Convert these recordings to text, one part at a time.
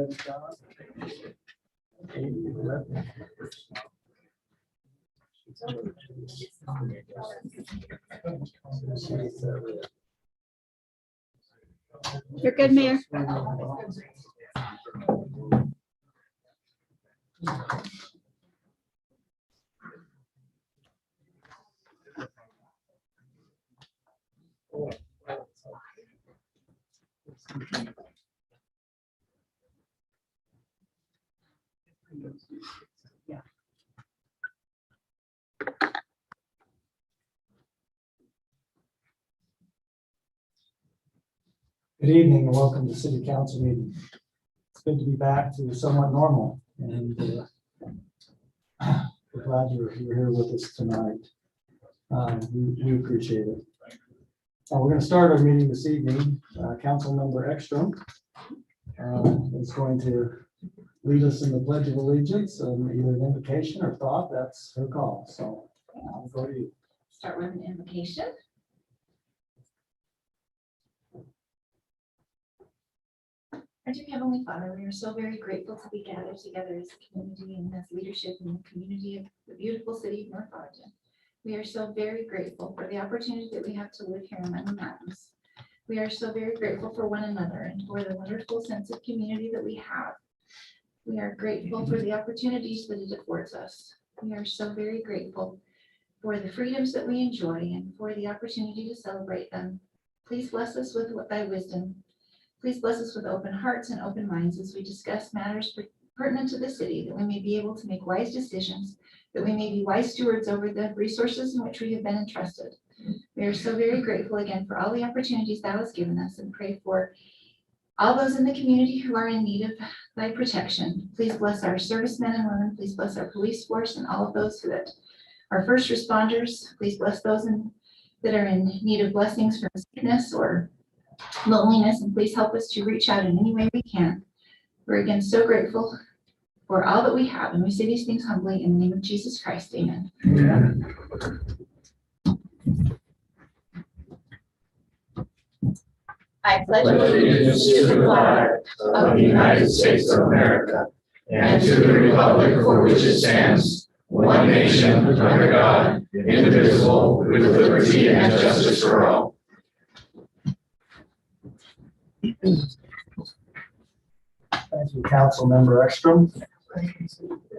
ahead, John. You're good, Mayor. Good evening and welcome to City Council meeting. It's good to be back to somewhat normal, and we're glad you're here with us tonight. We appreciate it. We're going to start our meeting this evening. Council Member Ekstrom is going to lead us in the Pledge of Allegiance, and either an invocation or thought. That's her call. So I'll go to you. Start with an invocation. Our dear Heavenly Father, we are so very grateful to be gathered together as a community and as leadership in the community of the beautiful city of North Ogden. We are so very grateful for the opportunity that we have to live here among the mountains. We are so very grateful for one another and for the wonderful sense of community that we have. We are grateful for the opportunities that it affords us. We are so very grateful for the freedoms that we enjoy and for the opportunity to celebrate them. Please bless us with thy wisdom. Please bless us with open hearts and open minds as we discuss matters pertinent to the city, that we may be able to make wise decisions, that we may be wise stewards over the resources in which we have been entrusted. We are so very grateful again for all the opportunities thou hast given us, and pray for all those in the community who are in need of thy protection. Please bless our servicemen and women. Please bless our police force and all of those that are first responders. Please bless those that are in need of blessings from sickness or loneliness, and please help us to reach out in any way we can. We're again so grateful for all that we have, and we say these things humbly in the name of Jesus Christ. Amen. Amen. I pledge allegiance to the flag of the United States of America and to the republic for which it stands, one nation under God, indivisible, with liberty and justice for all. Thank you, Council Member Ekstrom.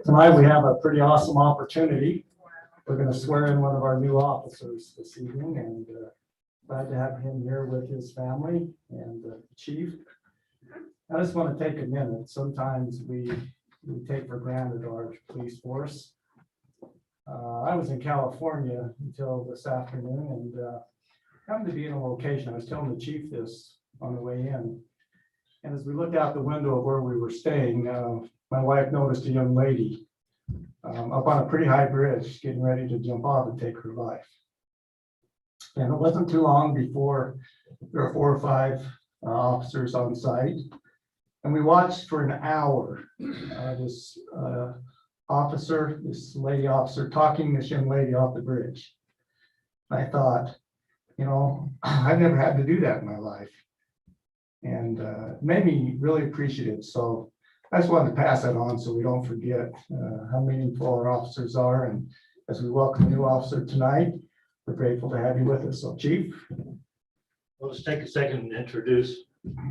Tonight we have a pretty awesome opportunity. We're going to swear in one of our new officers this evening, and glad to have him here with his family and the chief. I just want to take a minute. Sometimes we take for granted our police force. I was in California until this afternoon, and happened to be in a location. I was telling the chief this on the way in. And as we looked out the window of where we were staying, my wife noticed a young lady up on a pretty high bridge getting ready to jump off and take her life. And it wasn't too long before there were 4 or 5 officers on site. And we watched for an hour this lady officer talking this young lady off the bridge. I thought, you know, I've never had to do that in my life. And it made me really appreciative. So I just wanted to pass that on so we don't forget how meaningful our officers are. And as we welcome a new officer tonight, we're grateful to have you with us. So, Chief. Well, let's take a second to introduce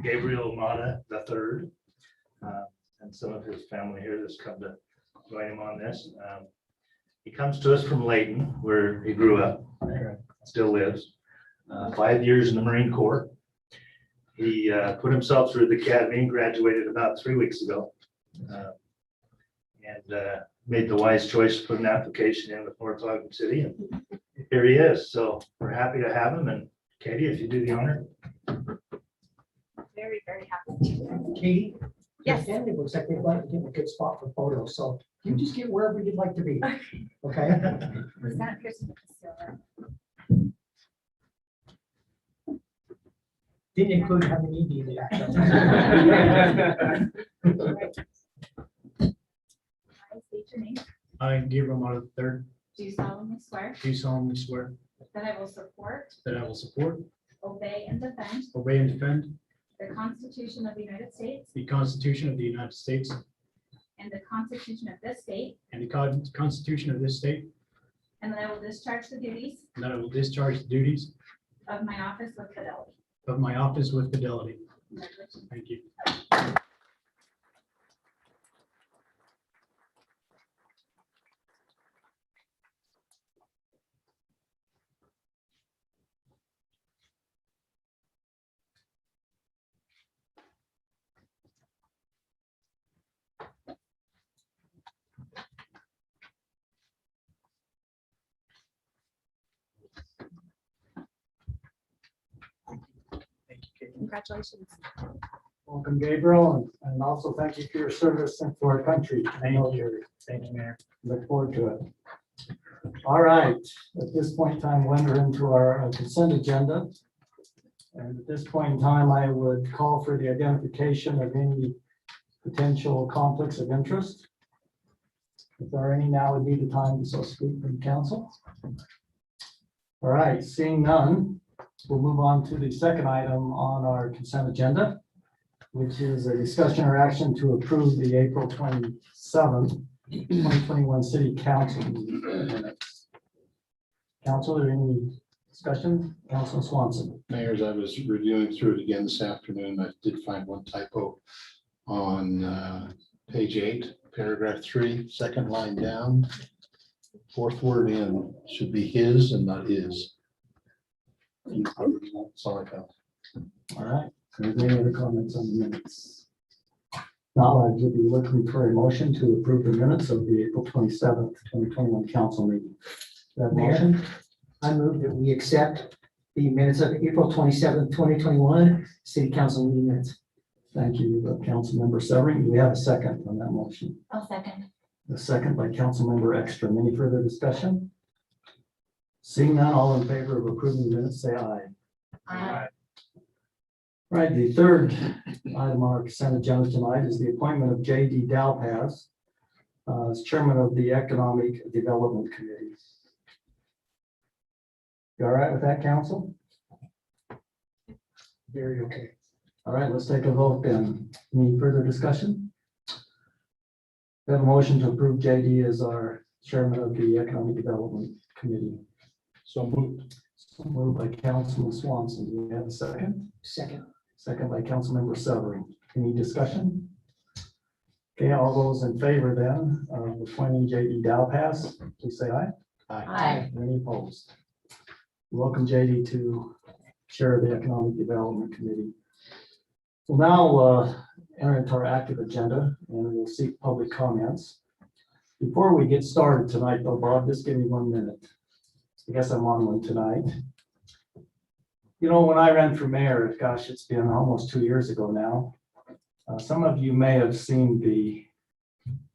Gabriel Mata III and some of his family here that's come to join him on this. He comes to us from Layton, where he grew up, still lives. 5 years in the Marine Corps. He put himself through the academy and graduated about 3 weeks ago, and made the wise choice to put an application in with North Ogden City, and here he is. So we're happy to have him. And Katie, if you do the honor. Very, very happy. Katie? Yes. Your family looks like they'd like to get a good spot for photos, so you just get wherever you'd like to be, okay? Not Kristen. Didn't include having me be there. I state your name. I, Gabriel Mata III, Do solemnly swear do solemnly swear that I will support, that I will support, obey, and defend obey, and defend the Constitution of the United States the Constitution of the United States and the Constitution of this state, and the Constitution of this state, and that I will discharge the duties and that I will discharge the duties of my office with fidelity. of my office with fidelity. Congratulations. Thank you. Thank you, Kate. Congratulations. Welcome, Gabriel, and also thank you for your service to our country. I know you're, Thank you, Mayor. look forward to it. All right, at this point in time, we'll enter into our consent agenda. And at this point in time, I would call for the identification of any potential conflicts of interest. If there are any, now would be the time to so speak from council. All right, seeing none, we'll move on to the second item on our consent agenda, which is a discussion or action to approve the April 27th, 2021 City Council minutes. Council, are there any discussion? Councilman Swanson. Mayor, as I was reviewing through it again this afternoon, I did find one typo on page 8, paragraph 3, second line down. Fourth word in should be his and not is. That's all I got. All right, are there any other comments on the minutes? Now I will be looking for a motion to approve the minutes of the April 27th, 2021 council meeting. That Mayor? motion? I move that we accept the minutes of April 27th, 2021 city council meeting minutes. Thank you, Councilmember Severing. Do we have a second on that motion? I'll second. A second by Councilmember Ekstrom. Any further discussion? Seeing none, all in favor of approving the minutes, say aye. Aye. Right, the third item on our consent agenda tonight is the appointment of J.D. Dalpaz as chairman of the Economic Development Committee. You all right with that, council? Very okay. All right, let's take a vote then. Any further discussion? We have a motion to approve J.D. as our chairman of the Economic Development Committee. So moved. So moved by Councilman Swanson. Do we have a second? Second. Second by Councilmember Severing. Any discussion? Okay, all those in favor then of appointing J.D. Dalpaz, please say aye. Aye. Any opposed? Welcome, J.D. to chair of the Economic Development Committee. We'll now enter into our active agenda and we'll seek public comments. Before we get started tonight, though, Bob, just give me 1 minute. I guess I'm on one tonight. You know, when I ran for mayor, gosh, it's been almost 2 years ago now. Some of you may have seen the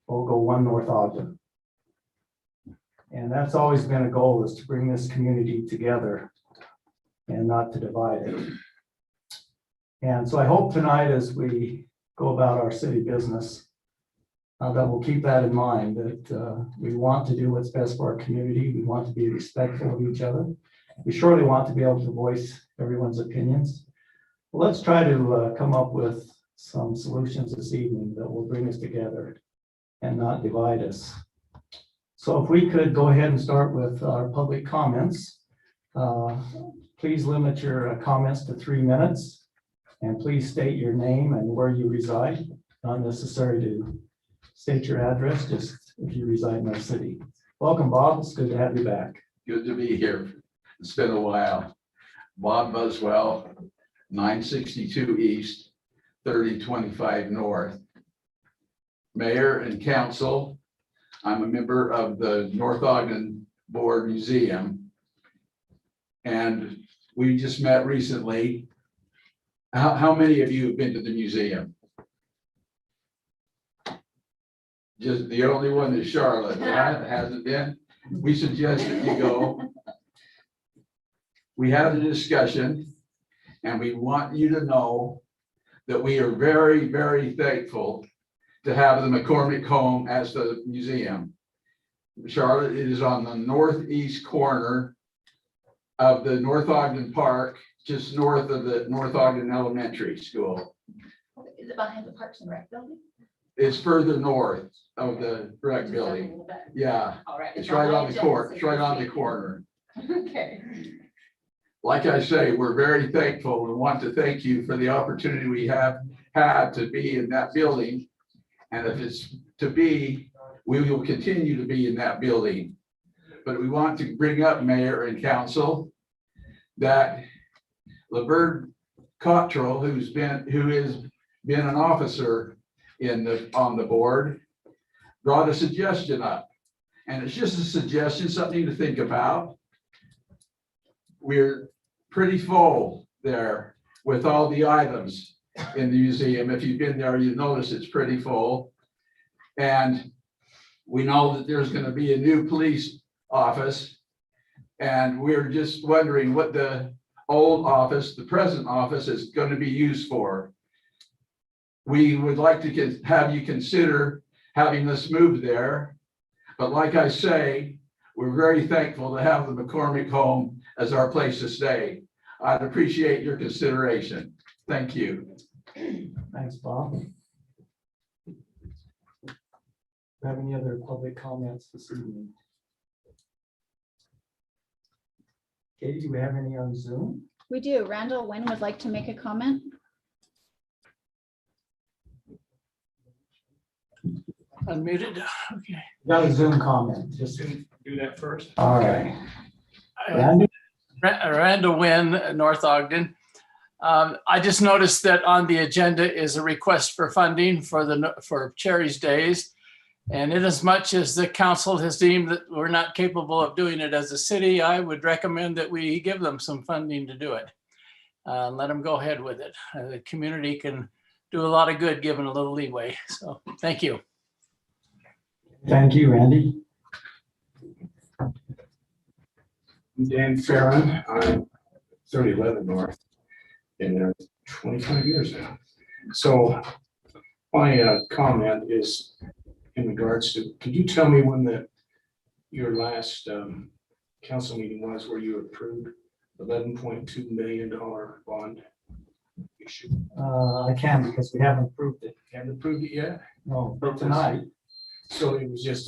logo One North Ogden. And that's always been a goal, is to bring this community together and not to divide it. And so I hope tonight, as we go about our city business, that we'll keep that in mind, that we want to do what's best for our community. We want to be respectful of each other. We surely want to be able to voice everyone's opinions. Well, let's try to come up with some solutions this evening that will bring us together and not divide us. So if we could go ahead and start with our public comments. Please limit your comments to 3 minutes. And please state your name and where you reside. Not necessary to state your address, just if you reside in our city. Welcome, Bob. It's good to have you back. Good to be here. It's been a while. Bob Buswell, 962 East, 3025 North. Mayor and council, I'm a member of the North Ogden Board Museum. And we just met recently. How many of you have been to the museum? Just the only one is Charlotte, that hasn't been. We suggest that you go. We had a discussion and we want you to know that we are very, very thankful to have the McCormick home as the museum. Charlotte, it is on the northeast corner of the North Ogden Park just north of the North Ogden Elementary School. Is it behind the Parks and Rec building? It's further north of the rec Just a building. little bit. Yeah, All right. it's right on the corner. it's right on the corner. Okay. Like I say, we're very thankful and want to thank you for the opportunity we have had to be in that building. And if it's to be, we will continue to be in that building. But we want to bring up, Mayor and Council, that Laverne Cottrell, who has been an officer on the board, brought a suggestion up. And it's just a suggestion, something to think about. We're pretty full there with all the items in the museum. If you've been there, you notice it's pretty full. And we know that there's going to be a new police office. And we're just wondering what the old office, the present office, is going to be used for. We would like to have you consider having us move there. But like I say, we're very thankful to have the McCormick home as our place to stay. I'd appreciate your consideration. Thank you. Thanks, Bob. Do you have any other public comments this evening? Katie, do we have any on Zoom? We do. Randall Wynn would like to make a comment. Unmuted. Okay. Got a Zoom comment, just, Do that first. all right. Randy? Randall Wynn, North Ogden. I just noticed that on the agenda is a request for funding for Cherry's Days. And inasmuch as the council has deemed that we're not capable of doing it as a city, I would recommend that we give them some funding to do it. Let them go ahead with it. The community can do a lot of good given a little leeway. So thank you. Thank you, Randy. I'm Dan Farron. I'm 3011 North. Been there 25 years now. So my comment is in regards to, could you tell me when your last council meeting was where you approved $11.2 million bond issue? I can because we haven't approved it. Haven't approved it yet? No, but tonight, So it was just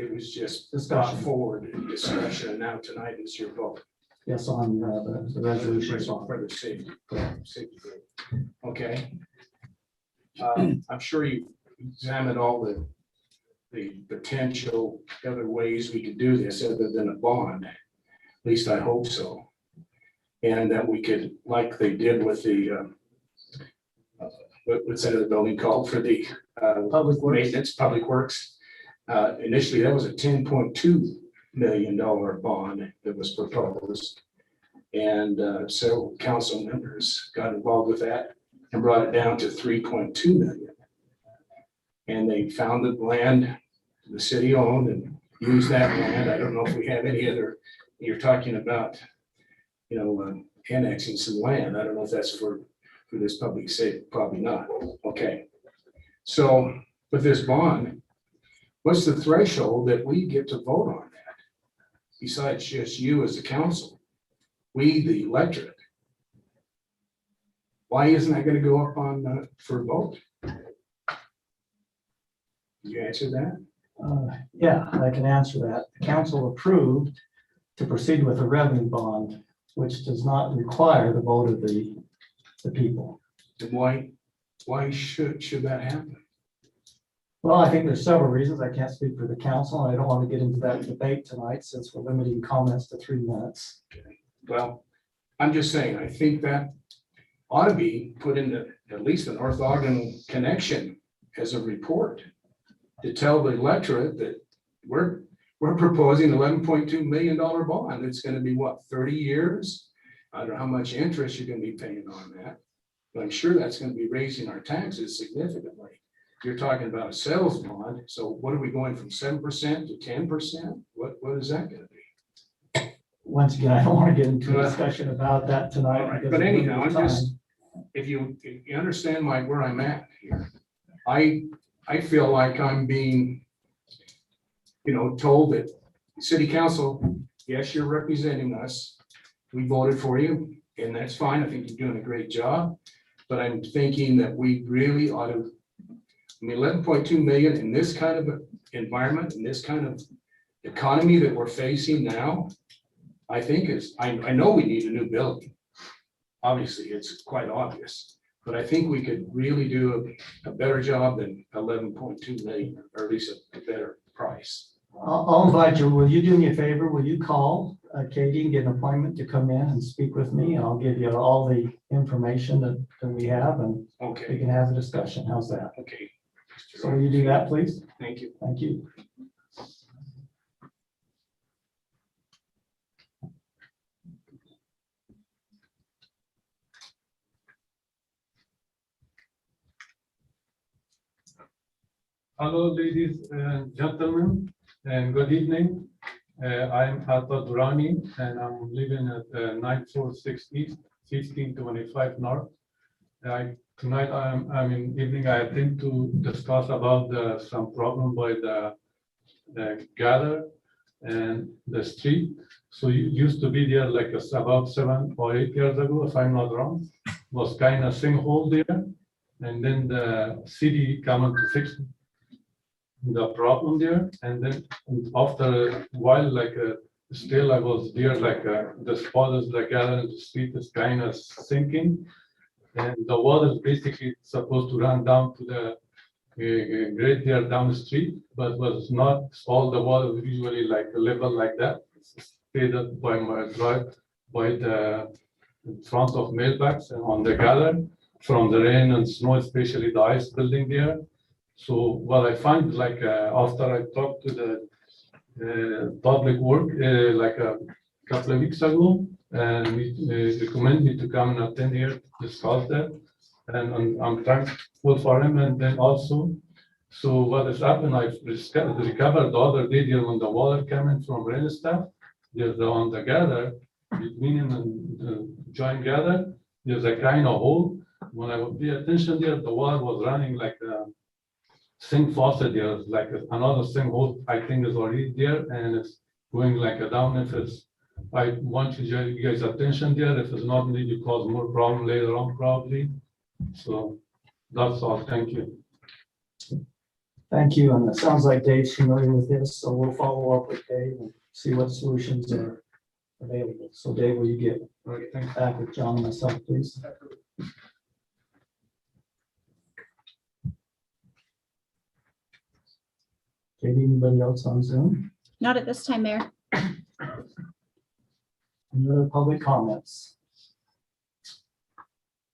brought discussion, forward in discussion, and now tonight is your vote. yes, on the resolution. For the safety. Group. Okay. I'm sure you examined all the potential other ways we could do this other than a bond. At least I hope so. And that we could, like they did with the, what's that other building called for the Public Works. maintenance, Public Works. Initially, that was a $10.2 million bond that was proposed. And several council members got involved with that and brought it down to 3.2 million. And they found the land the city owned and used that land. I don't know if we have any other, you're talking about, annexing some land. I don't know if that's for this public safety, probably not. Okay. So with this bond, what's the threshold that we get to vote on that? Besides just you as the council, we, the electorate. Why isn't that going to go up on for a vote? Did you answer that? Yeah, I can answer that. The council approved to proceed with a revenue bond, which does not require the vote of the people. And why should that happen? Well, I think there's several reasons. I can't speak for the council. And I don't want to get into that debate tonight since we're limiting comments to 3 minutes. Well, I'm just saying, I think that ought to be put into at least the North Ogden connection as a report to tell the electorate that we're proposing $11.2 million bond. It's going to be what, 30 years? I don't know how much interest you're going to be paying on that, but I'm sure that's going to be raising our taxes significantly. You're talking about a sales bond. So what are we going from 7% to 10%? What is that going to be? Once again, I don't want to get into a discussion about that tonight. All right, because but of anyhow, limited I'm just, time. if you understand where I'm at here, I feel like I'm being, told that city council, yes, you're representing us. We voted for you. and that's fine. I think you're doing a great job. But I'm thinking that we really ought to, I mean, 11.2 million in this kind of environment, in this kind of economy that we're facing now, I think I know we need a new building. Obviously, it's quite obvious, but I think we could really do a better job than 11.2 million, or at least a better price. I'll invite you. Will you do me a favor? Will you call Katie and get an appointment to come in and speak with me? And I'll give you all the information that we have and we Okay, can have a discussion. How's that? okay. So will you do that, please? Thank you. Thank you. Hello, ladies and gentlemen, and good evening. I'm Atta Durrani, and I'm living at 946 East, 1625 North. Tonight, I'm in evening, I think to discuss about some problem by the gather and the street. So it used to be there like about 7 or 8 years ago, if I'm not wrong, was kind of sinkhole there. And then the city come to fix the problem there, and then after a while, still I was there, the spot is like gathering the street is kind of sinking, and the water is basically supposed to run down to the grade there down the street, but was not all the water was usually like a level like that. Stayed up by my drive by the front of mailbox and on the gather from the rain and snow, especially the ice building there. So what I find, after I talked to the public work, like a couple of weeks ago, and we recommend me to come and attend here to discuss that. And I'm thankful for him. And then also, so what has happened, I've recovered the other day there when the water coming from rain stuff, there's on the gather, between him and the joint gather, there's a kind of hole. When I would pay attention there, the water was running like a sink faucet there, like another sink hole, I think is already there, and it's going like a down. If it's, I want you guys attention there. If it's not, maybe you cause more problem later on probably. So that's all. Thank you. Thank you. And it sounds like Dave's familiar with this, so we'll follow up with Dave and see what solutions are available. So Dave, will you get back with John and myself, please? Katie, anybody else on Zoom? Not at this time, Mayor. Any other public comments?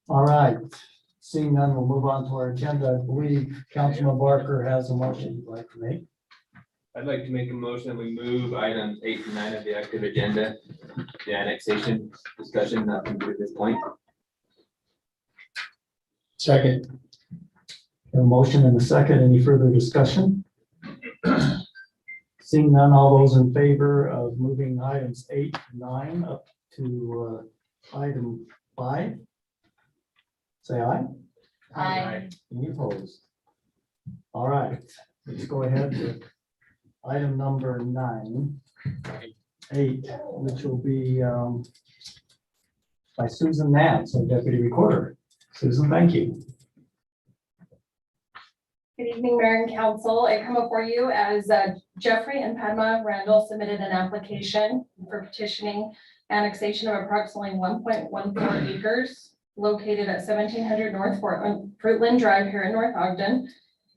All right, seeing none, we'll move on to our agenda. I believe Councilman Barker has a motion he'd like to make. I'd like to make a motion that we move items 8 and 9 of the active agenda, the annexation discussion, nothing at this point. Second. A motion and a second. Any further discussion? Seeing none, all those in favor of moving items 8 and 9 up to item 5? Say aye. Aye. Any opposed? All right, let's go ahead to item number 8, which will be by Susan Nance, our Deputy Recorder. Susan, thank you. Good evening, Mayor and Council. I come before you as Jeffrey and Padma Randall submitted an application for petitioning annexation of approximately 1.14 acres located at 1700 North Fruitland Drive here in North Ogden.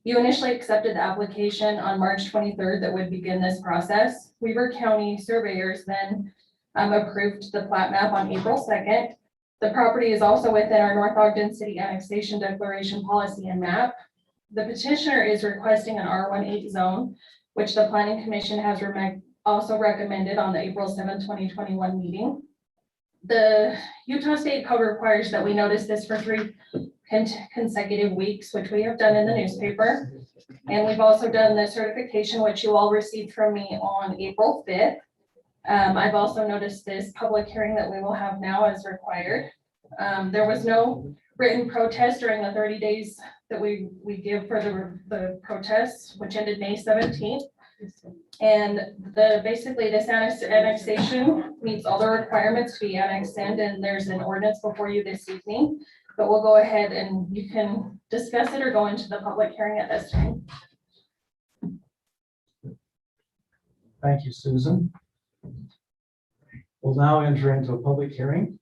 You initially accepted the application on March 23rd that would begin this process. Weaver County surveyors then approved the plat map on April 2nd. The property is also within our North Ogden City Annexation Declaration Policy and Map. The petitioner is requesting an R18 zone, which the Planning Commission has also recommended on the April 7, 2021 meeting. The Utah State Code requires that we notice this for 3 consecutive weeks, which we have done in the newspaper. And we've also done the certification, which you all received from me on April 5th. I've also noticed this public hearing that we will have now as required. There was no written protest during the 30 days that we give for the protests, which ended May 17th. And basically this annexation meets all the requirements to be annexed in, and there's an ordinance before you this evening. But we'll go ahead and you can discuss it or go into the public hearing at this time. Thank you, Susan. We'll now enter into a public hearing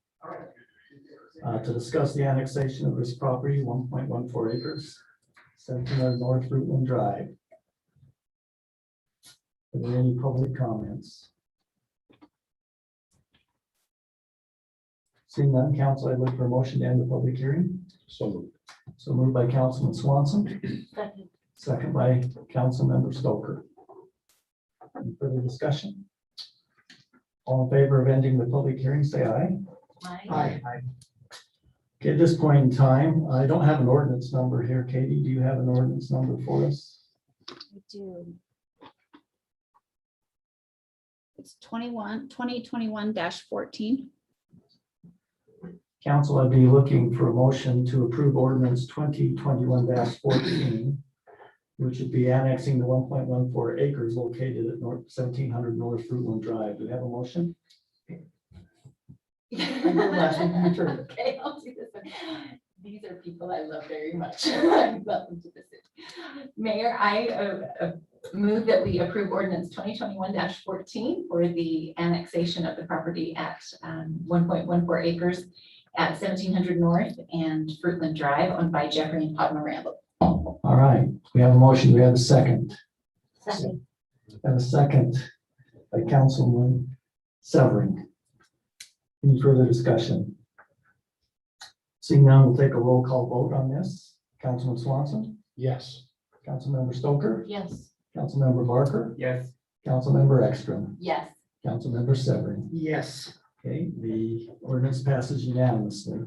to discuss the annexation of this property, 1.14 acres, 1700 North Fruitland Drive. Are there any public comments? Seeing none, council, I look for a motion to end the public hearing. So Moved by Councilman Swanson, second by Councilmember Stoker. Any further discussion? All in favor of ending the public hearing, say aye. Aye. Okay, at this point in time, I don't have an ordinance number here. Katie, do you have an ordinance number for us? I do. It's 2021-14. Council, I'd be looking for a motion to approve ordinance 2021-14, which would be annexing the 1.14 acres located at 1700 North Fruitland Drive. Do we have a motion? Okay, I'll do this one. These are people I love very much. I welcome to the city. Mayor, I move that we approve ordinance 2021-14 for the annexation of the property at 1.14 acres at 1700 North and Fruitland Drive owned by Jeffrey and Padma Randall. All right, we have a motion. We have a second. Second. And a second by Councilman Severing. Any further discussion? Seeing none, we'll take a roll call vote on this. Councilman Swanson, yes. Councilmember Stoker, Yes. Councilmember Barker, Yes. Councilmember Ekstrom, Yes. Councilmember Severing. Yes. Okay, the ordinance passes unanimously.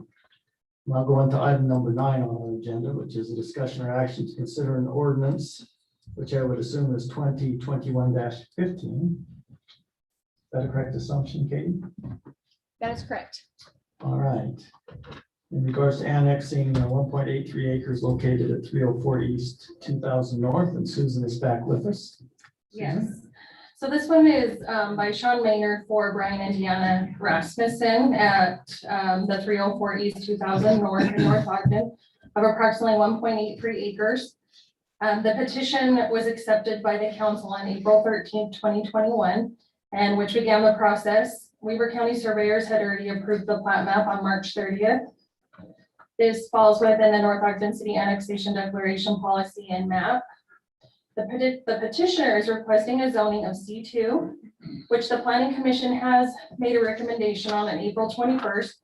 Now go on to item number 9 on our agenda, which is a discussion or action to consider an ordinance, which I would assume is 2021-15. Is that a correct assumption, Katie? That is correct. All right. In regards to annexing 1.83 acres located at 304 East, 2000 North, and Susan is back with us. Yes. So this one is by Sean Maynard for Brian and Deanna Rasmussen at the 304 East 2000 North in North Ogden of approximately 1.83 acres. The petition was accepted by the council on April 13th, 2021, and which began the process. Weaver County surveyors had already approved the plat map on March 30th. This falls within the North Ogden City Annexation Declaration Policy and Map. The petitioner is requesting a zoning of C2, which the Planning Commission has made a recommendation on April 21st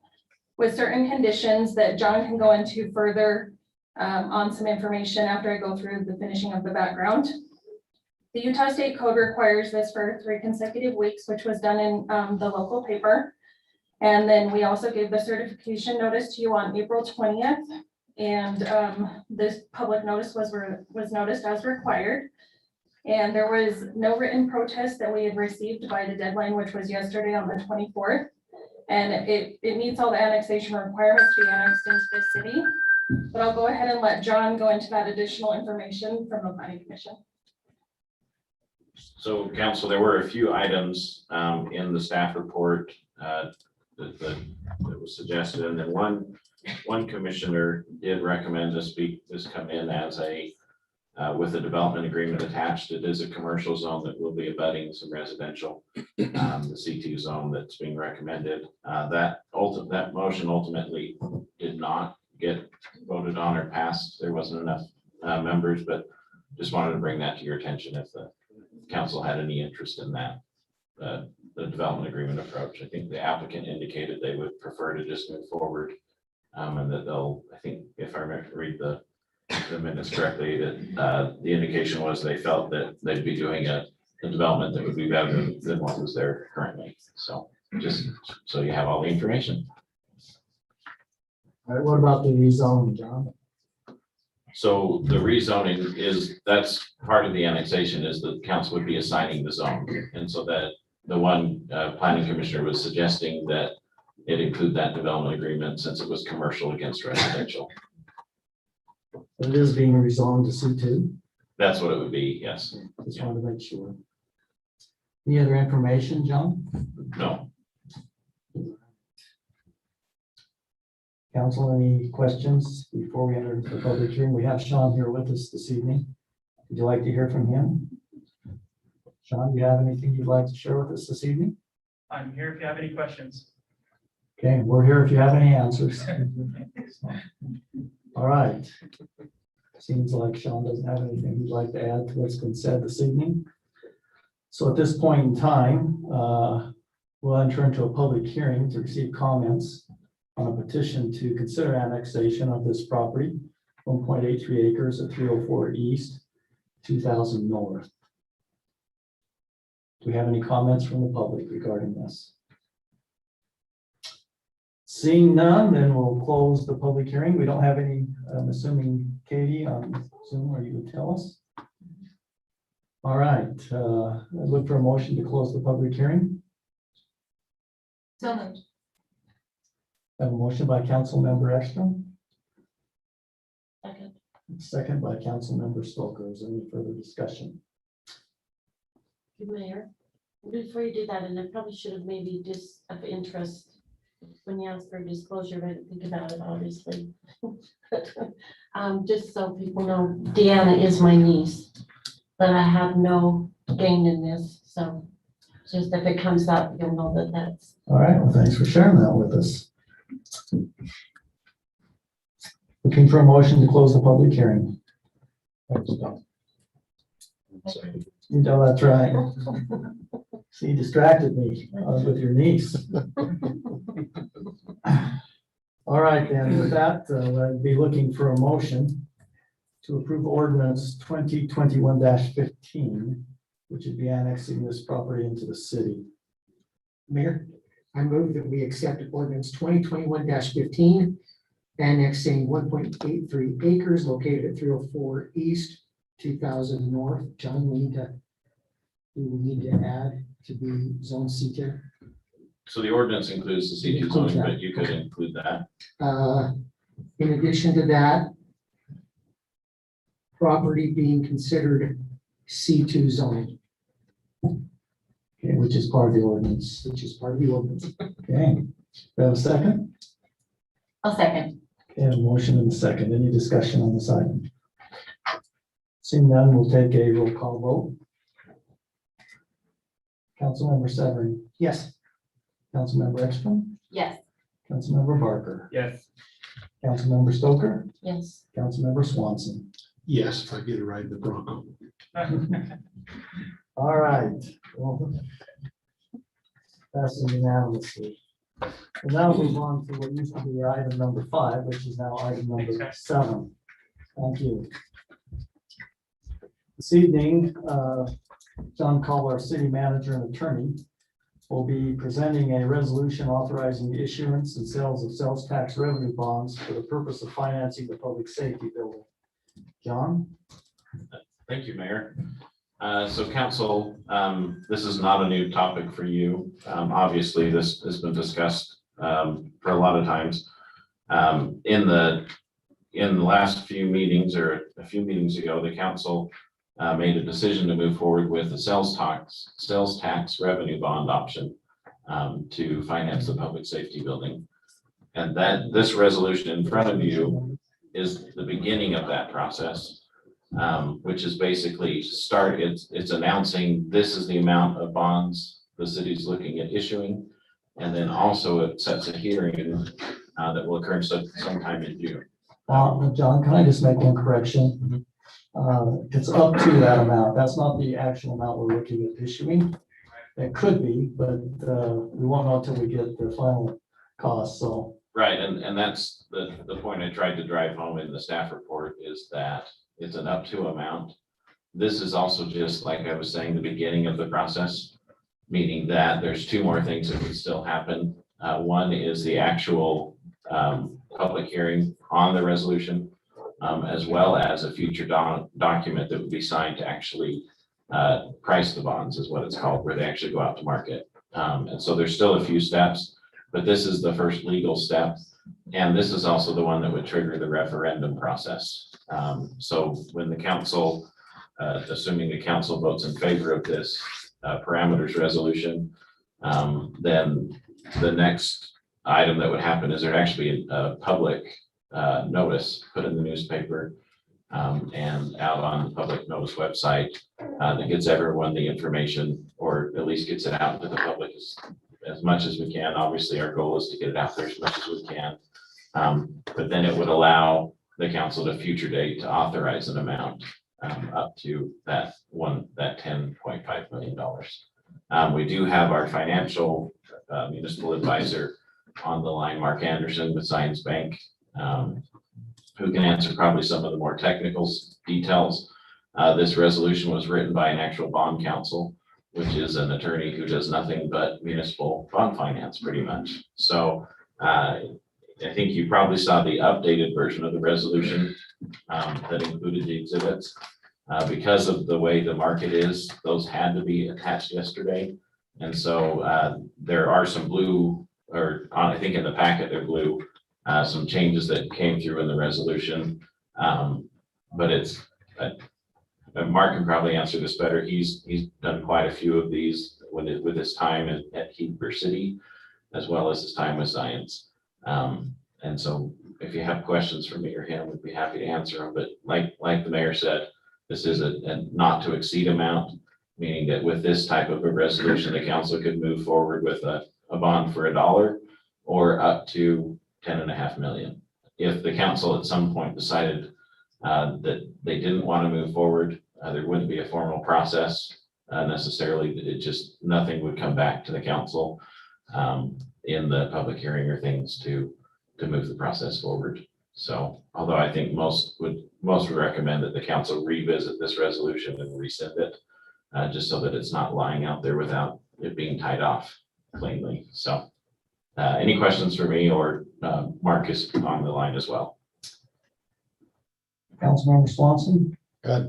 with certain conditions that John can go into further on some information after I go through the finishing of the background. The Utah State Code requires this for 3 consecutive weeks, which was done in the local paper. And then we also gave the certification notice to you on April 20th. And this public notice was noticed as required. And there was no written protest that we had received by the deadline, which was yesterday on the 24th. And it meets all the annexation requirements to be annexed into the city. But I'll go ahead and let John go into that additional information from the Planning Commission. So council, there were a few items in the staff report that was suggested, and then one commissioner did recommend this come in as a with a development agreement attached. It is a commercial zone that will be abutting some residential, the C2 zone that's being recommended. That motion ultimately did not get voted on or passed. There wasn't enough members, but just wanted to bring that to your attention if the council had any interest in that, the development agreement approach. I think the applicant indicated they would prefer to just move forward, and that they'll, I think if I read the minutes correctly, that the indication was they felt that they'd be doing a development that would be better than what was there currently. So just so you have all the information. All right, what about the rezoning, John? So the rezoning that's part of the annexation, is the council would be assigning the zone. And so that the one planning commissioner was suggesting that it include that development agreement since it was commercial against residential. It is being rezoned to C2. That's what it would be, yes. Just wanted to make sure. Any other information, John? No. Council, any questions before we enter into the public hearing? We have Sean here with us this evening. Would you like to hear from him? Sean, do you have anything you'd like to share with us this evening? I'm here if you have any questions. Okay, we're here if you have any answers. All right. Seems like Sean doesn't have anything he'd like to add to what's been said this evening. So at this point in time, we'll enter into a public hearing to receive comments on a petition to consider annexation of this property, 1.83 acres at 304 East, 2000 North. Do we have any comments from the public regarding this? Seeing none, then we'll close the public hearing. We don't have any, I'm assuming, Katie on Zoom, or you would tell us. All right, I look for a motion to close the public hearing. So moved. I have a motion by Councilmember Ekstrom, Second. second by Councilmember Stoker. Is there any further discussion? Mayor, before you do that, and I probably should have maybe just of interest, when you asked for disclosure, I didn't think about it, obviously. Just so people know, Deanna is my niece, but I have no gain in this, so just if it comes up, you'll know that that's. All right, well, thanks for sharing that with us. Looking for a motion to close the public hearing. You know, that's right. See, you distracted me with your niece. All right, then, with that, I'd be looking for a motion to approve ordinance 2021-15, which would be annexing this property into the city. Mayor, I move that we accept ordinance 2021-15, annexing 1.83 acres located at 304 East, 2000 North. John, do we need to add to be zone C2? So the ordinance includes the C2 zoning, but you could include that. In addition to that, property being considered C2 zoning, Okay, which is part of the ordinance. which is part of the ordinance. Okay, do we have a second? I'll second. Okay, a motion and a second. Any discussion on this item? Seeing none, we'll take a roll call vote. Councilmember Severin, Yes. Councilmember Ekstrom, Yes. Councilmember Barker, Yes. Councilmember Stoker, Yes. Councilmember Swanson. Yes, if I get to ride the Bronco. All right. Well, passing unanimously. We'll now move on to what used to be item number 5, which is now item number 7. Thank you. This evening, John Call, our city manager and attorney, will be presenting a resolution authorizing the issuance and sales of sales tax revenue bonds for the purpose of financing the public safety building. John? Thank you, Mayor. So council, this is not a new topic for you. Obviously, this has been discussed for a lot of times. In the last few meetings, or a few meetings ago, the council made a decision to move forward with the sales tax revenue bond option to finance the public safety building. And that this resolution in front of you is the beginning of that process. Which is basically it's announcing this is the amount of bonds the city's looking at issuing. And then also it sets a hearing that will occur sometime in June. John, can I just make one correction? It's up to that amount. That's not the actual amount we're looking at issuing. It could be, but we won't know until we get the final cost, so. Right, and that's the point I tried to drive home in the staff report is that it's an up to amount. This is also just, like I was saying, the beginning of the process, meaning that there's 2 more things that would still happen. One is the actual public hearing on the resolution, as well as a future document that would be signed to actually price the bonds is what it's called, where they actually go out to market. And so there's still a few steps, but this is the first legal step. And this is also the one that would trigger the referendum process. So when the council assuming the council votes in favor of this parameters resolution, then the next item that would happen is there'd actually be a public notice put in the newspaper and out on the public notice website that gets everyone the information, or at least gets it out to the public as much as we can. Obviously, our goal is to get it out there as much as we can. But then it would allow the council at a future date to authorize an amount up to that $10.5 million. We do have our financial municipal advisor on the line, Mark Anderson with Zions Bank, who can answer probably some of the more technical details. This resolution was written by an actual bond counsel, which is an attorney who does nothing but municipal bond finance pretty much. So I think you probably saw the updated version of the resolution that included the exhibits. Because of the way the market is, those had to be attached yesterday. And so there are some blue, or I think in the packet they're blue, some changes that came through in the resolution. But it's, Mark can probably answer this better. He's done quite a few of these with his time at Heber City, as well as his time with Zions. And so if you have questions for me or him, we'd be happy to answer them. But like the mayor said, this is a not to exceed amount, meaning that with this type of a resolution, the council could move forward with a bond for $1 or up to $10.5 million. If the council at some point decided that they didn't want to move forward, there wouldn't be a formal process necessarily. It just, nothing would come back to the council in the public hearing or things to move the process forward. So although I think most would recommend that the council revisit this resolution and resend it, just so that it's not lying out there without it being tied off cleanly. So any questions for me, or Mark is on the line as well? Councilmember Swanson?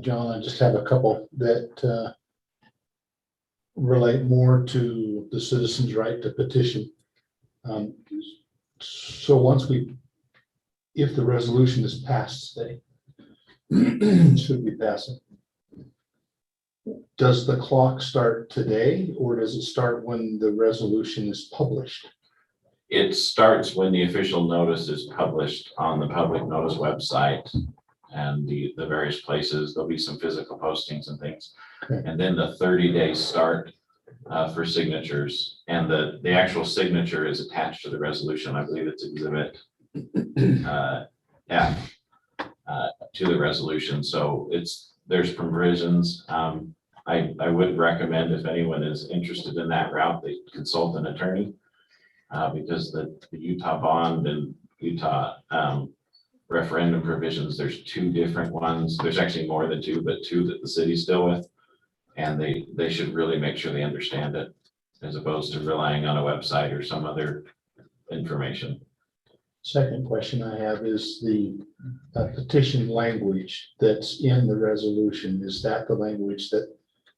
John, I just have a couple that relate more to the citizens' right to petition. So if the resolution is passed today, should we pass it? Does the clock start today, or does it start when the resolution is published? It starts when the official notice is published on the public notice website and the various places. There'll be some physical postings and things. Okay. And then the 30 days start for signatures, and the actual signature is attached to the resolution. I believe it's exhibit F to the resolution. So there's provisions. I would recommend, if anyone is interested in that route, they consult an attorney because the Utah bond and Utah referendum provisions, there's two different ones. There's actually more than two, but two that the city's still with. And they should really make sure they understand it, as opposed to relying on a website or some other information. Second question I have is the petition language that's in the resolution. Is that the language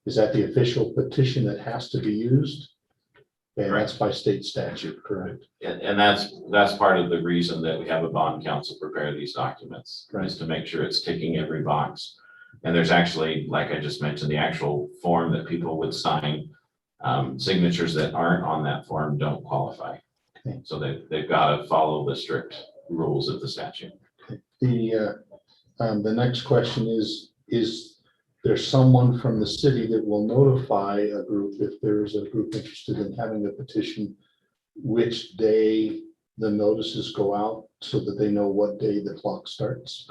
is that the official petition that has to be used? And that's by state statute, correct? And that's part of the reason that we have a bond counsel prepare these documents, Right. is to make sure it's ticking every box. And there's actually, like I just mentioned, the actual form that people would sign. Signatures that aren't on that form don't qualify. Okay. So they've got to follow the strict rules of the statute. The next question is there someone from the city that will notify a group if there's a group interested in having a petition, which day the notices go out so that they know what day the clock starts?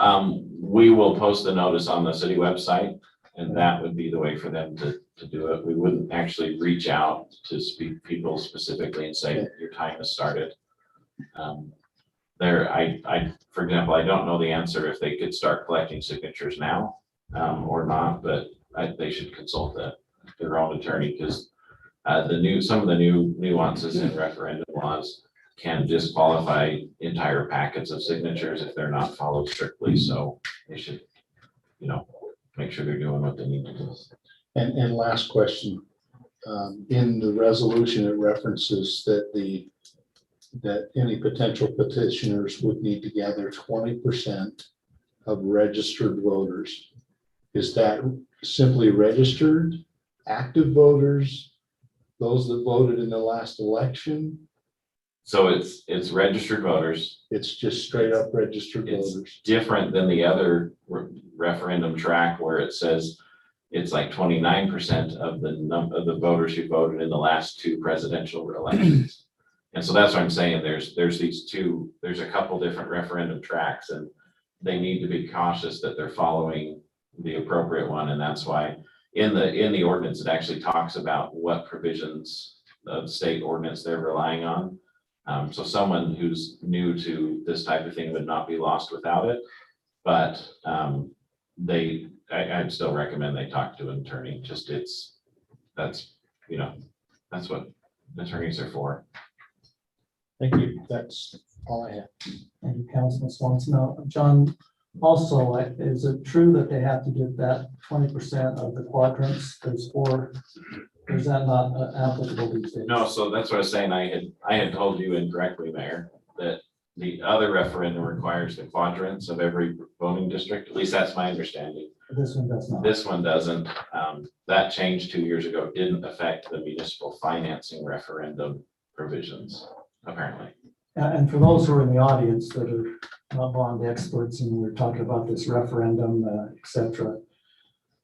We will post the notice on the city website, and that would be the way for them to do it. We wouldn't actually reach out to people specifically and say your time has started. For example, I don't know the answer if they could start collecting signatures now or not, but they should consult their own attorney, because some of the new nuances in referendum laws can disqualify entire packets of signatures if they're not followed strictly. So they should, make sure they're doing what they need to do. And last question, in the resolution, it references that any potential petitioners would need to gather 20% of registered voters. Is that simply registered, active voters, those that voted in the last election. So it's registered voters. It's just straight up registered It's voters. different than the other referendum track where it says it's like 29% of the voters who voted in the last two presidential elections. And so that's what I'm saying. There's a couple different referendum tracks, and they need to be cautious that they're following the appropriate one. And that's why in the ordinance, it actually talks about what provisions of state ordinance they're relying on. So someone who's new to this type of thing would not be lost without it. But I'd still recommend they talk to an attorney. That's what attorneys are for. Thank you. That's all I have. Thank you, Councilman Swanson. Now, John, also, is it true that they have to get that 20% of the quadrants? There's 4, or is that not applicable these days? No, so that's what I was saying. I had told you incorrectly, Mayor, that the other referendum requires the quadrants of every voting district. At least that's my understanding. This one does not. This one doesn't. That change 2 years ago didn't affect the municipal financing referendum provisions, apparently. And for those who are in the audience that are not bond experts, and we're talking about this referendum, et cetera,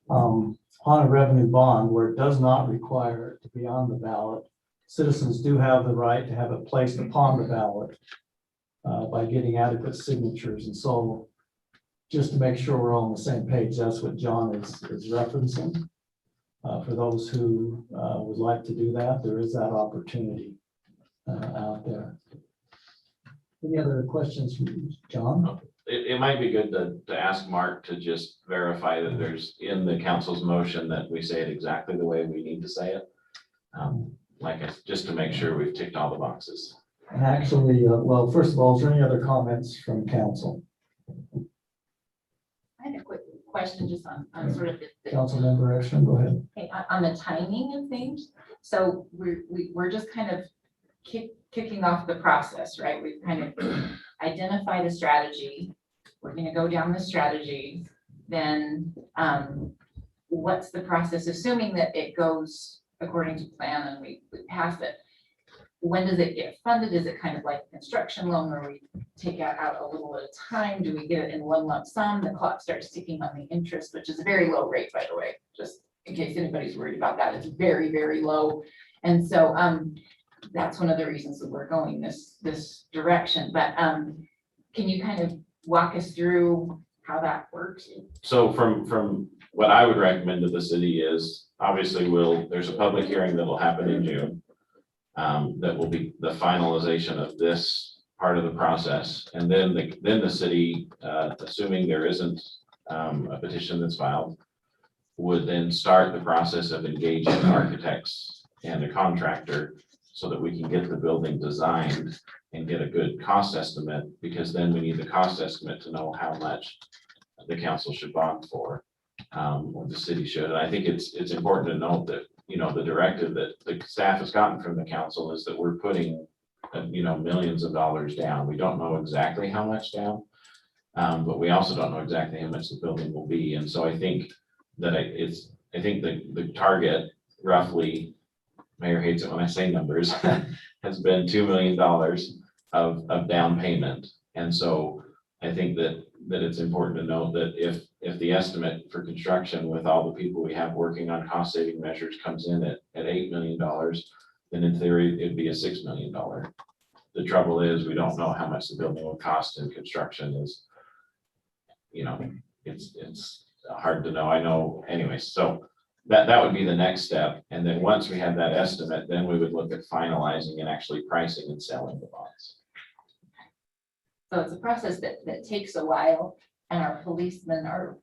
on a revenue bond where it does not require it to be on the ballot, citizens do have the right to have it placed upon the ballot by getting adequate signatures. And so just to make sure we're all on the same page, that's what John is referencing. For those who would like to do that, there is that opportunity out there. Any other questions from you, John? It might be good to ask Mark to just verify that there's in the council's motion that we say it exactly the way we need to say it. Just to make sure we've ticked all the boxes. And actually, well, first of all, is there any other comments from council? I had a quick question just on sort of the Councilmember Ekstrom, go ahead. okay, on the timing of things. So we're just kind of kicking off the process, right? We've kind of identified a strategy. We're going to go down the strategy. Then what's the process, assuming that it goes according to plan and we pass it? When does it get funded? Is it kind of like a construction loan where we take out a little at a time? Do we get it in one lump sum? The clock starts ticking on the interest, which is a very low rate, by the way, just in case anybody's worried about that. It's very, very low. And so that's one of the reasons that we're going this direction. But can you kind of walk us through how that works? So from what I would recommend to the city is obviously there's a public hearing that will happen in June. That will be the finalization of this part of the process. And then the city, assuming there isn't a petition that's filed, would then start the process of engaging architects and a contractor so that we can get the building designed and get a good cost estimate, because then we need the cost estimate to know how much the council should bond for, or the city should. And I think it's important to note that, the directive that the staff has gotten from the council is that we're putting, millions of dollars down. We don't know exactly how much down, but we also don't know exactly how much the building will be. And so I think that the target roughly, Mayor hates it when I say numbers, has been $2 million of down payment. And so I think that it's important to note that if the estimate for construction with all the people we have working on cost saving measures comes in at $8 million, then in theory, it'd be a $6 million. The trouble is, we don't know how much the building will cost, and construction is, it's hard to know. I know anyway, so that would be the next step. And then once we have that estimate, then we would look at finalizing and actually pricing and selling the bonds. So it's a process that takes a while, and our policemen are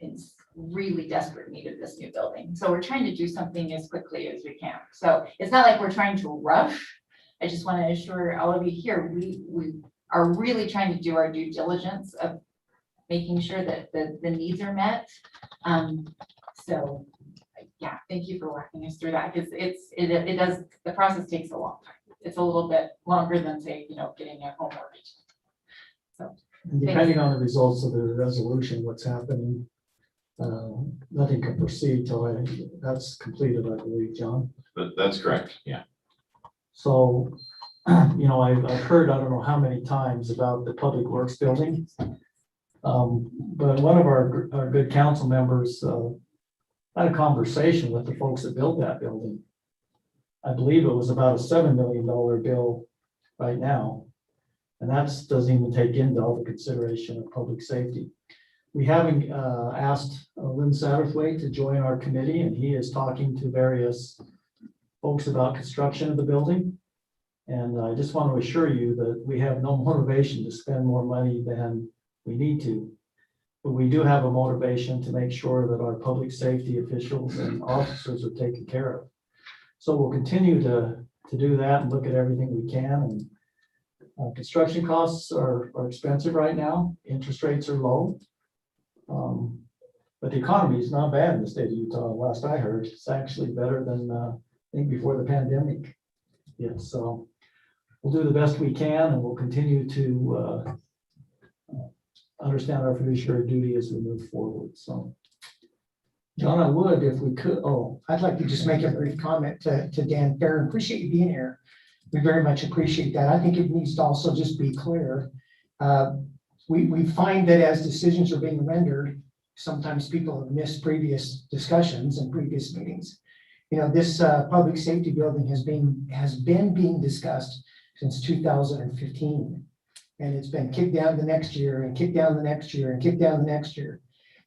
in really desperate need of this new building. So we're trying to do something as quickly as we can. So it's not like we're trying to rush. I just want to assure all of you here, we are really trying to do our due diligence of making sure that the needs are met. So yeah, thank you for walking us through that, because the process takes a long time. It's a little bit longer than, say, getting a home mortgage. So And depending on the results of the resolution, what's happening nothing can proceed till that's completed, I believe, John. That's correct, yeah. So, I've heard, I don't know how many times about the Public Works building. But one of our good council members had a conversation with the folks that built that building. I believe it was about a $7 million bill right now. And that doesn't even take into all the consideration of public safety. We haven't asked Lynn Satterthwaite to join our committee, and he is talking to various folks about construction of the building. And I just want to assure you that we have no motivation to spend more money than we need to. But we do have a motivation to make sure that our public safety officials and officers are taken care of. So we'll continue to do that and look at everything we can. And construction costs are expensive right now. Interest rates are low. But the economy is not bad in the state of Utah. Last I heard, it's actually better than I think before the pandemic. Yeah, so we'll do the best we can, and we'll continue to understand our fiduciary duty as we move forward. So, John, I would, if we could, I'd like to just make a brief comment to Dan Fair. Appreciate you being here. We very much appreciate that. I think it needs to also just be clear. We find that as decisions are being rendered, sometimes people have missed previous discussions and previous meetings. This public safety building has been being discussed since 2015. And it's been kicked down the next year and kicked down the next year and kicked down the next year.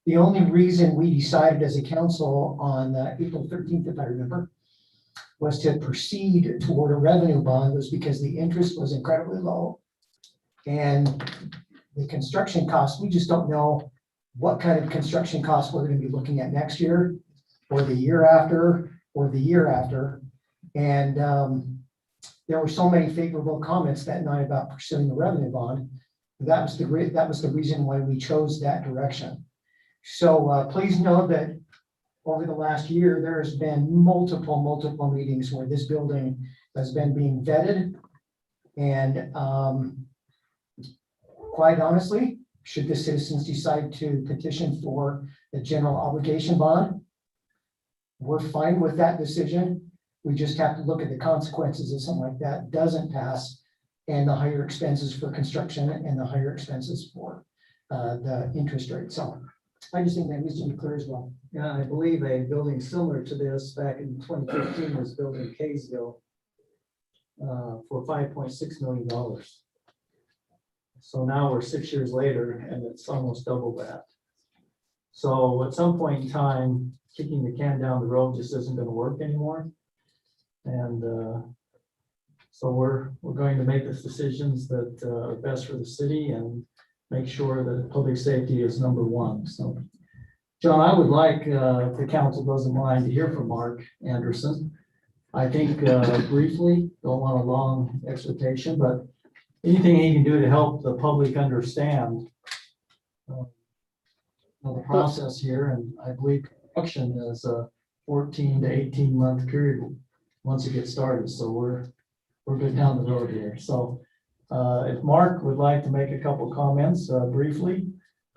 The only reason we decided as a council on April 13th, if I remember, was to proceed toward a revenue bond was because the interest was incredibly low. And the construction costs, we just don't know what kind of construction costs we're going to be looking at next year or the year after or the year after. And there were so many favorable comments that night about pursuing the revenue bond. That was the reason why we chose that direction. So please know that over the last year, there has been multiple meetings where this building has been being vetted. And quite honestly, should the citizens decide to petition for the general obligation bond, we're fine with that decision. We just have to look at the consequences if something like that doesn't pass, and the higher expenses for construction and the higher expenses for the interest rate. So I just think that needs to be clear as well. yeah, I believe a building similar to this back in 2015 was built in Kaysville for $5.6 million. So now we're 6 years later and it's almost double that. So at some point in time, kicking the can down the road just isn't going to work anymore. And so we're going to make the decisions that are best for the city and make sure that public safety is number one. So, John, I would like, if the council doesn't mind, to hear from Mark Anderson. I think briefly, don't want a long exhortation, but anything he can do to help the public understand the process here. And I believe construction is a 14 to 18 month period once it gets started. So we're good down the road here. So if Mark would like to make a couple comments briefly,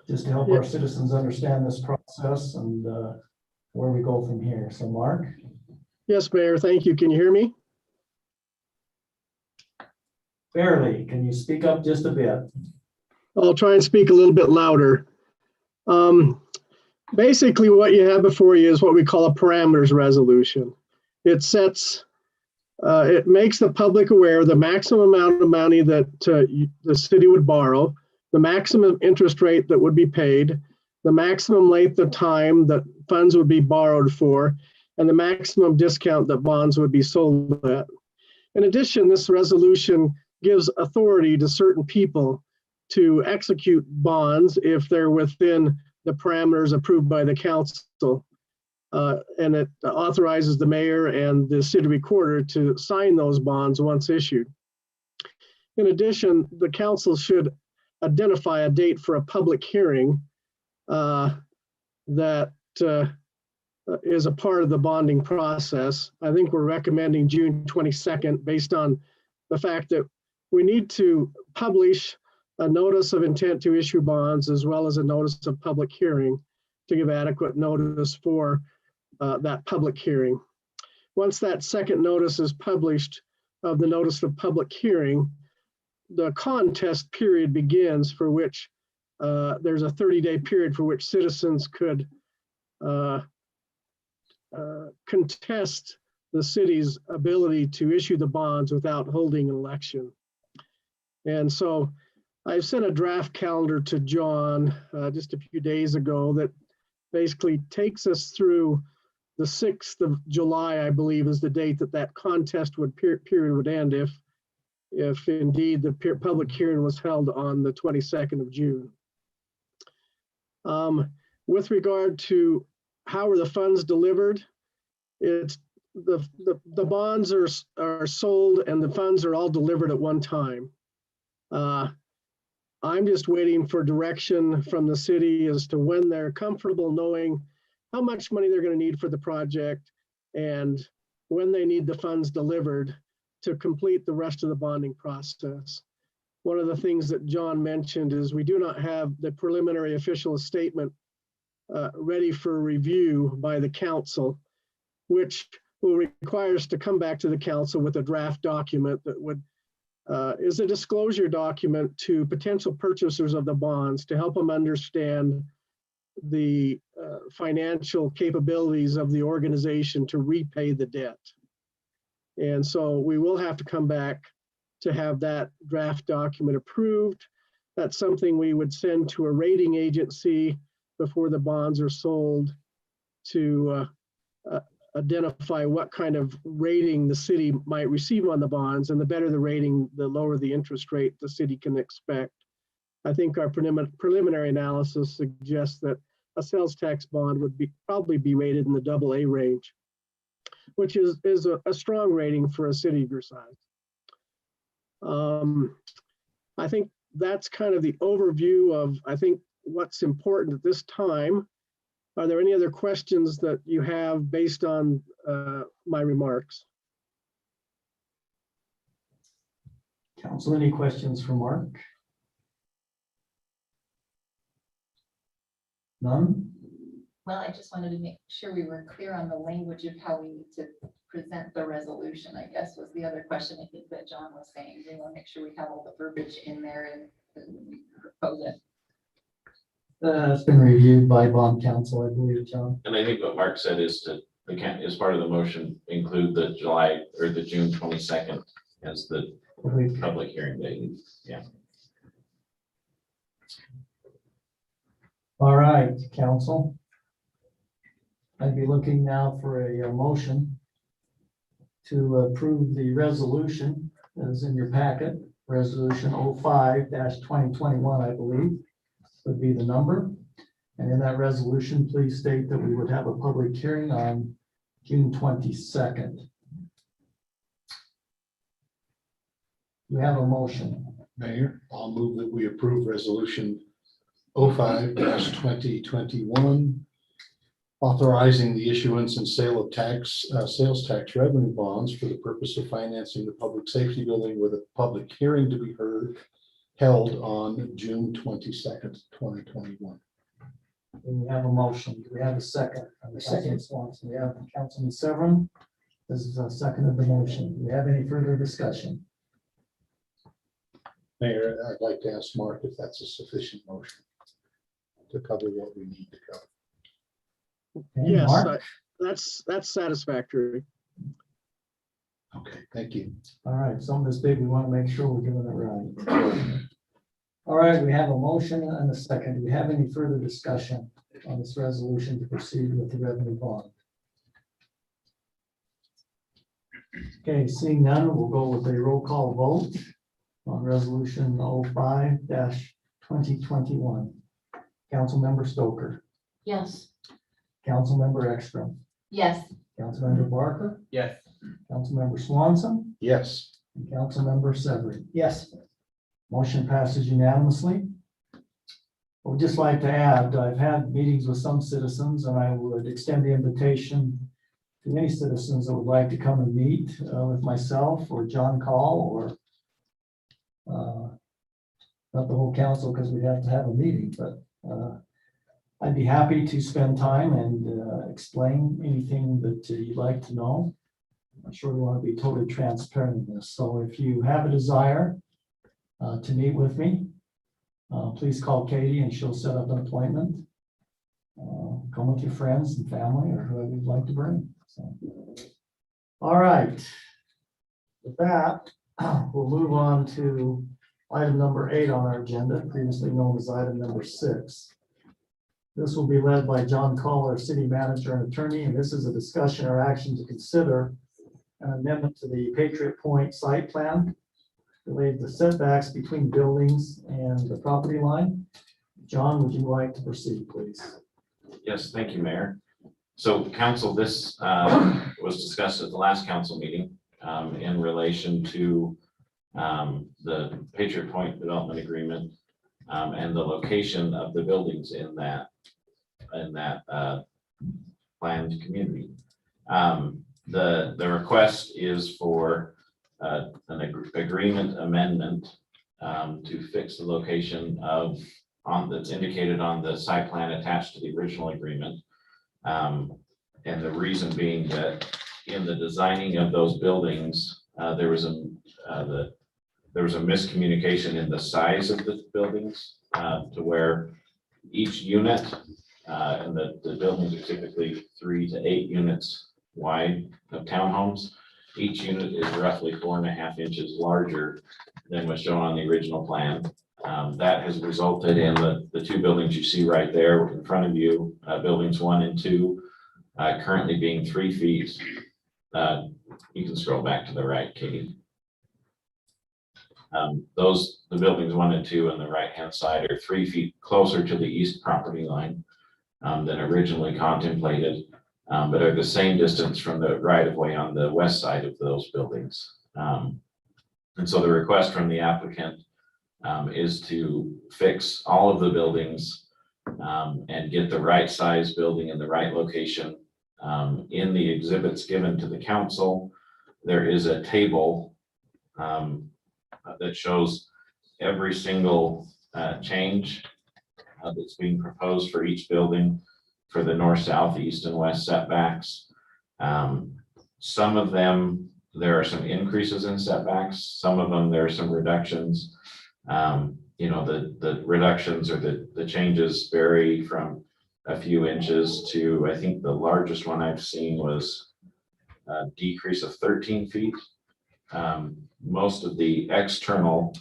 just to help our citizens understand this process and where we go from here. So Mark. Yes, Mayor, thank you. Can you hear me? Barely. Can you speak up just a bit? I'll try and speak a little bit louder. Basically, what you have before you is what we call a parameters resolution. It sets, it makes the public aware of the maximum amount of money that the city would borrow, the maximum interest rate that would be paid, the maximum length of time that funds would be borrowed for, and the maximum discount that bonds would be sold at. In addition, this resolution gives authority to certain people to execute bonds if they're within the parameters approved by the council. And it authorizes the mayor and the city recorder to sign those bonds once issued. In addition, the council should identify a date for a public hearing that is a part of the bonding process. I think we're recommending June 22nd based on the fact that we need to publish a notice of intent to issue bonds as well as a notice of public hearing. to give adequate notice for that public hearing. Once that second notice is published of the notice of public hearing, the contest period begins, for which there's a 30-day period for which citizens could contest the city's ability to issue the bonds without holding an election. And so I've sent a draft calendar to John just a few days ago that basically takes us through the 6th of July, I believe, is the date that that contest period would end if indeed the public hearing was held on the 22nd of June. With regard to how are the funds delivered, it's the bonds are sold and the funds are all delivered at one time. I'm just waiting for direction from the city as to when they're comfortable knowing how much money they're going to need for the project and when they need the funds delivered to complete the rest of the bonding process. One of the things that John mentioned is we do not have the preliminary official statement ready for review by the council, which will require us to come back to the council with a draft document that would is a disclosure document to potential purchasers of the bonds to help them understand the financial capabilities of the organization to repay the debt. And so we will have to come back to have that draft document approved. That's something we would send to a rating agency before the bonds are sold to identify what kind of rating the city might receive on the bonds, and the better the rating, the lower the interest rate the city can expect. I think our preliminary analysis suggests that a sales tax bond would probably be rated in the AA range, which is a strong rating for a city of your size. I think that's kind of the overview of, I think, what's important at this time. Are there any other questions that you have based on my remarks? Council, any questions for Mark? None? Well, I just wanted to make sure we were clear on the language of how we need to present the resolution, I guess was the other question I think that John was saying. We want to make sure we have all the verbiage in there and when we propose it. It's been reviewed by bond counsel, I believe, John. And I think what Mark said is to, as part of the motion, include the July or the June 22nd as the public hearing date. Yeah. All right, council. I'd be looking now for a motion to approve the resolution as in your packet, resolution 05-2021, I believe, would be the number. And in that resolution, please state that we would have a public hearing on June 22nd. We have a motion. Mayor, I'll move that we approve resolution 05-2021, authorizing the issuance and sale of sales tax revenue bonds for the purpose of financing the public safety building with a public hearing to be held on June 22nd, 2021. We have a motion. Do we have a second? Second. Swanson. We have Councilman Severin. This is a second of the motion. Do we have any further discussion? Mayor, I'd like to ask Mark if that's a sufficient motion to cover what we need to cover. Okay, Yes, Mark? that's satisfactory. Okay, thank you. All right, something this big, we want to make sure we're doing it right. All right, we have a motion and a second. Do we have any further discussion on this resolution to proceed with the revenue bond? Okay, seeing none, we'll go with a roll call vote on resolution 05-2021. Councilmember Stoker, Yes. Councilmember Ekstrom, Yes. Councilmember Barker, Yes. Councilmember Swanson, Yes. and Councilmember Severin. Yes. Motion passes unanimously. I would just like to add, I've had meetings with some citizens, and I would extend the invitation to any citizens that would like to come and meet with myself or John Call or not the whole council, because we'd have to have a meeting, but I'd be happy to spend time and explain anything that you'd like to know. I'm sure we want to be totally transparent in this. So if you have a desire to meet with me, please call Katie and she'll set up an appointment. Come with your friends and family or whoever you'd like to bring. So, all right. With that, we'll move on to item number 8 on our agenda, previously known as item number 6. This will be led by John Call, our city manager and attorney, and this is a discussion or action to consider an amendment to the Patriot Point site plan related to setbacks between buildings and the property line. John, would you like to proceed, please? Yes, thank you, Mayor. So council, this was discussed at the last council meeting in relation to the Patriot Point Development Agreement and the location of the buildings in that planned community. The request is for an agreement amendment to fix the location of that's indicated on the site plan attached to the original agreement. And the reason being that in the designing of those buildings, there was a miscommunication in the size of the buildings to where each unit, and the buildings are typically 3 to 8 units wide of townhomes. Each unit is roughly 4.5 inches larger than was shown on the original plan. That has resulted in the 2 buildings you see right there in front of you, buildings 1 and 2, currently being 3 feet. You can scroll back to the right, Katie. The buildings 1 and 2 on the right-hand side are 3 feet closer to the east property line than originally contemplated, but are the same distance from the right-of-way on the west side of those buildings. And so the request from the applicant is to fix all of the buildings and get the right size building in the right location. In the exhibits given to the council, there is a table that shows every single change that's being proposed for each building for the north, south, east, and west setbacks. Some of them, there are some increases in setbacks. Some of them, there are some reductions. The reductions or the changes vary from a few inches to, I think the largest one I've seen was a decrease of 13 feet. Most of the external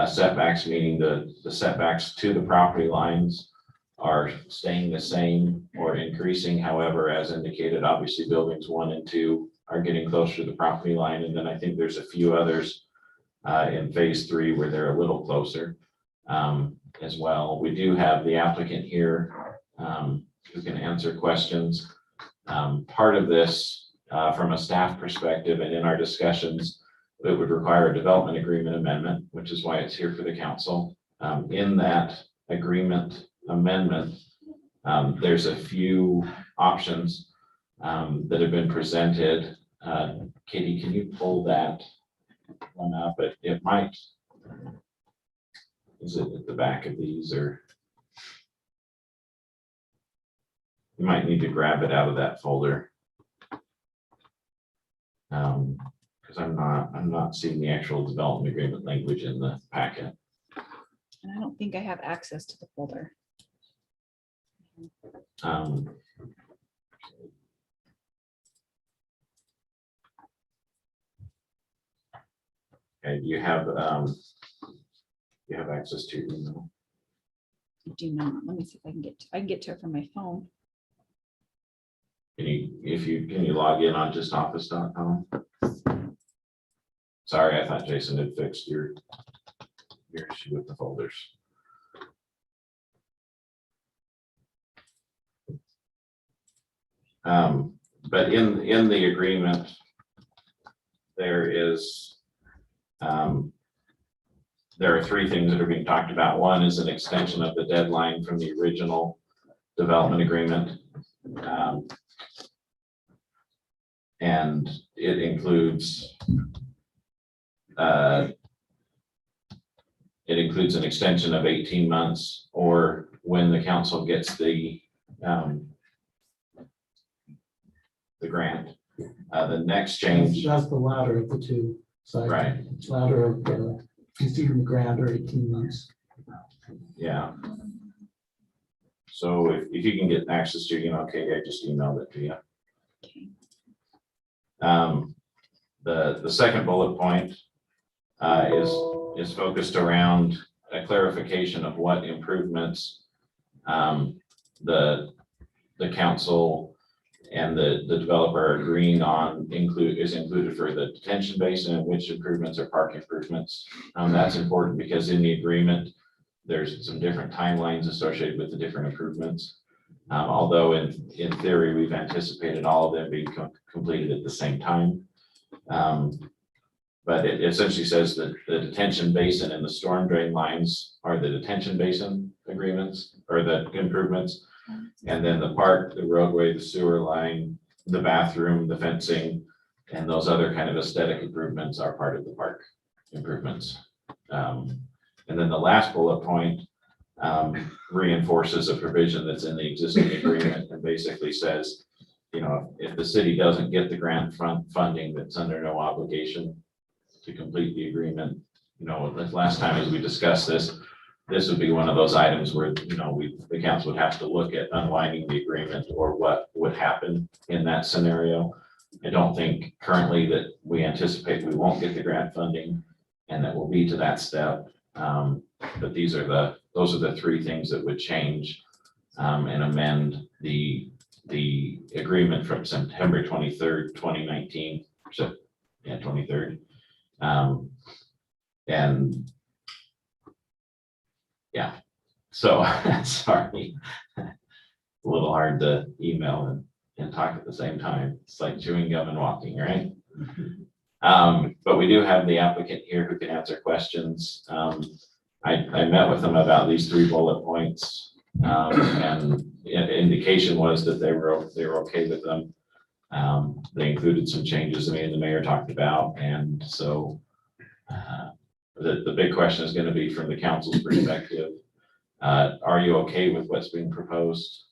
setbacks, meaning the setbacks to the property lines, are staying the same or increasing. However, as indicated, obviously buildings 1 and 2 are getting closer to the property line. And then I think there's a few others in phase 3 where they're a little closer as well. We do have the applicant here who can answer questions. Part of this from a staff perspective and in our discussions, it would require a development agreement amendment, which is why it's here for the council. In that agreement amendment, there's a few options that have been presented. Katie, can you pull that one up? It might, is it at the back of these, or you might need to grab it out of that folder. Because I'm not seeing the actual development agreement language in the packet. And I don't think I have access to the folder. And you have access to your email. I do not. Let me see if I can get to it from my phone. Can you log in on justoffice.com? Sorry, I thought Jason had fixed your issue with the folders. But in the agreement, there are 3 things that are being talked about. One is an extension of the deadline from the original development agreement. And it includes an extension of 18 months or when the council gets the grant. The next change, That's the latter of the two. So right, latter of receiving the grant or 18 months. yeah. So if you can get access to, okay, I just emailed it to you. The second bullet point is focused around a clarification of what improvements the council and the developer are agreeing on is included for the detention basin, and which improvements are park improvements. That's important because in the agreement, there's some different timelines associated with the different improvements. Although in theory, we've anticipated all of them being completed at the same time. But it essentially says that the detention basin and the storm drain lines are the detention basin agreements or the improvements. And then the park, the roadway, the sewer line, the bathroom, the fencing, and those other kind of aesthetic improvements are part of the park improvements. And then the last bullet point reinforces a provision that's in the existing agreement and basically says, if the city doesn't get the grant funding, that's under no obligation to complete the agreement. The last time as we discussed this would be one of those items where, the council would have to look at unwinding the agreement or what would happen in that scenario. I don't think currently that we anticipate we won't get the grant funding and that we'll be to that step. But those are the three things that would change and amend the agreement from September 23rd, 2019. So, 23rd. And yeah, so sorry, a little hard to email and talk at the same time. It's like chewing gum and walking, right? But we do have the applicant here who can answer questions. I met with them about these 3 bullet points, and the indication was that they were okay with them. They included some changes that me and the mayor talked about, and so the big question is going to be from the council's perspective. Are you okay with what's being proposed?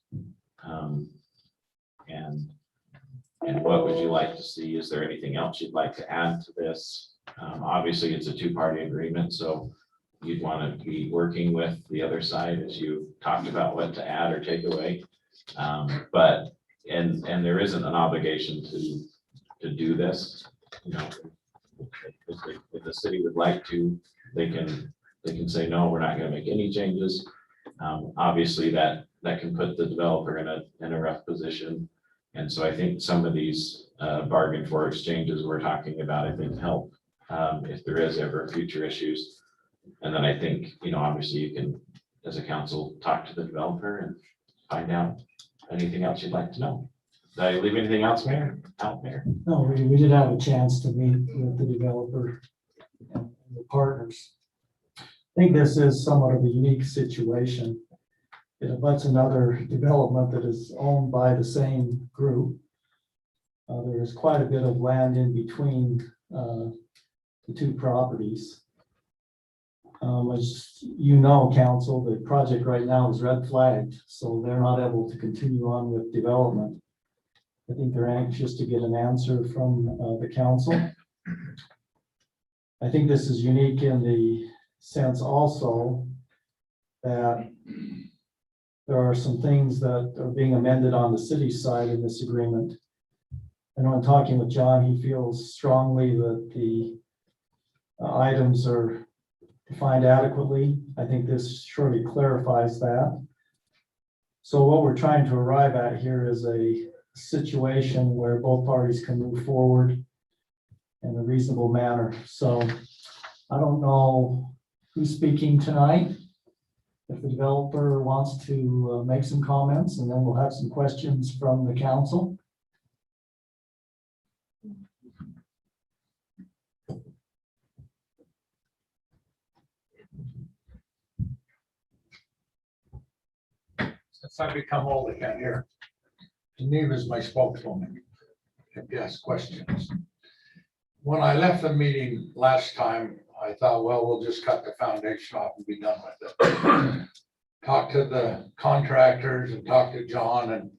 And what would you like to see? Is there anything else you'd like to add to this? Obviously, it's a 2-party agreement, so you'd want to be working with the other side as you talked about what to add or take away. But there isn't an obligation to do this. If the city would like to, they can say, no, we're not going to make any changes. Obviously, that can put the developer in a rough position. And so I think some of these bargain for exchanges we're talking about, I think help if there is ever future issues. And then I think, obviously you can, as a council, talk to the developer and find out anything else you'd like to know. Did I leave anything else, Mayor? Out there? No, we did have a chance to meet with the developer and the partners. I think this is somewhat of a unique situation. It abuts another development that is owned by the same group. There is quite a bit of land in between the 2 properties. As you know, council, the project right now is red flagged, so they're not able to continue on with development. I think they're anxious to get an answer from the council. I think this is unique in the sense also that there are some things that are being amended on the city side in this agreement. I know in talking with John, he feels strongly that the items are defined adequately. I think this surely clarifies that. So what we're trying to arrive at here is a situation where both parties can move forward in a reasonable manner. So I don't know who's speaking tonight. If the developer wants to make some comments, and then we'll have some questions from the council. Since I've become old again here, Geneva's my spokeswoman. If you ask questions. When I left the meeting last time, I thought, well, we'll just cut the foundation off and be done with it. talked to the contractors and talked to John and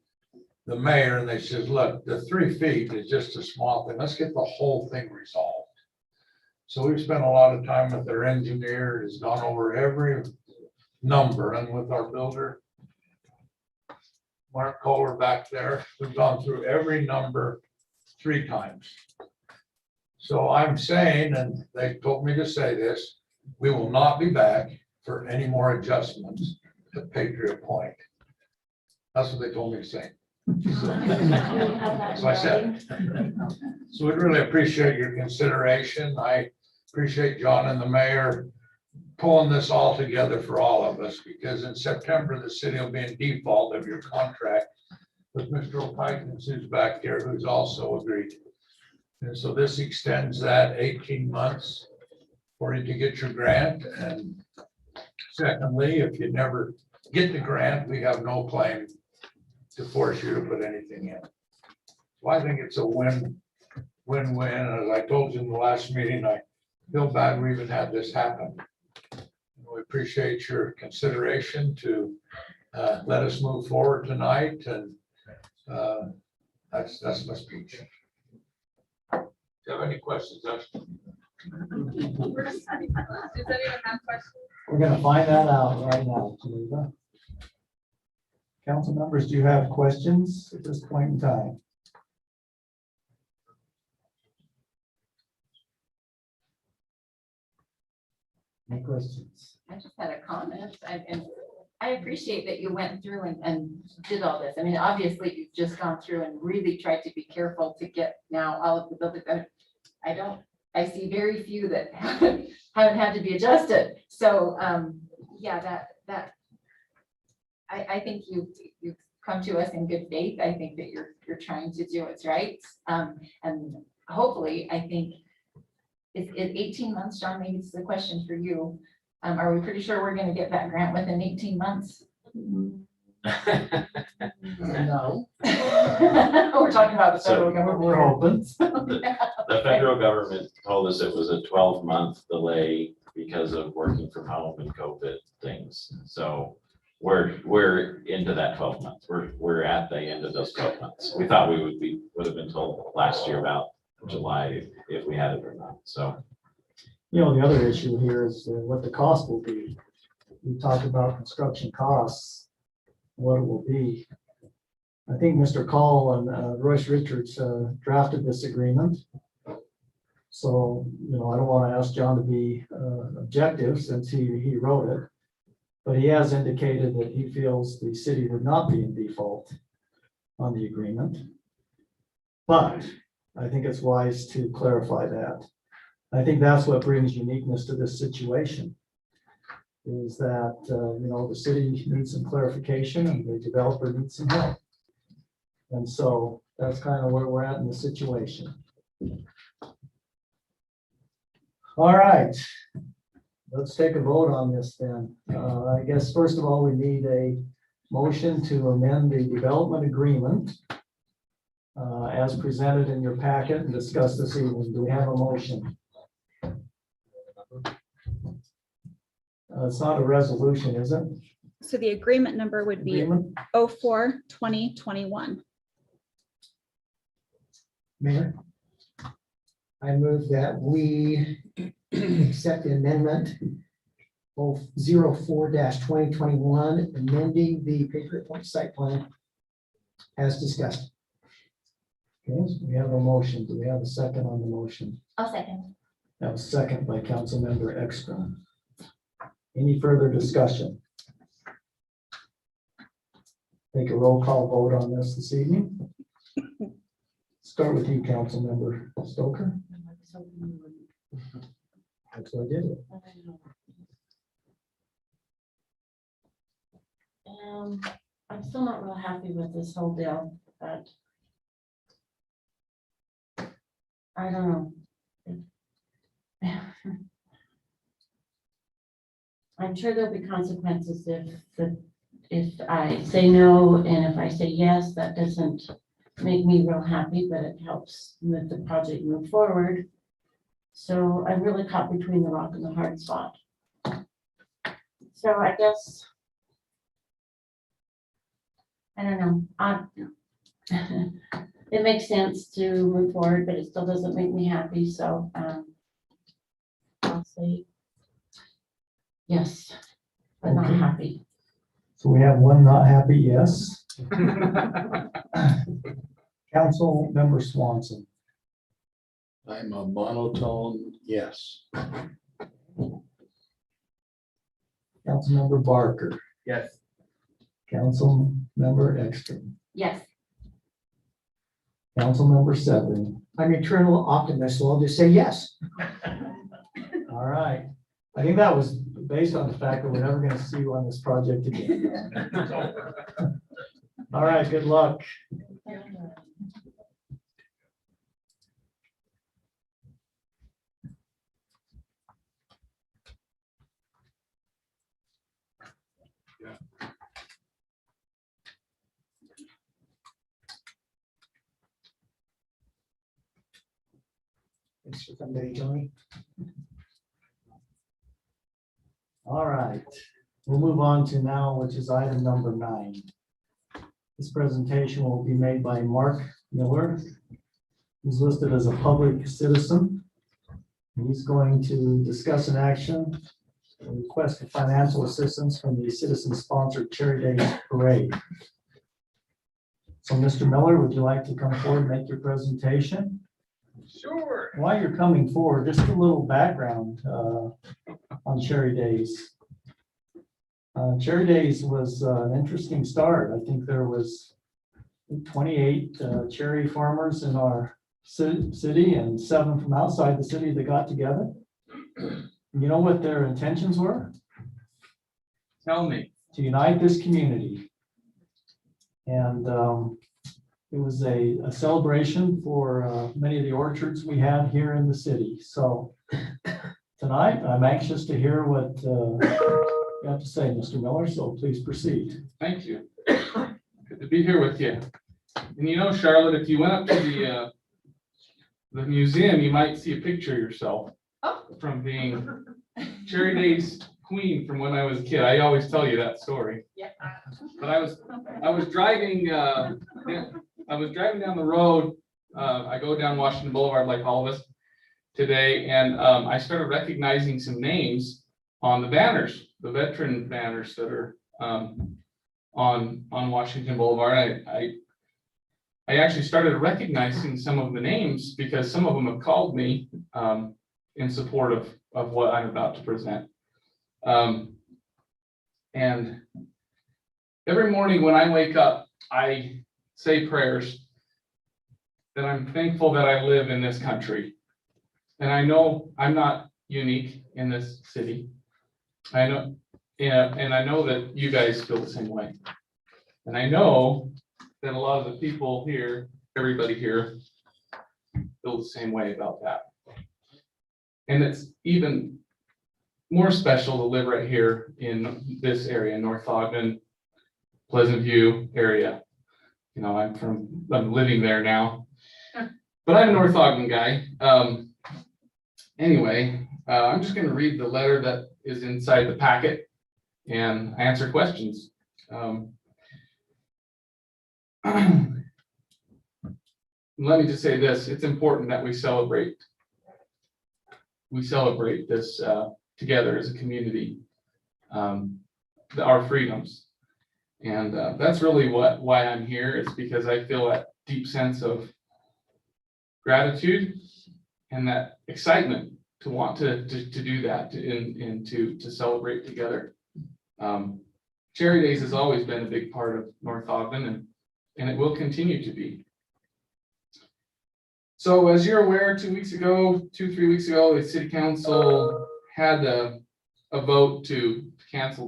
the mayor, and they says, look, the 3 feet is just a small thing. Let's get the whole thing resolved. So we've spent a lot of time with their engineer, has gone over every number, and with our builder, Mark Kohler back there, we've gone through every number 3 times. So I'm saying, and they told me to say this, we will not be back for any more adjustments at Patriot Point. That's what they told me to say. So I said, so we'd really appreciate your consideration. I appreciate John and the mayor pulling this all together for all of us, because in September, the city will be in default of your contract with Mr. O'Pikins, who's back here, who's also agreed. And so this extends that 18 months for you to get your grant. And secondly, if you never get the grant, we have no claim to force you to put anything in. So I think it's a win-win. As I told you in the last meeting, I feel bad we even had this happen. We appreciate your consideration to let us move forward tonight, and that's my speech. Do you have any questions, Justin? Does anyone have questions? We're gonna find that out right now, Tallulah. Council members, do you have questions at this point in time? Any questions? I just had a comment, and I appreciate that you went through and did all this. I mean, obviously, you've just gone through and really tried to be careful to get now all of the buildings. I see very few that haven't had to be adjusted. So, yeah, I think you've come to us in good faith. I think that you're trying to do what's right. And hopefully, I think it's 18 months, John, maybe this is a question for you. Are we pretty sure we're gonna get that grant within 18 months? No. We're talking about the federal government. We're hoping. The federal government told us it was a 12-month delay because of working from home and COVID things. So we're into that 12 months. We're at the end of those 12 months. We thought we would have been told last year about July if we had it or not. So, You know, the other issue here is what the cost will be. We talked about construction costs, what it will be. I think Mr. Call and Royce Richards drafted this agreement. So, you know, I don't want to ask John to be objective since he wrote it. But he has indicated that he feels the city would not be in default on the agreement. But I think it's wise to clarify that. I think that's what brings uniqueness to this situation. Is that, you know, the city needs some clarification and the developer needs some help. And so that's kind of where we're at in the situation. All right, let's take a vote on this then. I guess first of all, we need a motion to amend the development agreement as presented in your packet and discussed this evening. Do we have a motion? It's not a resolution, is it? So the agreement number would be Agreement? 04-2021. Mayor, I move that we accept the amendment of 04-2021, amending the Patriot Point site plan as discussed. Okay, so we have a motion. Do we have a second on the motion? I'll second. That was second by Councilmember Ekstrom. Any further discussion? Take a roll call vote on this evening. Start with you, Councilmember Stoker. That's what I did. I'm still not real happy with this whole deal, but I don't know. I'm sure there'll be consequences if I say no, and if I say yes, that doesn't make me real happy, but it helps with the project move forward. So I'm really caught between the rock and the hard spot. So I guess I don't know, it makes sense to move forward, but it still doesn't make me happy, so, I'll say yes, but not Okay. happy. So we have one not happy yes. Council member Swanson. I'm a monotone yes. Councilmember Barker. Yes. Councilmember Ekstrom. Yes. Councilmember Severin. I'm eternal optimist, so I'll just say yes. All right. I think that was based on the fact that we're never going to see you on this project again. All right, good luck. Thanks for coming, Tony. All right, we'll move on to now, which is item number 9. This presentation will be made by Mark Miller. He's listed as a public citizen. He's going to discuss an action, a request for financial assistance from the citizen-sponsored Cherry Days Parade. So, Mr. Miller, would you like to come forward and make your presentation? Sure. While you're coming forward, just a little background on Cherry Days. Cherry Days was an interesting start. I think there was 28 cherry farmers in our city and 7 from outside the city that got together. You know what their intentions were? Tell me. To unite this community. And it was a celebration for many of the orchards we had here in the city. So tonight, I'm anxious to hear what you have to say, Mr. Miller, so please proceed. Thank you. Good to be here with you. And you know, Charlotte, if you went up to the museum, you might see a picture of yourself from being Cherry Days queen from when I was a kid. I always tell you that story. Yeah. But I was driving down the road. I go down Washington Boulevard like all of us today, and I started recognizing some names on the banners, the veteran banners that are on Washington Boulevard. I actually started recognizing some of the names because some of them have called me in support of what I'm about to present. And every morning when I wake up, I say prayers that I'm thankful that I live in this country. And I know I'm not unique in this city. I know, and I know that you guys feel the same way. And I know that a lot of the people here, everybody here, feel the same way about that. And it's even more special to live right here in this area, North Ogden, Pleasant View area. You know, I'm living there now, but I'm a North Ogden guy. Anyway, I'm just going to read the letter that is inside the packet and answer questions. Let me just say this, it's important that we celebrate this together as a community, our freedoms. And that's really why I'm here. It's because I feel that deep sense of gratitude and that excitement to want to do that and to celebrate together. Cherry Days has always been a big part of North Ogden, and it will continue to be. So as you're aware, 3 weeks ago, the city council had a vote to cancel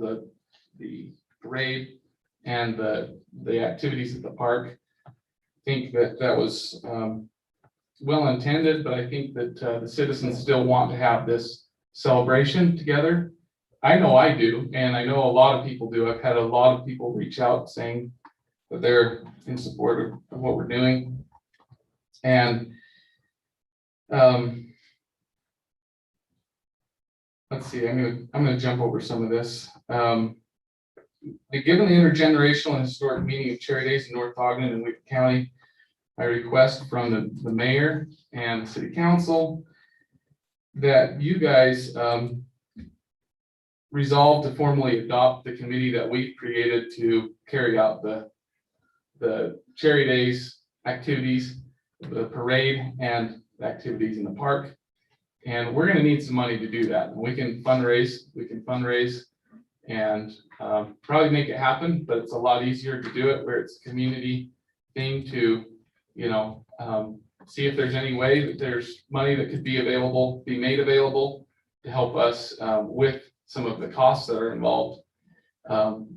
the parade and the activities at the park. I think that was well intended, but I think that the citizens still want to have this celebration together. I know I do, and I know a lot of people do. I've had a lot of people reach out saying that they're in support of what we're doing. And let's see, I'm gonna jump over some of this. given the intergenerational and historic meaning of Cherry Days in North Ogden and Wake County, I request from the mayor and the city council that you guys resolve to formally adopt the committee that we've created to carry out the Cherry Days activities, the parade and the activities in the park. And we're gonna need some money to do that. We can fundraise and probably make it happen, but it's a lot easier to do it where it's a community thing to, see if there's any way that there's money that could be made available to help us with some of the costs that are involved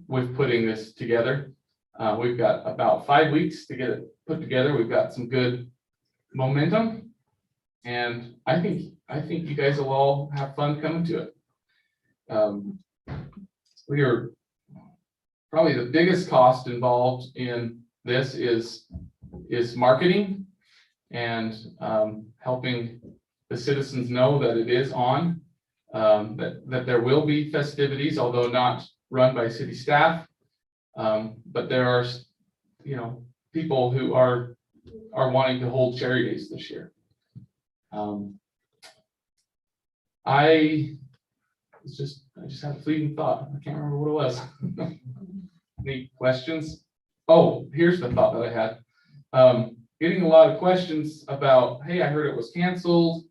with putting this together. We've got about 5 weeks to get it put together. We've got some good momentum. And I think you guys will all have fun coming to it. We are probably the biggest cost involved in this is marketing and helping the citizens know that it is on, that there will be festivities, although not run by city staff. But there are, people who are wanting to hold Cherry Days this year. I just had a fleeting thought. I can't remember what it was. Any questions? Oh, here's the thought that I had. Getting a lot of questions about, hey, I heard it was canceled.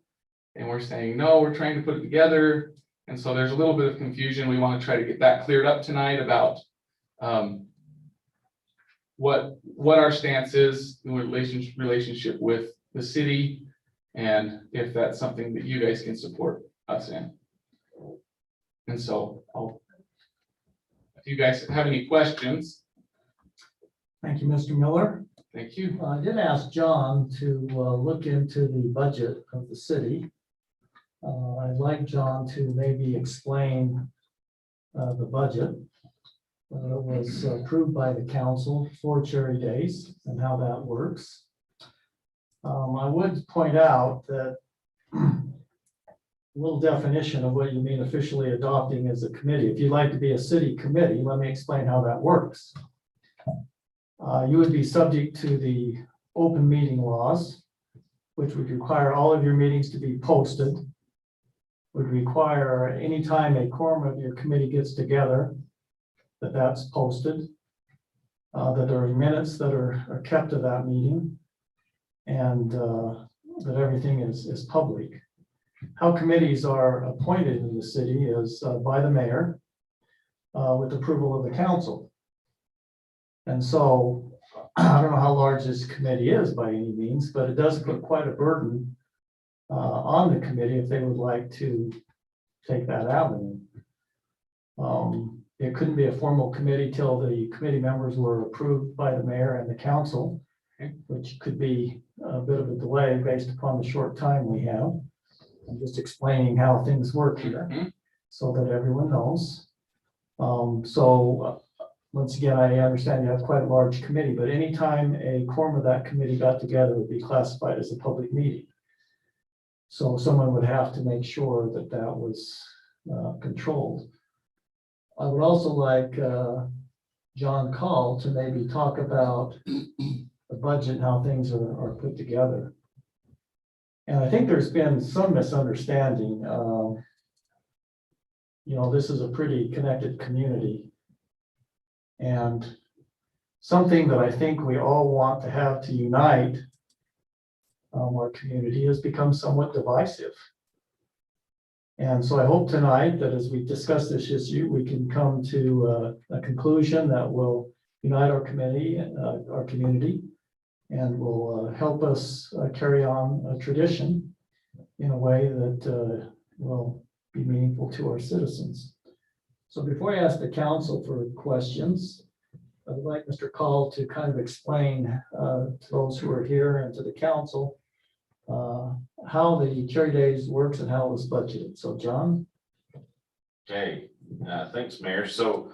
And we're saying, no, we're trying to put it together. And so there's a little bit of confusion. We want to try to get that cleared up tonight about what our stance is in relationship with the city, and if that's something that you guys can support us in. And so if you guys have any questions. Thank you, Mr. Miller. Thank you. I did ask John to look into the budget of the city. I'd like John to maybe explain the budget. It was approved by the council for Cherry Days and how that works. I would point out that a little definition of what you mean officially adopting as a committee. If you'd like to be a city committee, let me explain how that works. You would be subject to the open meeting laws, which would require all of your meetings to be posted, would require anytime a quorum of your committee gets together, that's posted, that there are minutes that are kept of that meeting, and that everything is public. How committees are appointed in the city is by the mayor with approval of the council. And so I don't know how large this committee is by any means, but it does put quite a burden on the committee if they would like to take that avenue. It couldn't be a formal committee till the committee members were approved by the mayor and the council, which could be a bit of a delay based upon the short time we have. I'm just explaining how things work here so that everyone knows. Once again, I understand you have quite a large committee, but anytime a quorum of that committee got together, it would be classified as a public meeting. So someone would have to make sure that that was controlled. I would also like John Call to maybe talk about the budget and how things are put together. And I think there's been some misunderstanding. This is a pretty connected community. And something that I think we all want to have to unite our community has become somewhat divisive. And so I hope tonight that as we discuss this issue, we can come to a conclusion that will unite our community, and will help us carry on a tradition in a way that will be meaningful to our citizens. So before I ask the council for questions, I would like Mr. Call to kind of explain to those who are here and to the council how the Cherry Days works and how it was budgeted. So John? Okay, thanks, Mayor. So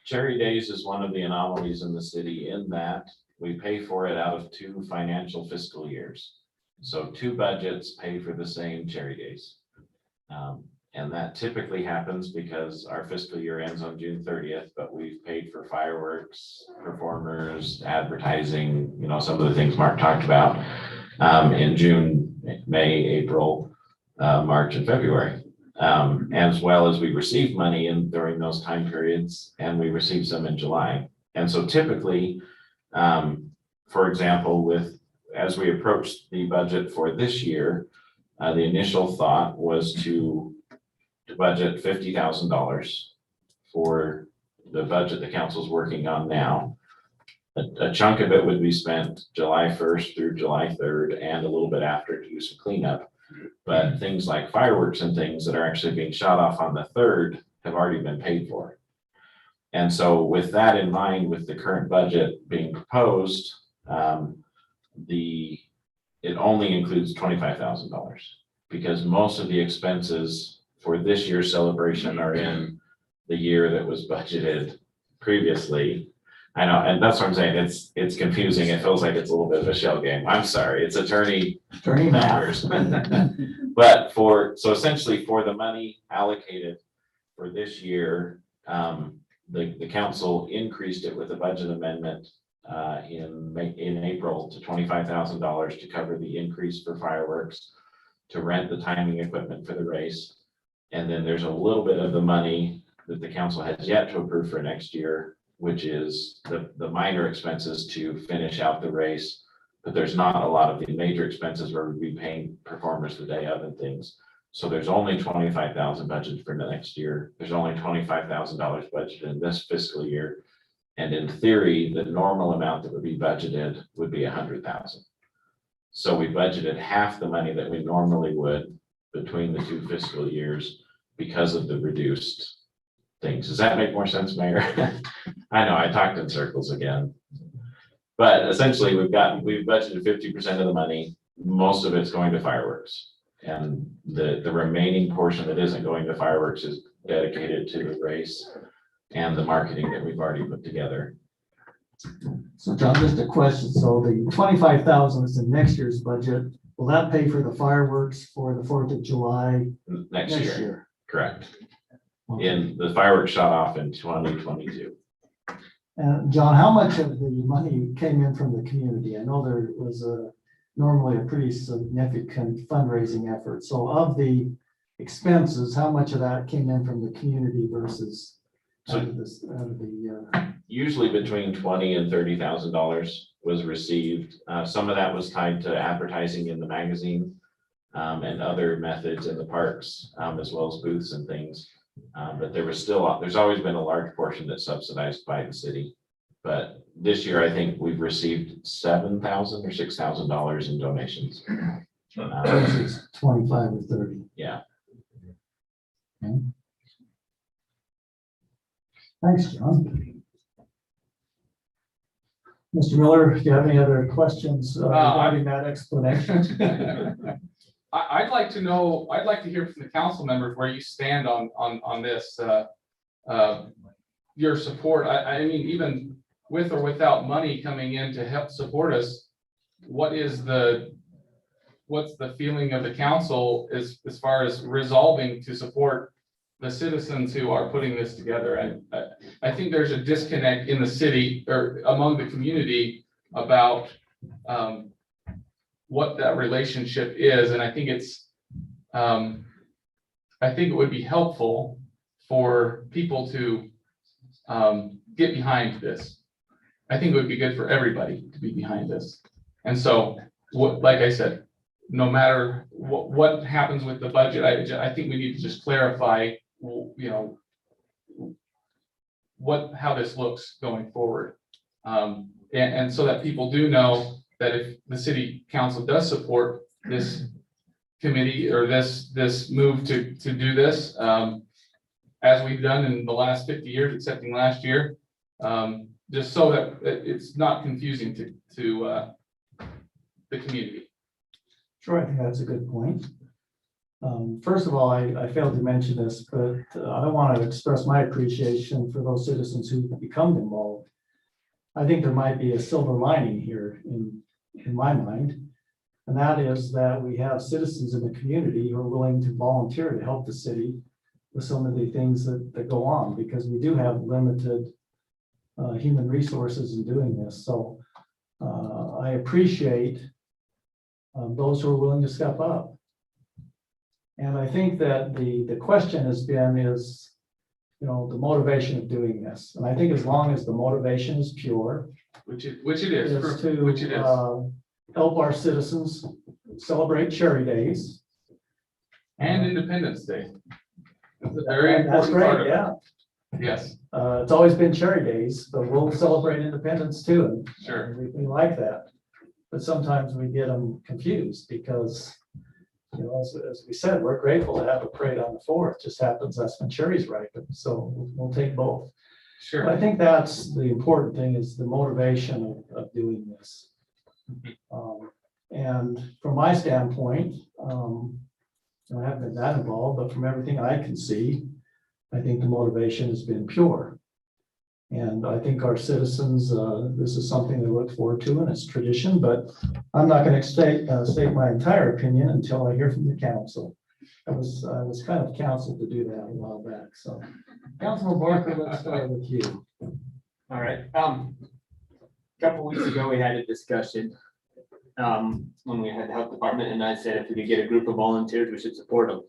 Cherry Days is one of the anomalies in the city in that we pay for it out of 2 financial fiscal years. So 2 budgets pay for the same Cherry Days. And that typically happens because our fiscal year ends on June 30th, but we've paid for fireworks, performers, advertising, you know, some of the things Mark talked about in June, May, April, March, and February. As well as we receive money in during those time periods, and we receive some in July. And so typically, for example, as we approach the budget for this year, the initial thought was to budget $50,000 for the budget the council's working on now. A chunk of it would be spent July 1st through July 3rd and a little bit after to do some cleanup. But things like fireworks and things that are actually being shot off on the 3rd have already been paid for. And so with that in mind, with the current budget being proposed, it only includes $25,000 because most of the expenses for this year's celebration are in the year that was budgeted previously. I know, and that's what I'm saying. It's confusing. It feels like it's a little bit of a shell game. I'm sorry. It's attorney numbers. But so essentially for the money allocated for this year, the council increased it with a budget amendment in April to $25,000 to cover the increase for fireworks, to rent the timing equipment for the race. And then there's a little bit of the money that the council has yet to approve for next year, which is the minor expenses to finish out the race. But there's not a lot of the major expenses where we'd be paying performers the day of and things. So there's only $25,000 budgeted for next year. There's only $25,000 budgeted in this fiscal year. And in theory, the normal amount that would be budgeted would be $100,000. So we budgeted half the money that we normally would between the two fiscal years because of the reduced things. Does that make more sense, Mayor? I know I talked in circles again. But essentially we've budgeted 50% of the money. Most of it's going to fireworks. And the remaining portion that isn't going to fireworks is dedicated to the race and the marketing that we've already put together. So John, just a question. So the 25,000 is in next year's budget. Will that pay for the fireworks for the 4th of July Next year? Correct. Okay. In the fireworks shot off in 2022. And John, how much of the money came in from the community? I know there was normally a pretty significant fundraising effort. So of the expenses, how much of that came in from the community versus usually between $20,000 and $30,000 was received. Some of that was tied to advertising in the magazine and other methods in the parks, as well as booths and things. But there's always been a large portion that's subsidized by the city. But this year, I think we've received $7,000 or $6,000 in donations. versus 25 or 30? Yeah. Okay. Thanks, John. Mr. Miller, do you have any other questions regarding that explanation? I'd like to know, I'd like to hear from the council members where you stand on this, your support. I mean, even with or without money coming in to help support us, what's the feeling of the council as far as resolving to support the citizens who are putting this together? And I think there's a disconnect in the city or among the community about what that relationship is. And I think it would be helpful for people to get behind this. I think it would be good for everybody to be behind this. And so, like I said, no matter what happens with the budget, I think we need to just clarify, you know, how this looks going forward. And so that people do know that if the city council does support this committee or this move to do this, as we've done in the last 50 years, excepting last year, just so that it's not confusing to the community. Sure, I think that's a good point. First of all, I failed to mention this, but I want to express my appreciation for those citizens who become involved. I think there might be a silver lining here in my mind. And that is that we have citizens in the community who are willing to volunteer to help the city with some of the things that go on, because we do have limited human resources in doing this. So I appreciate those who are willing to step up. And I think that the question has been is, you know, the motivation of doing this. And I think as long as the motivation is pure, Which it is, which which it is. to help our citizens celebrate Cherry Days. And Independence Day. That's a very That's important part great, of yeah. it. Yes, It's always been Cherry Days, but we'll celebrate Independence too. And sure. we like that. But sometimes we get them confused because, you know, as we said, we're grateful to have a parade on the 4th. Just happens that's when cherries ripen. So we'll take both. Sure. But I think that's the important thing, is the motivation of doing this. And from my standpoint, I haven't been that involved, but from everything I can see, I think the motivation has been pure. And I think our citizens, this is something they look forward to, and it's tradition, but I'm not going to state my entire opinion until I hear from the council. I was kind of counseled to do that a while back. So Councilman Barker, let's start with you. All right, a couple weeks ago, we had a discussion when we had the health department, and I said if we could get a group of volunteers, we should support them.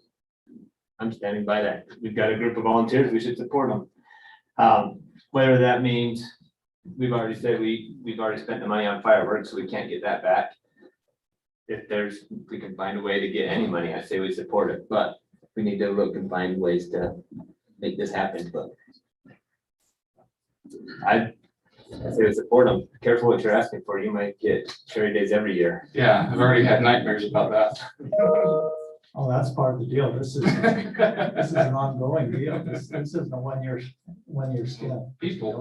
I'm standing by that. We've got a group of volunteers, we should support them. Whether that means, we've already said we've already spent the money on fireworks, so we can't get that back. If we can find a way to get any money, I say we support it, but we need to look and find ways to make this happen, but I say we support them. Careful what you're asking for. You might get Cherry Days every year. Yeah, I've already had nightmares about that. Oh, that's part of the deal. This is an ongoing deal. This isn't a one-year stint. People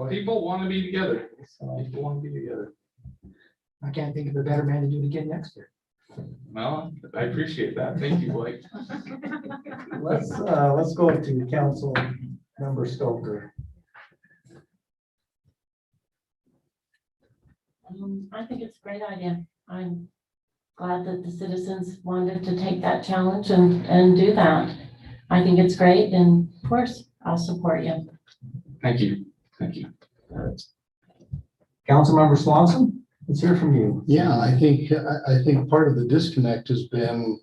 want to be together. So, People want to be together. I can't think of a better man to do it again next year. Well, I appreciate that. Thank you, Blake. let's go to Council Member Stoker. I think it's a great idea. I'm glad that the citizens wanted to take that challenge and do that. I think it's great, and of course, I'll support you. Thank you. Thank you. Councilmember Swanson, let's hear from you. Yeah, I think part of the disconnect has been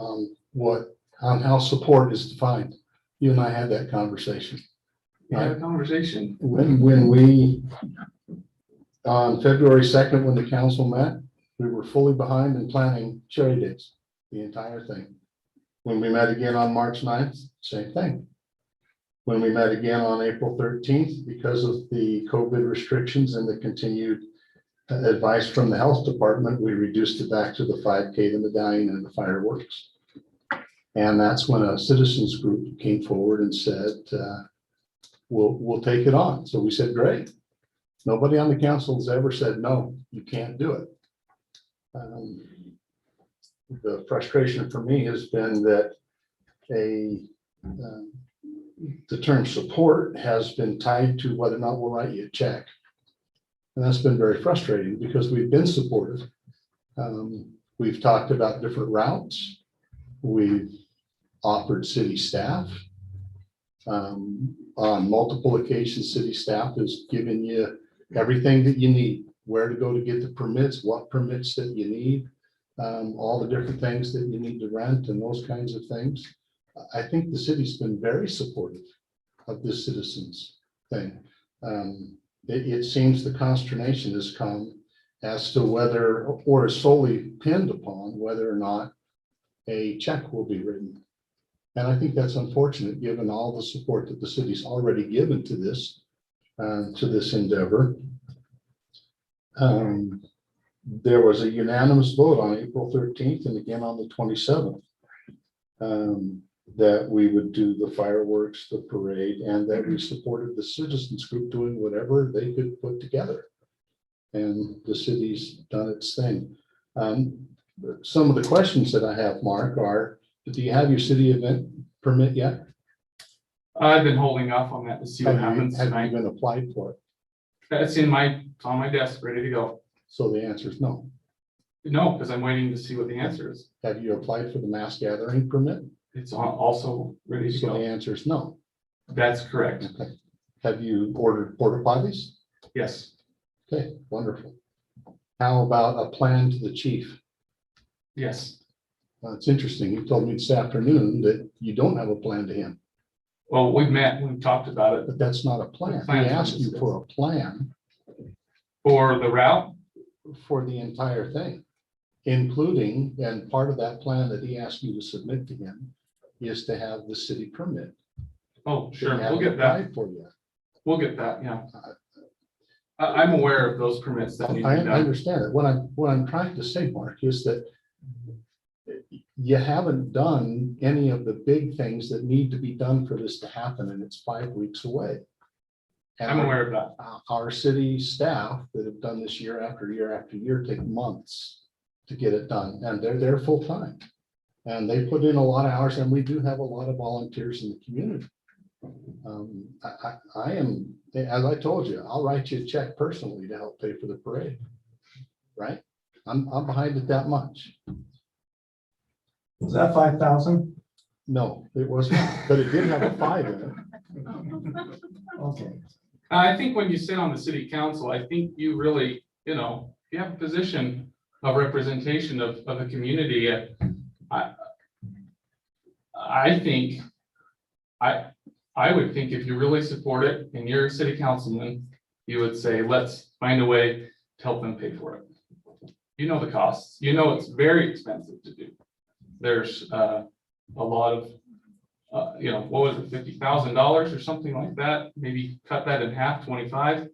on how support is defined. You and I had that conversation. We had a conversation. When we, on February 2nd, when the council met, we were fully behind in planning Cherry Days, the entire thing. When we met again on March 9th, same thing. When we met again on April 13th, because of the COVID restrictions and the continued advice from the health department, we reduced it back to the 5K, the medallion, and the fireworks. And that's when a citizens group came forward and said, we'll take it on. So we said, great. Nobody on the council has ever said, no, you can't do it. The frustration for me has been that the term support has been tied to whether or not we'll write you a check. And that's been very frustrating because we've been supportive. We've talked about different routes. We've offered city staff. On multiple occasions, city staff has given you everything that you need, where to go to get the permits, what permits that you need, all the different things that you need to rent and those kinds of things. I think the city's been very supportive of this citizens thing. It seems the consternation has come as to whether, or is solely pinned upon whether or not a check will be written. And I think that's unfortunate, given all the support that the city's already given to this endeavor. There was a unanimous vote on April 13th and again on the 27th that we would do the fireworks, the parade, and that we supported the citizens group doing whatever they could put together. And the city's done its thing. Some of the questions that I have, Mark, are, do you have your city event permit yet? I've been holding off on that to see what happens Have you tonight. been applied for it? It's on my desk, ready to go. So the answer is no. No, because I'm waiting to see what the answer is. Have you applied for the mass gathering permit? It's also ready to So the go. answer is no. That's correct. Okay. Have you ordered porta potties? Yes. Okay, wonderful. How about a plan to the chief? Yes. It's interesting. You told me this afternoon that you don't have a plan to him, Well, we've met, we've talked about it but that's not a plan. He Plan. asked you for a plan for the route. for the entire thing, including, and part of that plan that he asked you to submit to him is to have the city permit. Oh, that sure, he we'll hasn't get that. applied for yet. We'll get that, yeah. I'm aware of those permits that need to I be done. understand it. What I'm trying to say, Mark, is that you haven't done any of the big things that need to be done for this to happen, and it's 5 weeks away. And I'm aware of that. Our city staff that have done this year after year after year take months to get it done, and they're there full time. And they put in a lot of hours, and we do have a lot of volunteers in the community. I am, as I told you, I'll write you a check personally to help pay for the parade. Right? I'm behind it that much. Was that 5,000? No, it was not, but it did have a 5 in it. Okay. I think when you sit on the city council, I think you really, you have a position of representation of the community. I think, I would think if you really support it and you're a city councilman, you would say, let's find a way to help them pay for it. You know the costs, it's very expensive to do. There's a lot of, what was it, $50,000 or something like that? Maybe cut that in half, 25.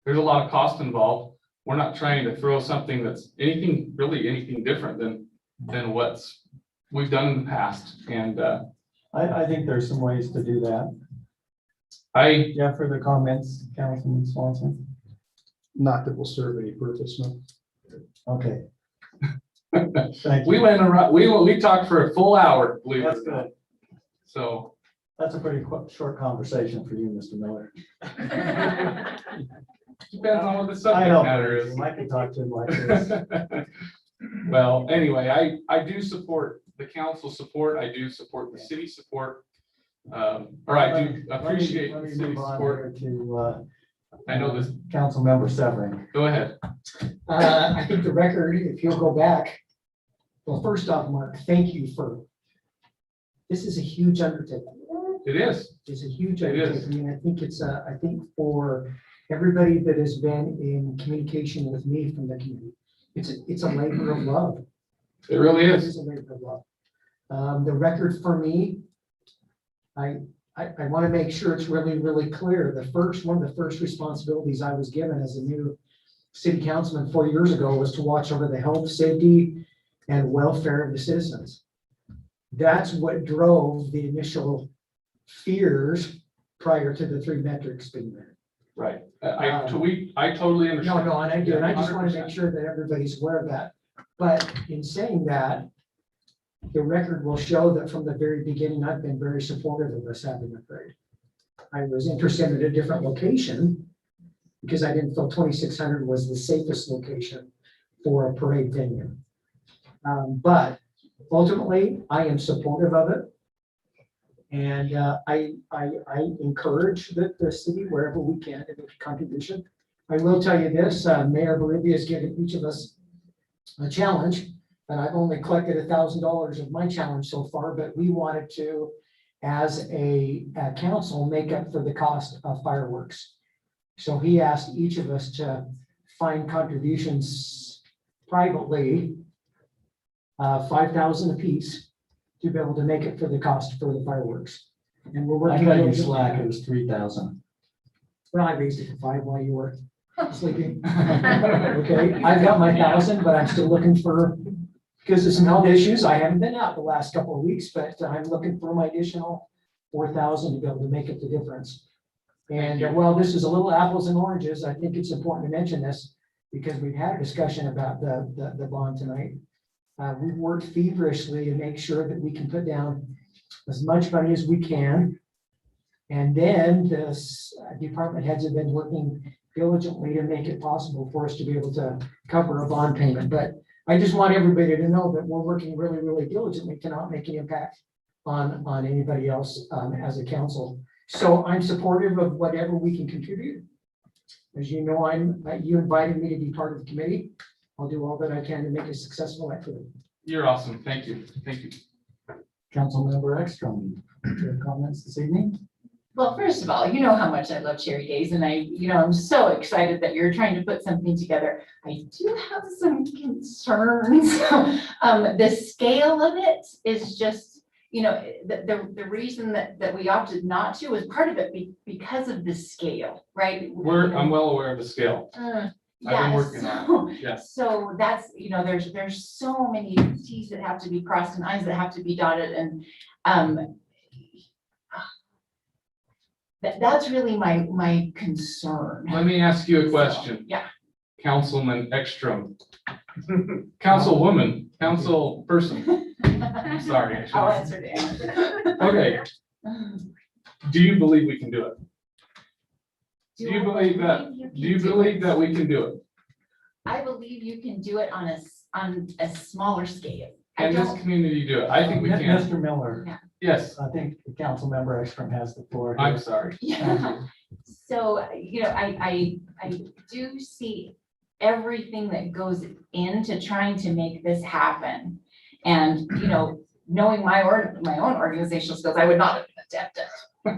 There's a lot of cost involved. We're not trying to throw something that's anything different than what's we've done in the past. And I think there's some ways to do that. I Do you have further comments, Councilman Swanson? Not that will serve any purpose, no. Okay. Thank we you. went around, we talked for a full hour, believe it That's or not. good. So That's a pretty short conversation for you, Mr. Miller. depends on what the I subject know, matter is. I can talk to him like this. Well, anyway, I do support the council support. I do support the city support. Or I do appreciate Let the me city move on support. here to I know this. Council Member Severing. Go ahead. I think the record, if you'll go back, well, first off, Mark, thank you this is a huge undertaking. It is. It's a huge It is. undertaking, and I think I think for everybody that has been in communication with me from the community, it's a labor of love. It really It is. is a labor of love. The record for me, I want to make sure it's really, really clear. One of the first responsibilities I was given as a new city councilman 4 years ago was to watch over the health, safety, and welfare of the citizens. That's what drove the initial fears prior to the 3 metrics being there. Right. I totally understand. No, and I do, and I just want to 100%. make sure that everybody's aware of that. But in saying that, the record will show that from the very beginning, I've been very supportive of us having a parade. I was interested in a different location because I didn't feel 2600 was the safest location for a parade venue. But ultimately, I am supportive of it. And I encourage the city wherever we can to make a contribution. I will tell you this, Mayor Bolivia has given each of us a challenge, and I've only collected $1,000 of my challenge so far, but we wanted to, as a council, make up for the cost of fireworks. So he asked each of us to find contributions privately, 5,000 apiece, to be able to make it for the cost for the fireworks. And we're I working. got you slack, it was 3,000. Well, I raised it to 5 while you were sleeping. Okay, I've got my 1,000, but I'm still looking for, because of some health issues, I haven't been out the last couple of weeks, but I'm looking for my additional 4,000 to be able to make up the difference. And while this is a little apples and oranges, I think it's important to mention this because we've had a discussion about the bond tonight. We've worked feverishly to make sure that we can put down as much money as we can. And then the department heads have been working diligently to make it possible for us to be able to cover a bond payment. But I just want everybody to know that we're working really, really diligently to not make an impact on anybody else as a council. So I'm supportive of whatever we can contribute. As you know, you invited me to be part of the committee. I'll do all that I can to make it successful effort. You're awesome. Thank you. Thank you. Councilmember Ekstrom, your comments this evening? Well, first of all, you know how much I love Cherry Days, and I'm so excited that you're trying to put something together. I do have some concerns. The scale of it is just, the reason that we opted not to was part of it because of the scale, right? I'm well aware of the scale. I've been working on it. Yes. So that's, there's so many T's that have to be crossed and I's that have to be dotted, and that's really my concern. Let me ask you a question. Yeah. Councilman Ekstrom. Councilwoman, council person. I'm sorry. I I'll shouldn't- answer Dan. Okay. Do you believe we can do it? Do you believe that we can do it? I believe you can do it on a smaller scale. I Can this don't, community do it? I think we can. Mr. Miller, Yes, I think the Councilmember Ekstrom has the floor. here. I'm sorry. yeah. So, I do see everything that goes into trying to make this happen. And, knowing my own organizational skills, I would not have attempted,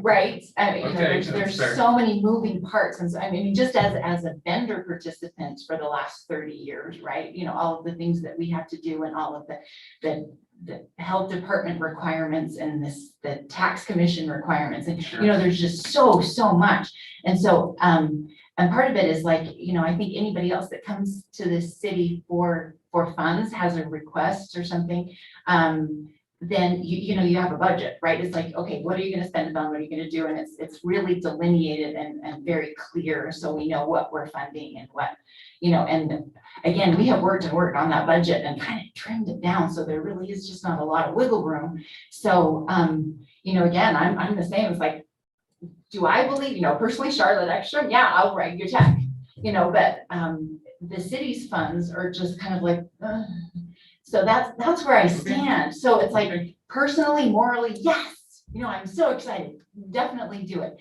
right? I mean, Okay, there's that's fair. so many moving parts. And so, I mean, just as a vendor participant for the last 30 years, right? All of the things that we have to do and all of the health department requirements and the tax commission requirements. And, Sure. there's just so much. And so, and part of it is like, I think anybody else that comes to this city for funds has a request or something, then you have a budget, right? It's like, okay, what are you gonna spend it on? What are you gonna do? And it's really delineated and very clear, so we know what we're funding and what, and again, we have worked on that budget and kind of trimmed it down, so there really is just not a lot of wiggle room. So, again, I'm the same. It's like, do I believe, personally, Charlotte Ekstrom, yeah, I'll write your check, but the city's funds are just kind of like, so that's where I stand. So it's like, personally, morally, yes, I'm so excited, definitely do it.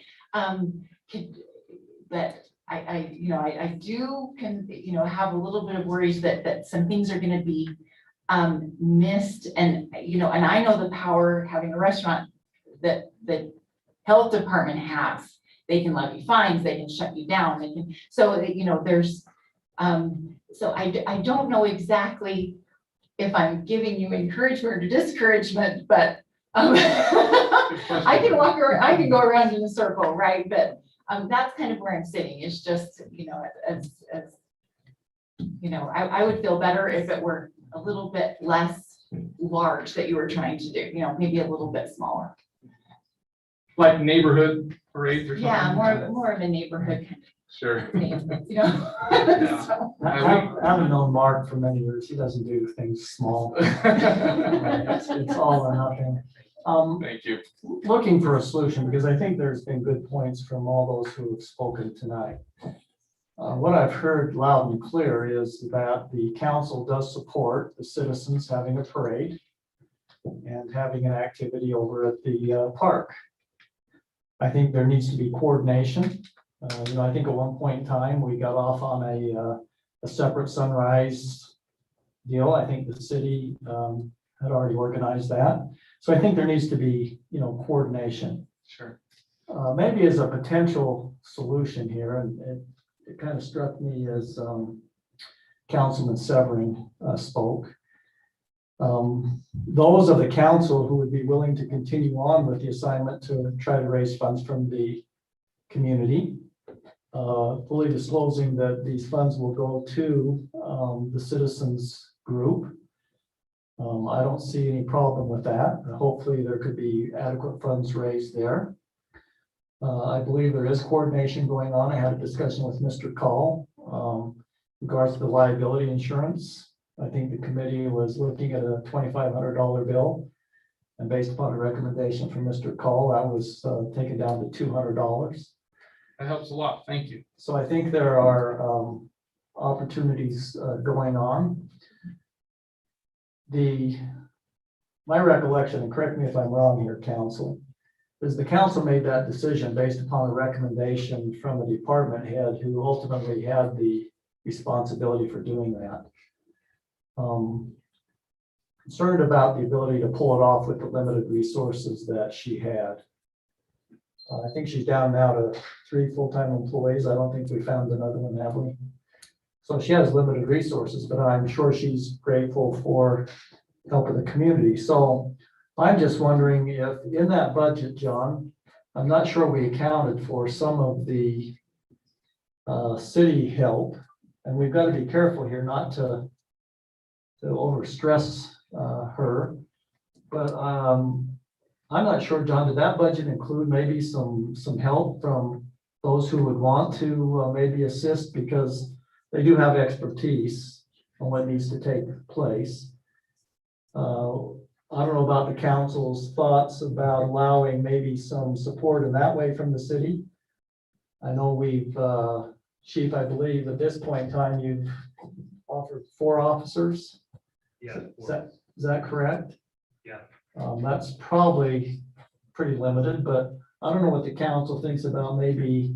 But I do have a little bit of worries that some things are gonna be missed, and and I know the power having a restaurant that the health department has. They can levy fines, they can shut you down, they can, so there's so I don't know exactly if I'm giving you encouragement or discouragement, but I can go around in a circle, right? But that's kind of where I'm sitting. It's just, I would feel better if it were a little bit less large that you were trying to do, maybe a little bit smaller. Like neighborhood parades or something? Yeah, more of a neighborhood kind Sure. of thing, Yeah. So, I've known Mark for many years. He doesn't do things small. It's all or nothing. Thank you. Looking for a solution, because I think there's been good points from all those who have spoken tonight. What I've heard loud and clear is that the council does support the citizens having a parade and having an activity over at the park. I think there needs to be coordination. I think at one point in time, we got off on a separate sunrise deal. I think the city had already organized that. So I think there needs to be, coordination. Sure. Maybe as a potential solution here, and it kind of struck me as Councilman Severing spoke. Those of the council who would be willing to continue on with the assignment to try to raise funds from the community, fully disclosing that these funds will go to the citizens group. I don't see any problem with that. Hopefully there could be adequate funds raised there. I believe there is coordination going on. I had a discussion with Mr. Call in regards to the liability insurance. I think the committee was looking at a $2,500 bill, and based upon a recommendation from Mr. Call, that was taken down to $200. That helps a lot. Thank you. So I think there are opportunities going on. my recollection, and correct me if I'm wrong here, council, is the council made that decision based upon a recommendation from a department head who ultimately had the responsibility for doing that. Concerned about the ability to pull it off with the limited resources that she had. I think she's down now to 3 full-time employees. I don't think we found another one, have we? So she has limited resources, but I'm sure she's grateful for help of the community. So I'm just wondering if in that budget, John, I'm not sure we accounted for some of the city help, and we've got to be careful here not to overstress her. But I'm not sure, John, did that budget include maybe some help from those who would want to maybe assist, because they do have expertise on what needs to take place. I don't know about the council's thoughts about allowing maybe some support in that way from the city. I know we've, Chief, I believe at this point in time, you've offered 4 officers. Yeah. Is that correct? Yeah. That's probably pretty limited, but I don't know what the council thinks about maybe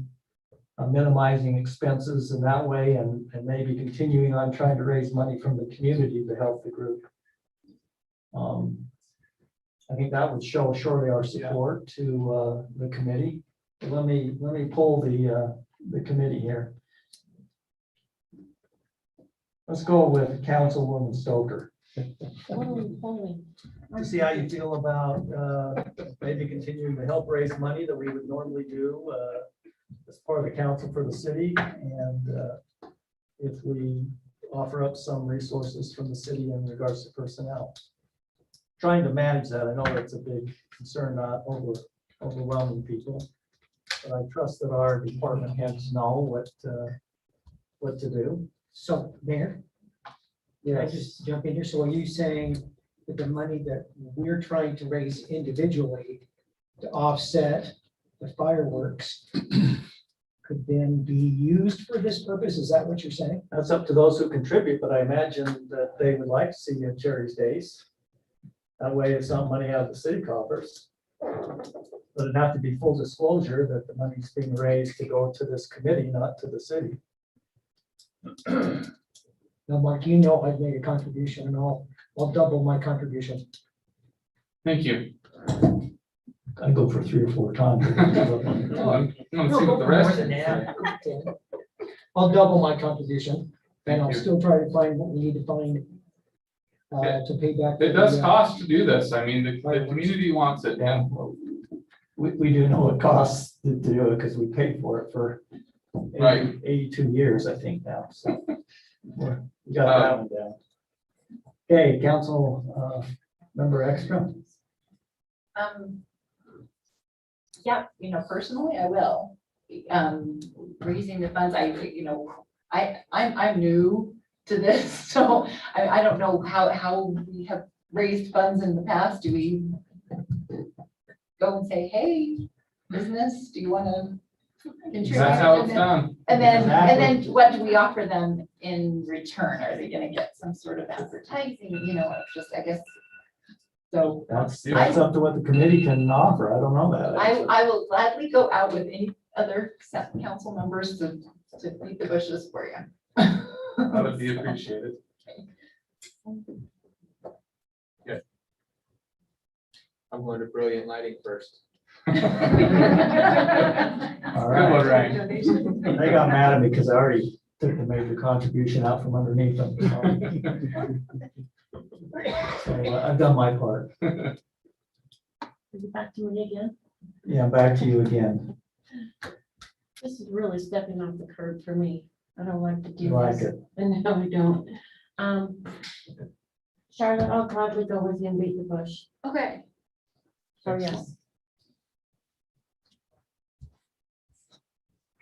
minimizing expenses in that way, and maybe continuing on trying to raise money from the community to help the group. I think that would show surely our support to the committee. But let me pull the committee here. Let's go with Councilwoman Stoker. To see how you feel about maybe continuing to help raise money that we would normally do as part of the council for the city, and if we offer up some resources from the city in regards to personnel. Trying to manage that, I know that's a big concern, not overwhelming people, but I trust that our department heads know what to do. So, Mayor, can I just jump in here? So are you saying that the money that we're trying to raise individually to offset the fireworks could then be used for this purpose? Is that what you're saying? That's up to those who contribute, but I imagine that they would like to see you at Cherry's Days. That way it's not money out of the city coffers. But it'd have to be full disclosure that the money's being raised to go to this committee, not to the city. Now, Mark, you know I've made a contribution, and I'll double my contribution. Thank you. I go for 3 or 4 times. Oh, I'm gonna see what the rest is. I'll double my contribution, and I'll Thank you. still try to find what we need to find to pay back. It does cost to do this. I mean, the community wants it. Yeah. We do know it costs to do it because we paid for it for 82 years, I think now, so. We got that one down. Okay, council member Extra. Yeah, personally, I will. Raising the funds, I'm new to this, so I don't know how we have raised funds in the past. Do we go and say, hey, business, do you want to contribute? That's how it's done. And then what do we offer them in return? Are they gonna get some sort of advertising, I guess. So That's up to what the committee can offer. I don't know that. I will gladly go out with any other council members to beat the bushes for you. That would be appreciated. I'm going to brilliant lighting first. All Good right. one, Ryan. They got mad at me because I already took the major contribution out from underneath them. So I've done my part. Is it back to me again? Yeah, back to you again. This is really stepping off the curb for me. I don't like to do You like this. it. And no, we don't. Charlotte, I'll gladly go with you and beat the bush. Okay. So yes.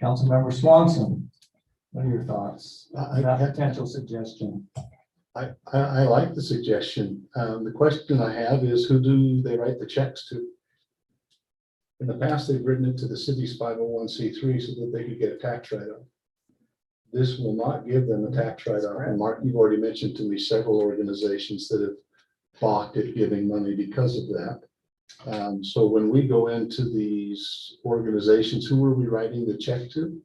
Councilmember Swanson, what are your thoughts? I- That potential suggestion. I like the suggestion. The question I have is, who do they write the checks to? In the past, they've written it to the city's 501c3 so that they could get a tax write-off. This will not give them a tax write-off. And Mark, you've already mentioned to me several organizations that have balked at giving money because of that. So when we go into these organizations, who are we writing the check to?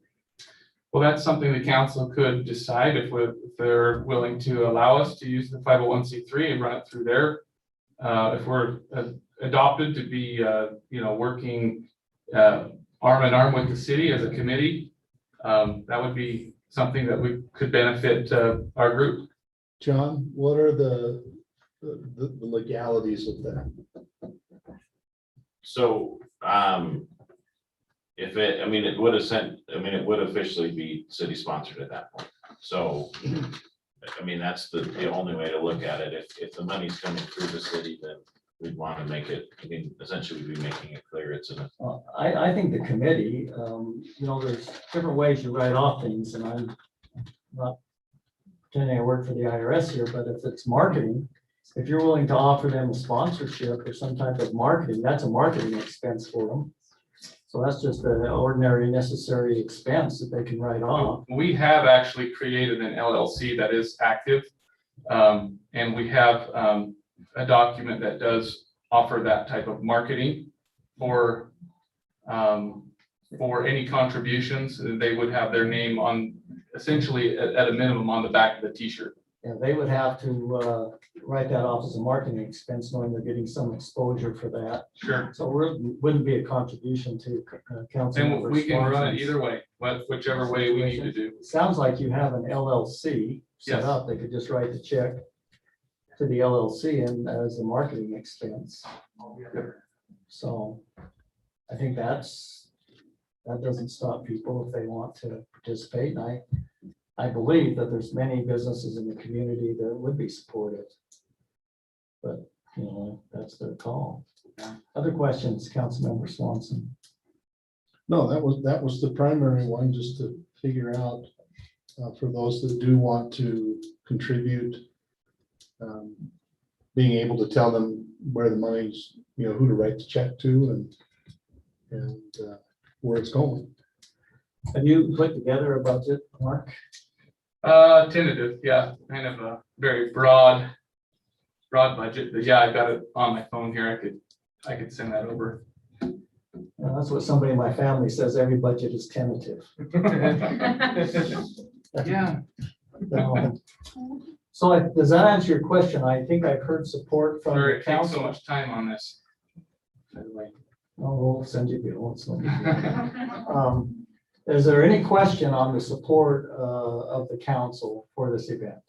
Well, that's something the council could decide if they're willing to allow us to use the 501c3 and run it through there. If we're adopted to be, working arm in arm with the city as a committee, that would be something that we could benefit our group. John, what are the legalities of that? So, if it, it would officially be city sponsored at that point. So, that's the only way to look at it. If the money's coming through the city, then we'd want to make it, essentially we'd be making it clear it's in a. I think the committee, there's different ways you write off things, and I'm not pretending I work for the IRS here, but if it's marketing, if you're willing to offer them a sponsorship or some type of marketing, that's a marketing expense for them. So that's just an ordinary necessary expense that they can write off. We have actually created an LLC that is active. And we have a document that does offer that type of marketing for any contributions. They would have their name on, essentially at a minimum, on the back of the t-shirt. Yeah, they would have to write that off as a marketing expense, knowing they're getting some exposure for that. Sure. So it wouldn't be a contribution to council. And member we can run it sponsors. either way, whichever way we need to do. Sounds like you have an LLC set Yes. up. They could just write the check to the LLC and as a marketing expense. So I think that doesn't stop people if they want to participate. And I believe that there's many businesses in the community that would be supportive. But, that's their call. Other questions, Councilmember Swanson? No, that was the primary one, just to figure out for those that do want to contribute, being able to tell them where the money's, who to write the check to and where it's going. Have you put together a budget, Mark? Tentative, yeah, kind of a very broad budget, but yeah, I've got it on my phone here. I could send that over. That's what somebody in my family says, every budget is tentative. Yeah. So does that answer your question? I think I've heard support from Sorry, the it takes so council. much time on this. By the way. We'll send you a bill. It's no big deal. Is there any question on the support of the council for this event?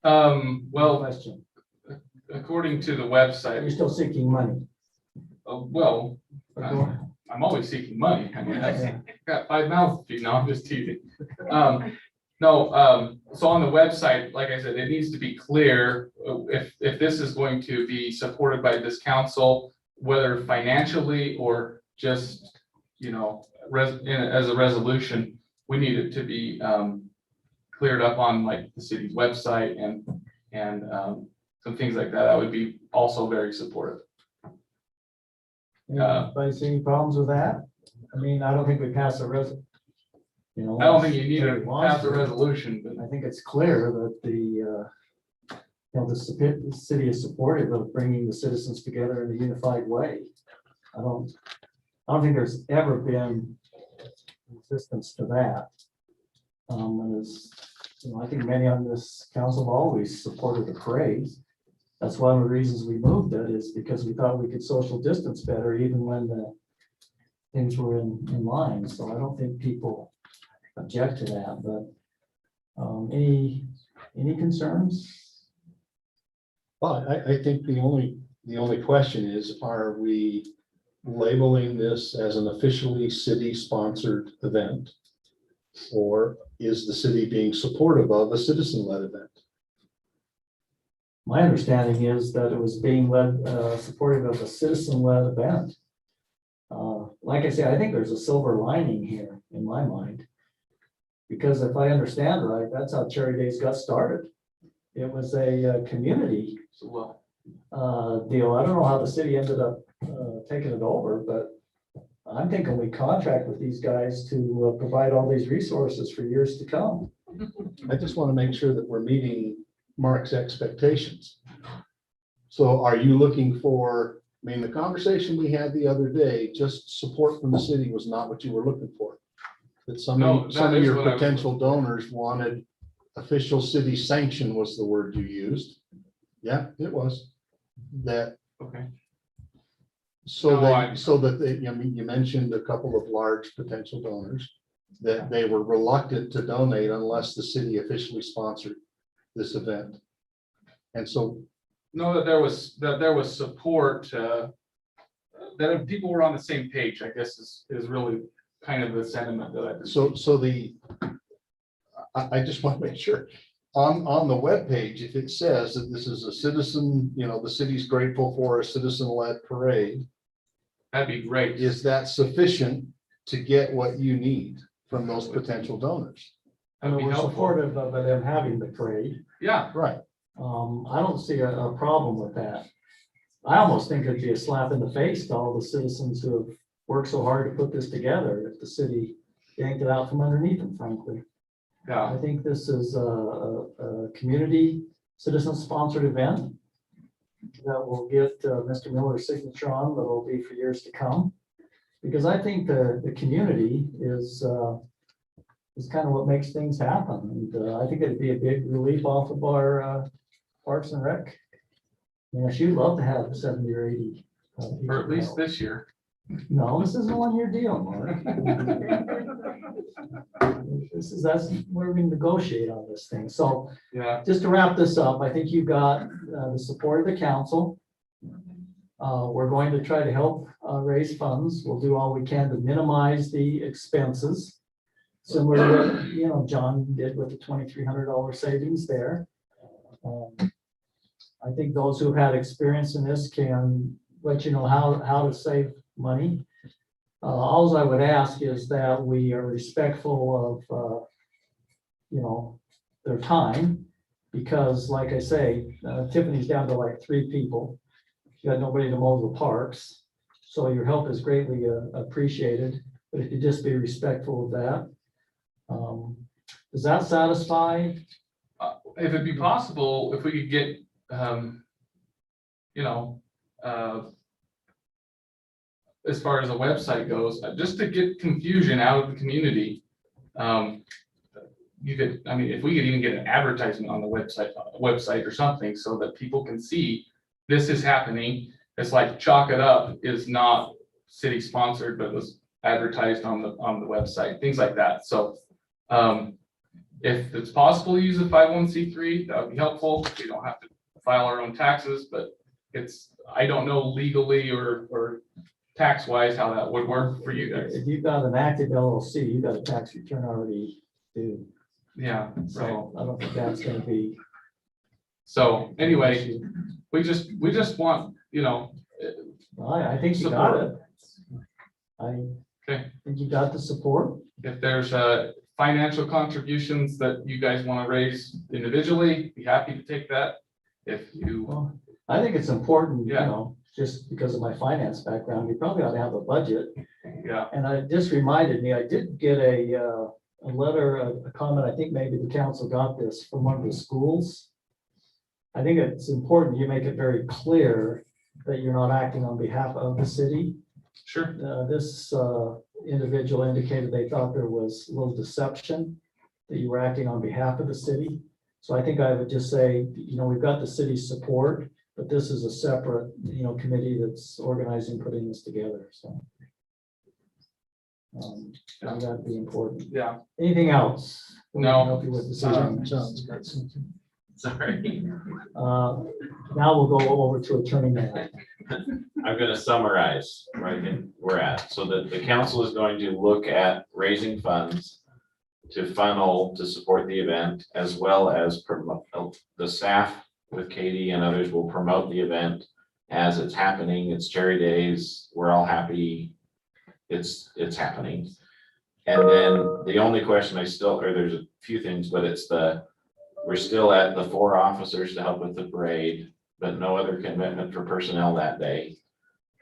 Well, Question. according to the Are website, you still seeking money? well, I'm always seeking money. I've got 5 mouths to feed. No, I'm just teasing. So on the website, like I said, it needs to be clear if this is going to be supported by this council, whether financially or just, as a resolution, we need it to be cleared up on like the city's website and some things like that. I would be also very supportive. Anybody see any problems with that? I don't think we pass a I don't think you need to pass a resolution, but I think it's clear that the city is supportive of bringing the citizens together in a unified way. I don't think there's ever been resistance to that. I think many on this council have always supported the parade. That's one of the reasons we moved it, is because we thought we could social distance better even when the things were in line. So I don't think people object to that, but any concerns? Well, I think the only question is, are we labeling this as an officially city-sponsored event? Or is the city being supportive of a citizen-led event? My understanding is that it was being supportive of a citizen-led event. Like I say, I think there's a silver lining here in my mind. Because if I understand right, that's how Cherry Days got started. It was a community deal. I don't know how the city ended up taking it over, but I'm thinking we contract with these guys to provide all these resources for years to come. I just want to make sure that we're meeting Mark's expectations. So are you looking for, I mean, the conversation we had the other day, just support from the city was not what you were looking for. That No, some that of is your what I was potential donors wanted official city sanction was the word you used. Yeah, it was. That, Okay. so No, I- that, so that they, I mean, you mentioned a couple of large potential donors, that they were reluctant to donate unless the city officially sponsored this event. And so, No, that there was support, that people were on the same page, I guess is really kind of the sentiment that I. so the, I just want to make sure, on the webpage, if it says that this is a citizen, you know, the city's grateful for a citizen-led parade, That'd be great. is that sufficient to get what you need from those potential donors? That'd be We're helpful. supportive of them having the parade. Yeah, Right. I don't see a problem with that. I almost think it'd be a slap in the face to all the citizens who have worked so hard to put this together if the city yanked it out from underneath them, frankly. yeah. I think this is a community citizen-sponsored event that will get Mr. Miller's signature on, that will be for years to come. Because I think the community is kind of what makes things happen. And I think it'd be a big relief off of our Parks and Rec. You know, she'd love to have 70 or 80. Or at least this year. No, this is a one-year deal, Mark. That's where we negotiate on this thing. So Yeah, just to wrap this up, I think you've got the support of the council. We're going to try to help raise funds. We'll do all we can to minimize the expenses. Similar to what, you know, John did with the $2,300 savings there. I think those who've had experience in this can let you know how to save money. All I would ask is that we are respectful of, you know, their time. Because like I say, Tiffany's down to like 3 people. She got nobody to mow the parks. So your help is greatly appreciated, but if you just be respectful of that. Does that satisfy? if it'd be possible, if we could get, you know, as far as the website goes, just to get confusion out of the community. You could, I mean, if we could even get an advertisement on the website or something so that people can see this is happening. It's like Chalk It Up is not city sponsored, but was advertised on the website, things like that. So if it's possible to use a 501c3, that would be helpful. We don't have to file our own taxes, but I don't know legally or tax wise how that would work for you guys. If you've got an active LLC, you've got a tax return already due. Yeah, right. So I don't think that's gonna be. So anyway, we just want, you know, I think you got it. I think you got the support. if there's financial contributions that you guys want to raise individually, be happy to take that. If you, Well, I think it's important, you Yeah. know, just because of my finance background, you probably ought to have a budget. yeah, And it just reminded me, I did get a letter, a comment, I think maybe the council got this from one of the schools. I think it's important you make it very clear that you're not acting on behalf of the city. sure. This individual indicated they thought there was a little deception, that you were acting on behalf of the city. So I think I would just say, you know, we've got the city's support, but this is a separate, you know, committee that's organizing, putting this together, so. That'd be important. Yeah, Anything else? We can No. Help you with this evening? John's got something. Sorry. Now we'll go over to Attorney Matt. I'm gonna summarize where I think we're at, so that the council is going to look at raising funds to funnel to support the event, as well as promote, the staff with Katie and others will promote the event as it's happening. It's Cherry Days. We're all happy. It's happening. And then the only question there's a few things, but we're still at the 4 officers to help with the parade, but no other commitment for personnel that day.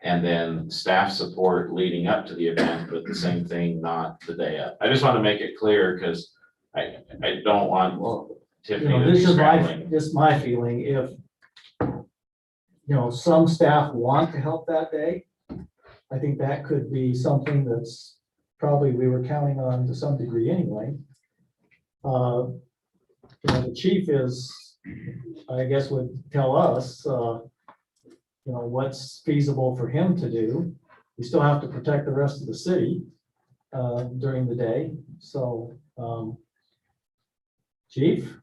And then staff support leading up to the event, but the same thing, not the day up. I just want to make it clear because I don't want You Tiffany know, to be this is scrambling. my feeling, some staff want to help that day. I think that could be something that's probably we were counting on to some degree anyway. The chief I guess would tell us, what's feasible for him to do. We still have to protect the rest of the city during the day. So, Chief?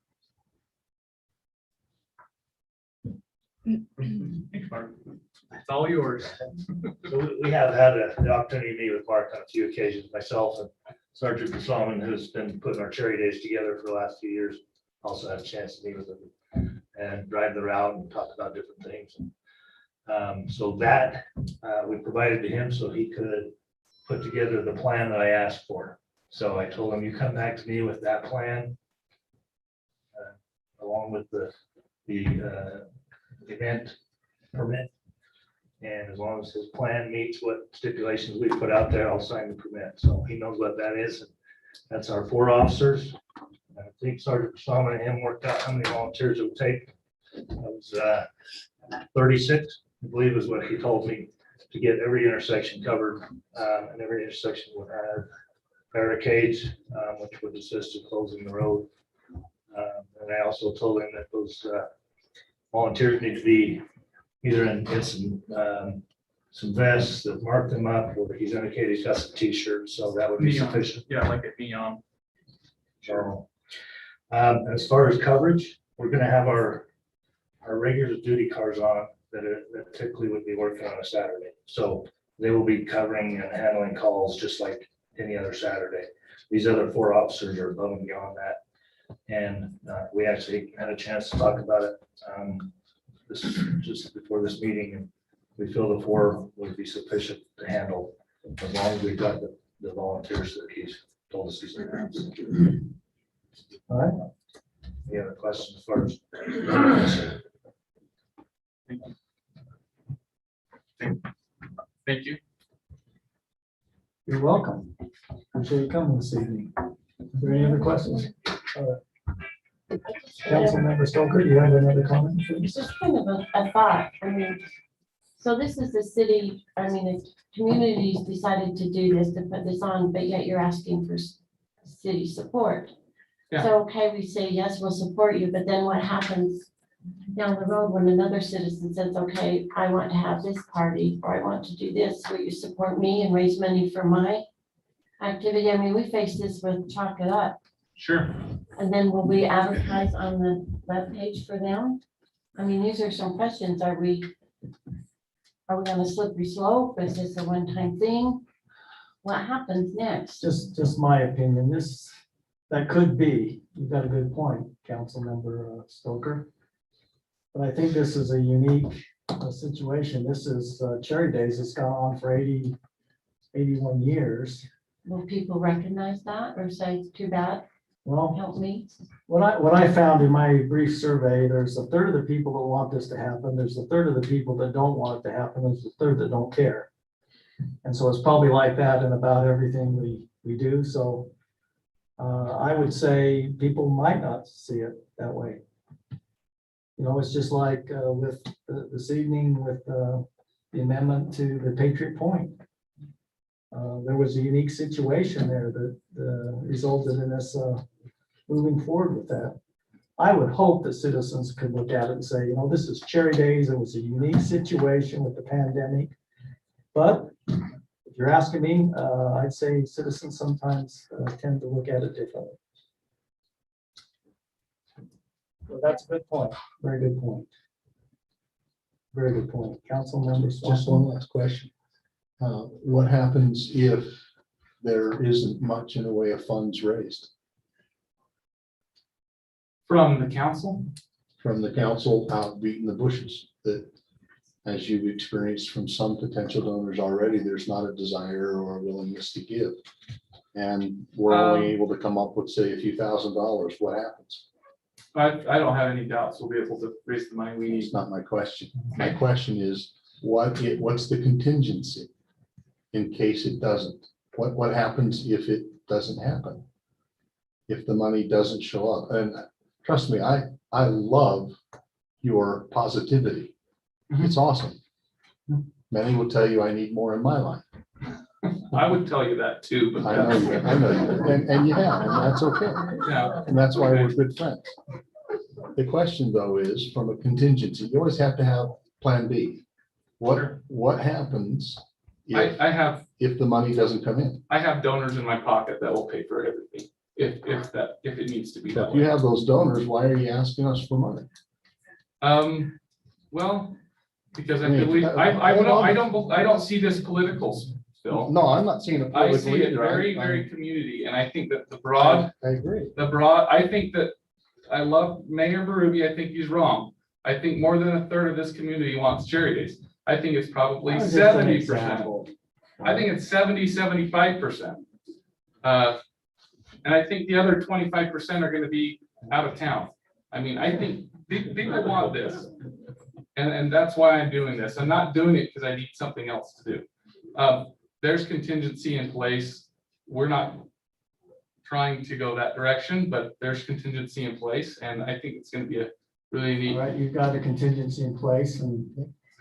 Thanks, Mark. It's all yours. So we have had the opportunity to meet with Mark on a few occasions, myself and Sergeant Solomon, who's been putting our cherry days together for the last few years. Also had a chance to meet with him and drive the route and talk about different things. So that we provided to him so he could put together the plan that I asked for. So I told him, you come back to me with that plan along with the event permit. And as long as his plan meets what stipulations we put out there, I'll sign the permit. So he knows what that is. And that's our 4 officers. I think Sergeant Solomon and him worked out how many volunteers it would take. It was 36, I believe is what he told me, to get every intersection covered. And every intersection would have barricades, which would assist in closing the road. And I also told him that those volunteers need to be either in some vests that mark them up, or he's indicated he's got some t-shirts, so that would be sufficient. Yeah, like a neon. So, as far as coverage, we're gonna have our regular duty cars on that typically would be working on a Saturday. So they will be covering and handling calls just like any other Saturday. These other 4 officers are above and beyond that. And we actually had a chance to talk about it just before this meeting, and we feel the 4 would be sufficient to handle as long as we've got the volunteers that he's told us he's going to have. All right. Any other questions as far as? Thank you. You're welcome. Appreciate you coming this evening. Are there any other questions? Councilmember Stoker, do you have another comment? It's just kind of a thought. I mean, so this is the city, the communities decided to do this, to put this on, but yet you're asking for city support. Yeah. So, okay, we say, yes, we'll support you, but then what happens down the road when another citizen says, okay, I want to have this party, or I want to do this, will you support me and raise money for my activity? I mean, we face this with Chalk It Up. Sure. And then will we advertise on the webpage for them? I mean, these are some questions. Are we on a slippery slope? Is this a one-time thing? What happens next? Just my opinion, that could be, you've got a good point, Councilmember Stoker. But I think this is a unique situation. This is Cherry Days. It's gone on for 81 years. Will people recognize that or say it's too bad? Well, Help me. what I found in my brief survey, there's a third of the people that want this to happen. There's a third of the people that don't want it to happen. There's a third that don't care. And so it's probably like that in about everything we do. So I would say people might not see it that way. It's just like with this evening with the amendment to the Patriot Point. There was a unique situation there that resulted in us moving forward with that. I would hope that citizens could look at it and say, this is Cherry Days. It was a unique situation with the pandemic. But if you're asking me, I'd say citizens sometimes tend to look at it differently. So that's a good point. Very good point. Very good point. Council members. Just one last question. What happens if there isn't much in the way of funds raised From the council? from the council out beating the bushes? That, as you've experienced from some potential donors already, there's not a desire or a willingness to give. And we're only able to come up with, say, a few $1,000s. What happens? I don't have any doubts we'll be able to raise the money we need. It's not my question. My question is, what's the contingency in case it doesn't? What happens if it doesn't happen? If the money doesn't show up? And trust me, I love your positivity. It's awesome. Many will tell you I need more in my life. I would tell you that too, but. I know, and you have, and that's okay. Yeah. And that's why we're good friends. The question though is, from a contingency, you always have to have plan B. What happens I have if the money doesn't come in? I have donors in my pocket that will pay for everything, if it needs to be So that if you way. have those donors, why are you asking us for money? Well, because I I mean, believe, hold on. I don't see this political, Phil. No, I'm not seeing a I political see it either. very, very community, and I think that I agree. I think that, I love Mayor Berube, I think he's wrong. I think more than a third of this community wants cherry days. I think it's probably 70%. I think it's 75%. And I think the other 25% are gonna be out of town. I mean, I think people want this. And that's why I'm doing this. I'm not doing it because I need something else to do. There's contingency in place. We're not trying to go that direction, but there's contingency in place, and I think it's gonna be a really All neat. right, you've got a contingency in place and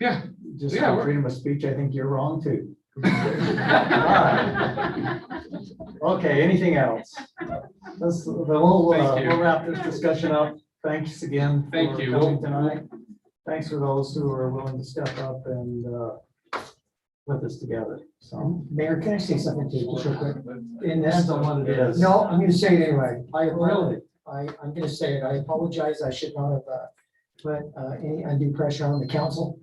Yeah. just Yeah, for we're- freedom of speech, I think you're wrong too. All right. Okay, anything else? We'll Thank you. wrap this discussion up. Thanks again. for Thank you. Coming tonight. Thanks for those who are willing to step up and put this together. So, Mayor, can I say something to you just real quick? In depends this, on what it is. no, I'm gonna say it anyway. Really? I'm gonna say it. I apologize. I should not have put any undue pressure on the council.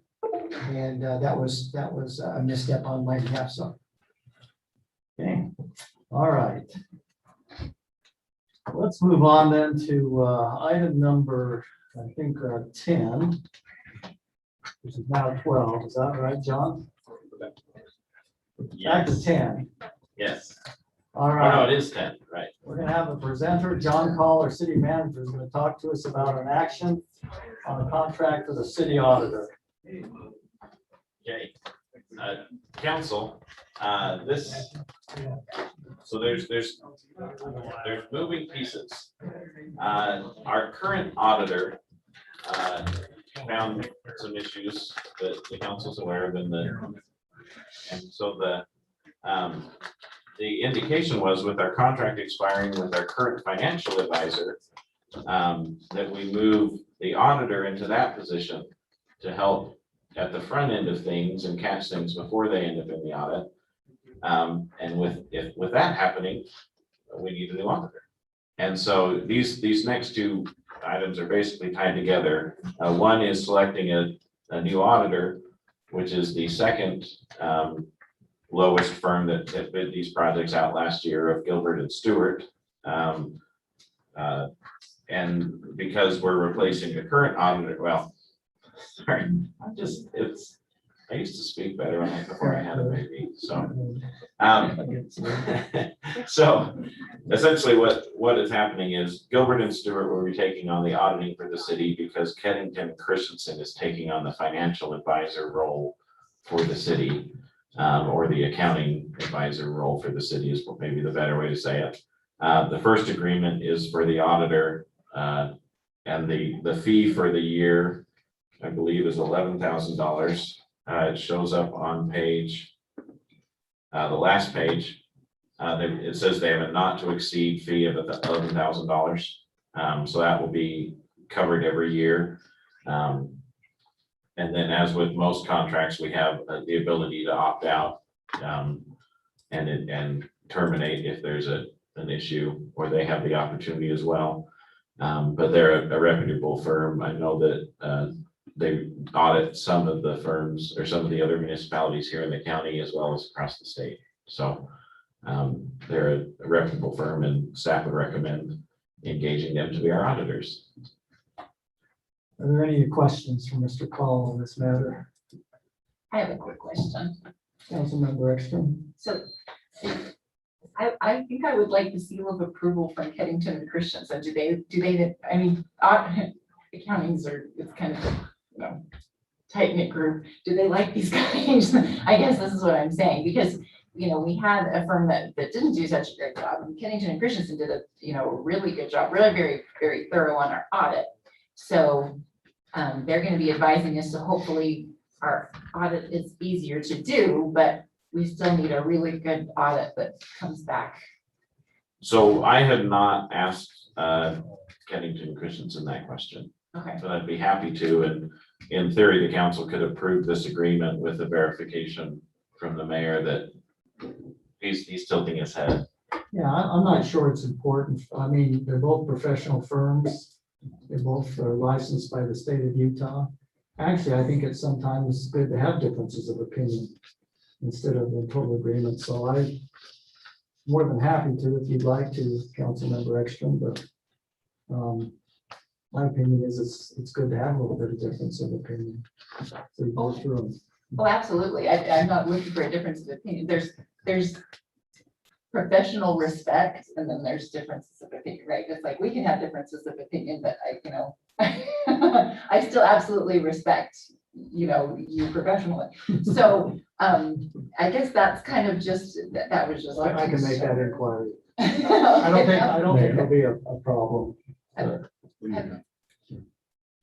And that was a misstep on my behalf, so. Okay, all right. Let's move on then to item number, I think, 10. Which is now 12. Is that right, John? Back to 10. Yes. All Oh, no, right. it is 10, right. We're gonna have a presenter, John Call, our city manager, is gonna talk to us about an action on a contract for the city auditor. Okay. Council, so there's moving pieces. Our current auditor found some issues that the council's aware of and so the indication was with our contract expiring with our current financial advisor, that we move the auditor into that position to help at the front end of things and catch things before they end up in the audit. And with that happening, we need a new auditor. And so these next two items are basically tied together. One is selecting a new auditor, which is the second lowest firm that bid these projects out last year of Gilbert and Stewart. And because we're replacing the current auditor, well, sorry, I used to speak better before I had a baby, so. So essentially what is happening is Gilbert and Stewart will be taking on the auditing for the city because Kennington Christensen is taking on the financial advisor role for the city, or the accounting advisor role for the city is maybe the better way to say it. The first agreement is for the auditor, and the fee for the year, I believe, is $11,000. It shows up on page, the last page. It says they have a not to exceed fee of $11,000. So that will be covered every year. And then as with most contracts, we have the ability to opt out and terminate if there's an issue, or they have the opportunity as well. But they're a reputable firm. I know that they audit some of the firms or some of the other municipalities here in the county as well as across the state. So they're a reputable firm, and staff would recommend engaging them to be our auditors. Are there any questions for Mr. Call on this matter? I have a quick question. Councilmember Ekstrom? So I think I would like the seal of approval from Kennington and Christensen. Do they, I mean, accountings are, it's kind of, tight-knit group. Do they like these guys? I guess this is what I'm saying, because, we had a firm that didn't do such a great job, and Kennington and Christensen did a, really good job, really very, very thorough on our audit. So they're going to be advising us, so hopefully our audit is easier to do, but we still need a really good audit that comes back. So I had not asked Kennington Christensen that question, Okay, but I'd be happy to. And in theory, the council could approve this agreement with a verification from the mayor that he's tilting his head. Yeah, I'm not sure it's important. I mean, they're both professional firms. They both are licensed by the state of Utah. Actually, I think it's sometimes good to have differences of opinion instead of in total agreement. So I'm more than happy to, if you'd like to, Councilmember Ekstrom, but my opinion is it's good to have a little bit of difference of opinion. So you go through them. well, absolutely. I'm not looking for a difference of opinion. There's professional respect and then there's differences of opinion, right? It's like we can have differences of opinion, but I still absolutely respect, you professionally. So I guess that's kind of just, that was just. I can make that inquiry. I don't think it'll be a problem.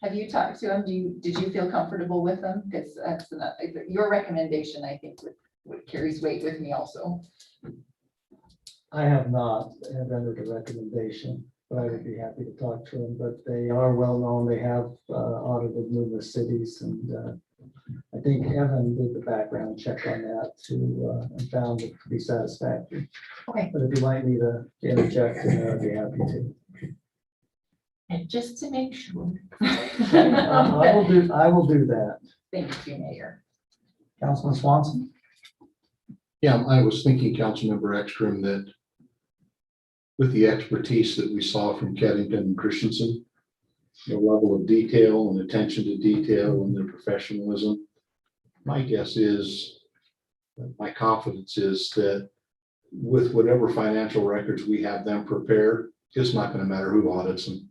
Have you talked to them? Did you feel comfortable with them? Because that's your recommendation, I think, would carries weight with me also. I have not entered a recommendation, but I would be happy to talk to them, but they are well known. They have audited numerous cities and I think Evan did the background check on that too and found it to be satisfactory. Okay. But if you'd like me to interject, I'd be happy to. And just to make sure. I will do that. Thank you, Mayor. Councilman Swanson? Yeah, I was thinking, Councilmember Ekstrom, that with the expertise that we saw from Kennington and Christensen, the level of detail and attention to detail and their professionalism, my guess is, my confidence is that with whatever financial records we have them prepare, it's not going to matter who audits them.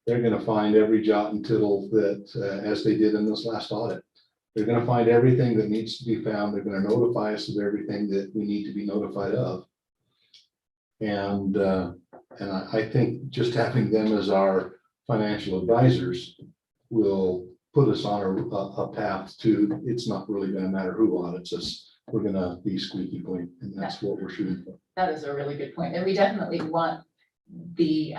They're going to find every jot and tittle that, as they did in this last audit. They're going to find everything that needs to be found. They're going to notify us of everything that we need to be notified of. And I think just having them as our financial advisors will put us on a path to, it's not really going to matter who audits us. We're going to be squeaky clean, and that's what we're shooting for. That is a really good point. And we definitely want the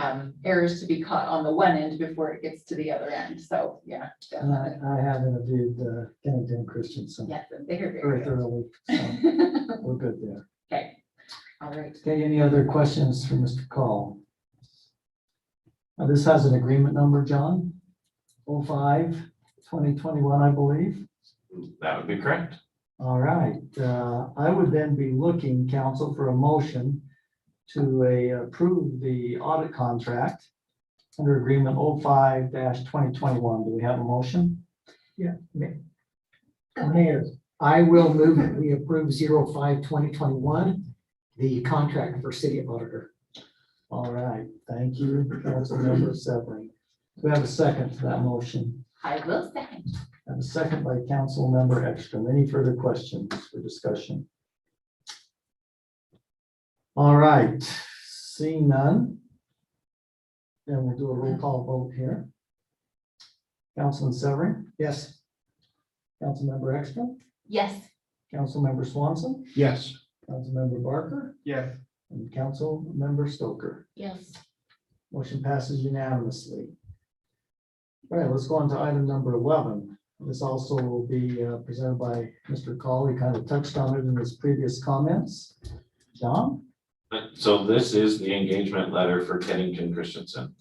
errors to be caught on the one end before it gets to the other end. So, yeah. And I have interviewed Kennington Christensen Yes, they're very very good. thoroughly. So we're good there. Okay, all right. Okay, any other questions for Mr. Call? This has an agreement number, John, 05/2021, I believe. That would be correct. All right, I would then be looking, council, for a motion to approve the audit contract under agreement 05/2021. Do we have a motion? Yeah. Mayor, I will move that we approve 05/2021, the contract for city auditor. All right, thank you, Councilmember Severing. Do we have a second to that motion? I will second. And a second by Councilmember Ekstrom. Any further questions for discussion? All right, seeing none. Then we'll do a roll call vote here. Councilman Severing, Yes. Councilmember Ekstrom, Yes. Councilmember Swanson, Yes. Councilmember Barker, Yes. and Councilmember Stoker. Yes. Motion passes unanimously. All right, let's go on to item number 11. This also will be presented by Mr. Call. He kind of touched on it in his previous comments. John? So this is the engagement letter for Kennington Christensen.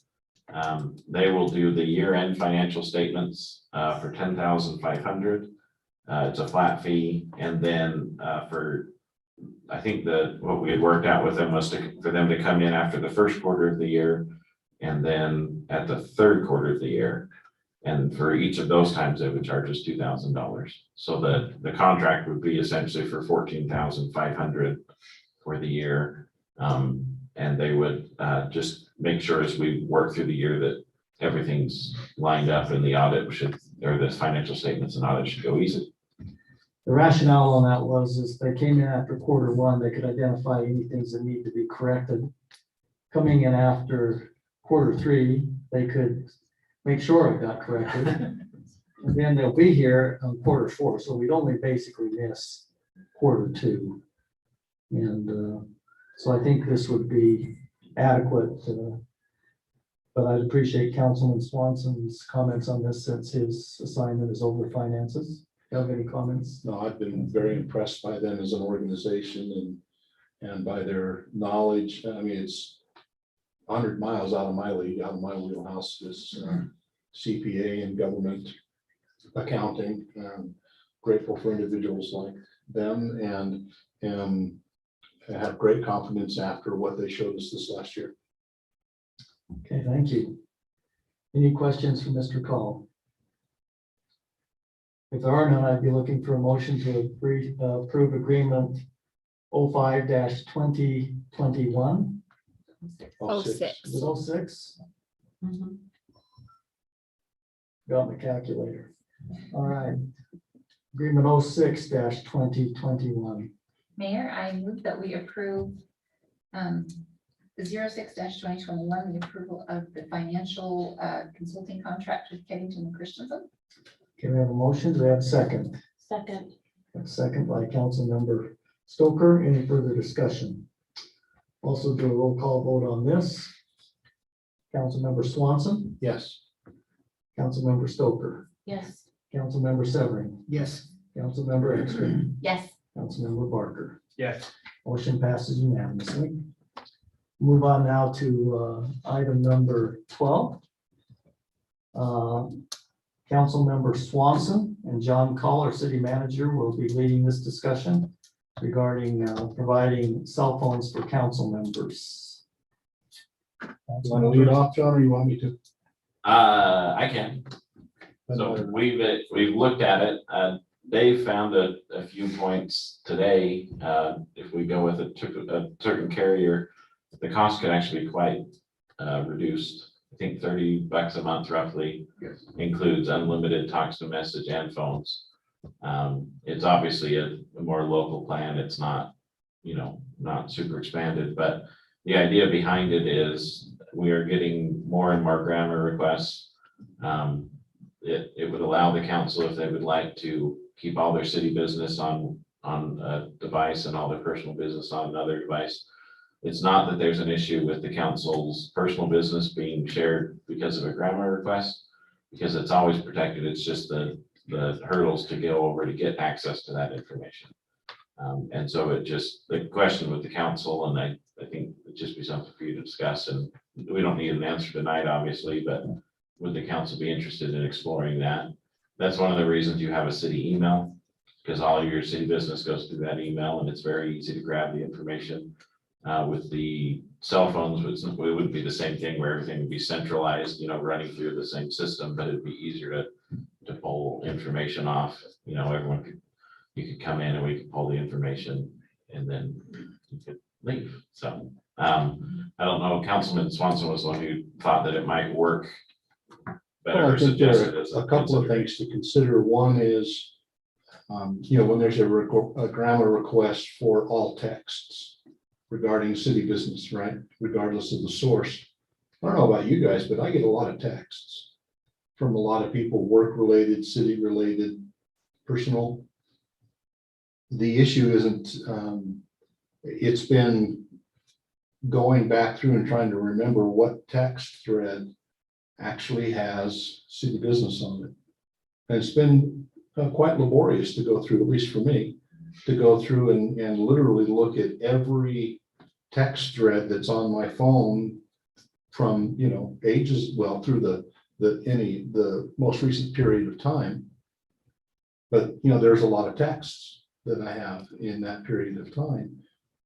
They will do the year-end financial statements for $10,500. It's a flat fee, and then I think what we had worked out with them was for them to come in after the first quarter of the year, and then at the third quarter of the year. And for each of those times, they would charge us $2,000. So the contract would be essentially for $14,500 for the year. And they would just make sure as we work through the year that everything's lined up and the audit or the financial statements and audit should go easy. The rationale on that is they came in after quarter one, they could identify any things that need to be corrected. Coming in after quarter three, they could make sure it got corrected. And then they'll be here on Q4, so we'd only basically miss Q2. And so I think this would be adequate. But I'd appreciate Councilman Swanson's comments on this since his assignment is over finances. You have any comments? No, I've been very impressed by them as an organization and by their knowledge. I mean, it's 100 miles out of my league, out of my wheelhouse, is CPA and government accounting. Grateful for individuals like them and have great confidence after what they showed us this last year. Okay, thank you. Any questions for Mr. Call? If there are none, I'd be looking for a motion to approve agreement 05-2021. 06. Is it 06? Got my calculator. All right. Agreement 06-2021. Mayor, I move that we approve the 06-2021, the approval of the financial consulting contract with Kennington and Christensen. Can we have a motion? Do we have a second? Second. A second by Councilmember Stoker. Any further discussion? Also do a roll call vote on this. Councilmember Swanson, Yes. Councilmember Stoker, Yes. Councilmember Severing, Yes. Councilmember Ekstrom, Yes. Councilmember Barker. Yes. Motion passes unanimously. Move on now to item number 12. Councilmember Swanson and John Call, our city manager, will be leading this discussion regarding providing cell phones for council members. You want to lead off, John, or you want me to? I can. So we've looked at it. Dave found a few points today. If we go with a certain carrier, the cost could actually be quite reduced. I think $30 a month roughly includes unlimited talks to message and phones. It's obviously a more local plan. It's not, not super expanded, but the idea behind it is we are getting more and more grammar requests. It would allow the council, if they would like, to keep all their city business on a device and all their personal business on another device. It's not that there's an issue with the council's personal business being shared because of a grammar request, because it's always protected. It's just the hurdles to go over to get access to that information. And so the question with the council, and I think it'd just be something for you to discuss, and we don't need an answer tonight, obviously, but would the council be interested in exploring that? That's one of the reasons you have a city email, because all of your city business goes through that email, and it's very easy to grab the information. With the cell phones, it would be the same thing where everything would be centralized, running through the same system, but it'd be easier to pull information off. You could come in and we could pull the information and then you could leave. So I don't know, Councilman Swanson was the one who thought that it might work better. Well, I think there suggested are as a couple of things to consider. One is, when there's a grammar request for all texts regarding city business, right? Regardless of the source. I don't know about you guys, but I get a lot of texts from a lot of people, work-related, city-related, personal. The issue isn't, it's been going back through and trying to remember what text thread actually has city business on it. And it's been quite laborious to go through, at least for me, to go through and literally look at every text thread that's on my phone from, ages, well, through the most recent period of time. But, there's a lot of texts that I have in that period of time.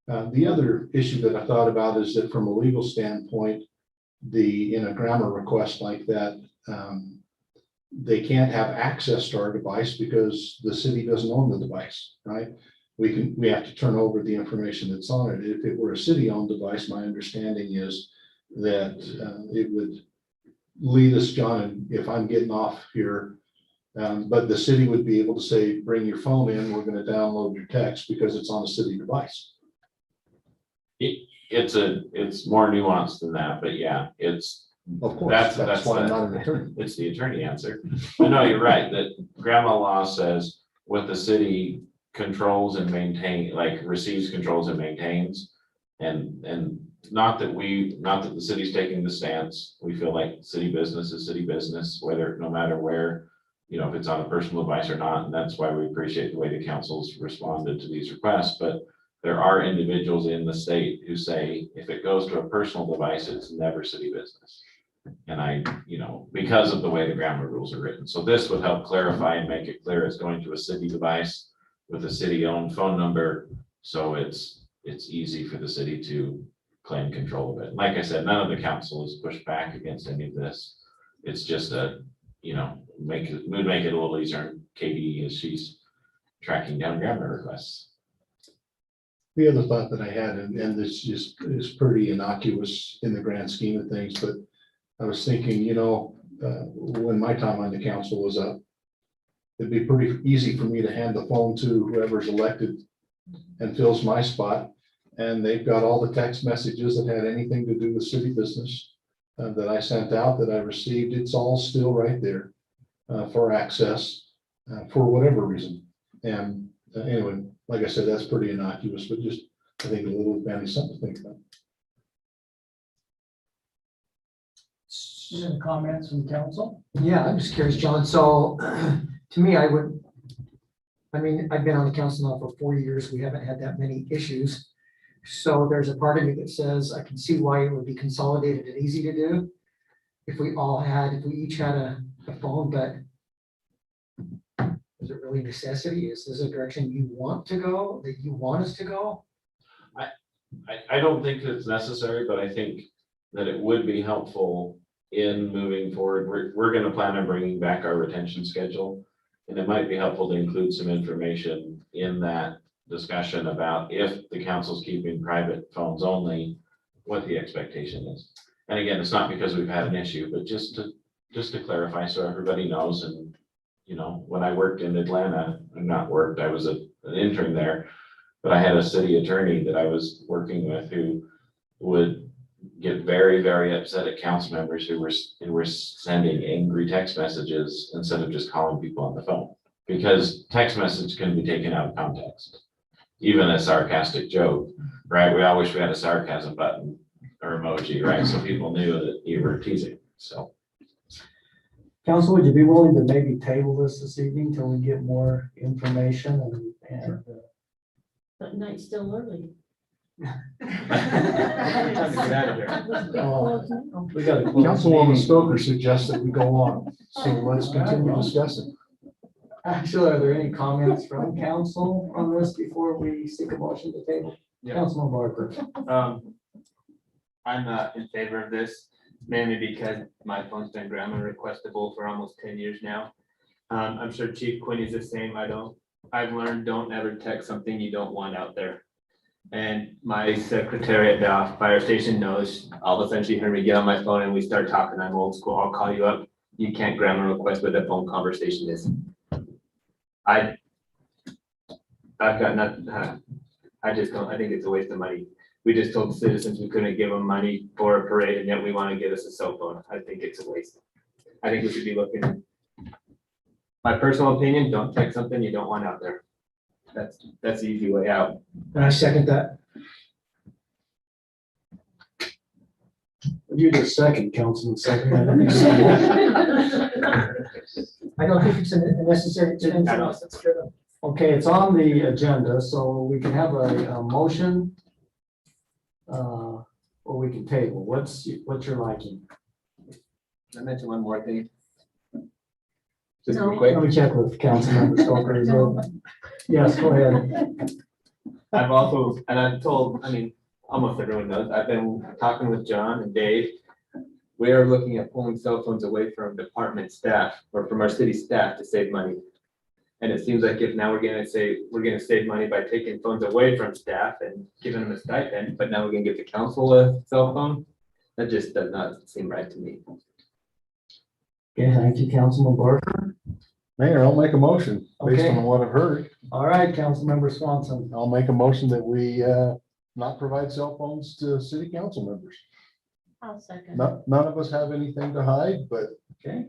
The other issue that I thought about is that from a legal standpoint, in a grammar request like that, they can't have access to our device because the city doesn't own the device, right? We have to turn over the information that's on it. If it were a city-owned device, my understanding is that it would lead us, John, if I'm getting off here, but the city would be able to say, bring your phone in, we're going to download your text because it's on a city device. It's more nuanced than that, but yeah, it's Of course, That's that's why I'm the- not an attorney. It's the attorney answer. But no, you're right, that grandma law says what the city controls and maintain, like receives, controls and maintains. And not that the city's taking the stance, we feel like city business is city business, whether, no matter where, if it's on a personal device or not, and that's why we appreciate the way the council's responded to these requests, but there are individuals in the state who say, if it goes to a personal device, it's never city business. And because of the way the grammar rules are written. So this would help clarify and make it clear it's going to a city device with a city-owned phone number. So it's easy for the city to claim control of it. Like I said, none of the council has pushed back against any of this. It's just we'd make it a little easier. Katie, as she's tracking down grammar requests. The other thought that I had, and this is pretty innocuous in the grand scheme of things, but I was thinking, when my time on the council was up, it'd be pretty easy for me to hand the phone to whoever's elected and fills my spot. And they've got all the text messages that had anything to do with city business that I sent out, that I received. It's all still right there for access for whatever reason. And anyway, like I said, that's pretty innocuous, but just, I think a little bit something to think about. Any comments from council? Yeah, I'm just curious, John. So to me, I've been on the council now for 4 years. We haven't had that many issues. So there's a part of me that says I can see why it would be consolidated and easy to do if we each had a phone, but is it really necessity? Is this a direction you want to go, that you want us to go? I don't think it's necessary, but I think that it would be helpful in moving forward. We're going to plan on bringing back our retention schedule. And it might be helpful to include some information in that discussion about if the council's keeping private phones only, what the expectation is. And again, it's not because we've had an issue, but just to clarify so everybody knows. And when I worked in Atlanta, I was an intern there, but I had a city attorney that I was working with who would get very, very upset at council members who were sending angry text messages instead of just calling people on the phone. Because text message can be taken out of context, even a sarcastic joke, right? We all wish we had a sarcasm button or emoji, right? So people knew that you were teasing, so. Council, would you be willing to maybe table this evening till we get more information and But night's still early. Time to get out of here. we got a Councilwoman Stoker suggests that we go on, so let's continue discussing. Actually, are there any comments from council on this before we seek a motion to table? Yeah. Councilman Barker. I'm not in favor of this, mainly because my phone's been grammar requestable for almost 10 years now. I'm sure Chief Quinney's the same. I've learned, don't ever text something you don't want out there. And my secretary at the fire station knows, all of a sudden she heard me get on my phone and we start talking. I'm old school. I'll call you up. You can't grammar request what a phone conversation is. I've got nothing. I just don't, I think it's a waste of money. We just told the citizens we couldn't give them money for a parade and yet we want to give us a cell phone. I think it's a waste. I think we should be looking. My personal opinion, don't text something you don't want out there. That's the easy way out. And I second that. You just second, Councilman, second. I don't think it's a necessary expense. I know. Okay, it's on the agenda, so we can have a motion. Or we can table. What's your liking? I mentioned one more thing. Just real No. quick. Let me check with Councilmember Stoker as well. Yes, go ahead. I've also, and I've told, almost everyone knows, I've been talking with John and Dave. We are looking at pulling cell phones away from department staff or from our city staff to save money. And it seems like if now we're gonna save money by taking phones away from staff and giving them a stipend, but now we're gonna give the council a cell phone. That just does not seem right to me. Okay, thank you, Councilman Barker. Mayor, I'll make a motion based Okay. on what I've heard. All right, Councilmember Swanson. I'll make a motion that we not provide cell phones to city council members. I'll second. None of us have anything to hide, but Okay.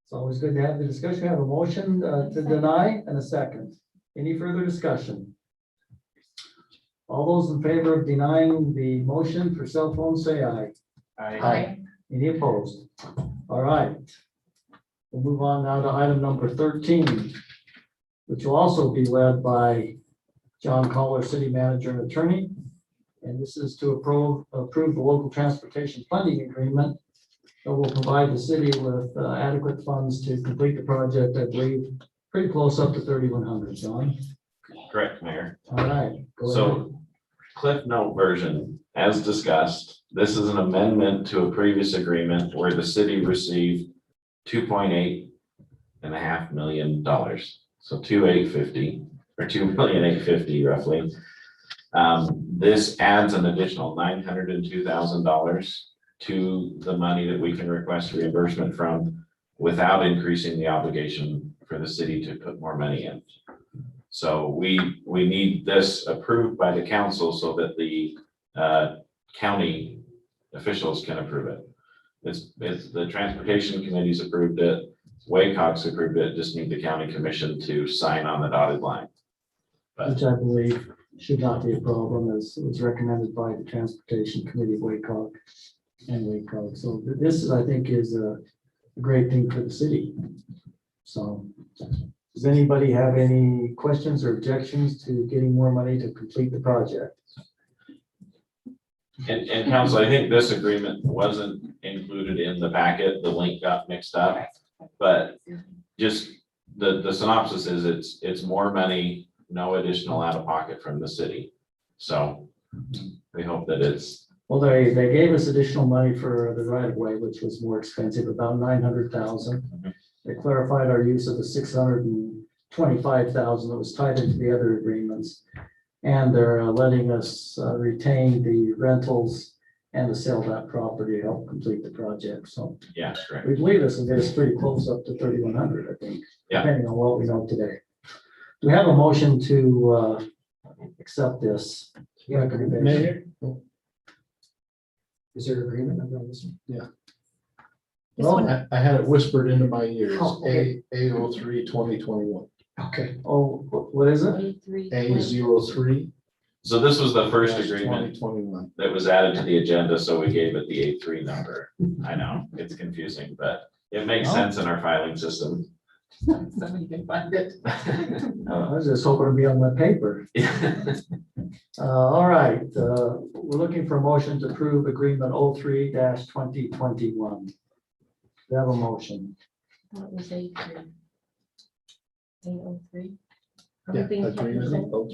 It's always good to have the discussion. We have a motion to deny and a second. Any further discussion? All those in favor of denying the motion for cell phones, say aye. Aye. Any opposed? All right. We'll move on now to item number 13, which will also be led by John Collar, City Manager and Attorney. And this is to approve the local transportation funding agreement that will provide the city with adequate funds to complete the project, I believe, pretty close up to 3,100, John. Correct, Mayor. All right. Go ahead. So Cliff Note version, as discussed, this is an amendment to a previous agreement where the city received $2.8 million. So 2,850 or 2,850,000 roughly. This adds an additional $902,000 to the money that we can request reimbursement from without increasing the obligation for the city to put more money in. So we need this approved by the council so that the county officials can approve it. It's the transportation committees approved it, Waycox approved it, just need the county commission to sign on the dotted line. Which I believe should not be a problem, as it was recommended by the Transportation Committee of Waycock and Waycock. So this, I think, is a great thing for the city. So does anybody have any questions or objections to getting more money to complete the project? And council, I think this agreement wasn't included in the packet, the link got mixed up, but just the synopsis is it's more money, no additional out of pocket from the city. So we hope that it's. Well, they gave us additional money for the right of way, which was more expensive, about 900,000. They clarified our use of the 625,000 that was tied into the other agreements. And they're letting us retain the rentals and the sale of that property to help complete the project. So Yeah, correct. we believe this will get us pretty close up to 3,100, I think, Yeah. depending on what we know today. Do we have a motion to accept this recommendation? Mayor? Is there agreement on this one? This Well, one, I had it whispered into my ears, Oh, okay. A03-2021, Okay. Oh, what is it? A03. So this was the first agreement 2021. that was added to the agenda, so we gave it the 83 number. I know, it's confusing, but it makes No. sense in our filing system. somebody can find it. I was just hoping to be on my paper. All right, we're looking for a motion to approve agreement 03-2021. We have a motion. That was A3. A03. Yeah, Everything agreement, technical?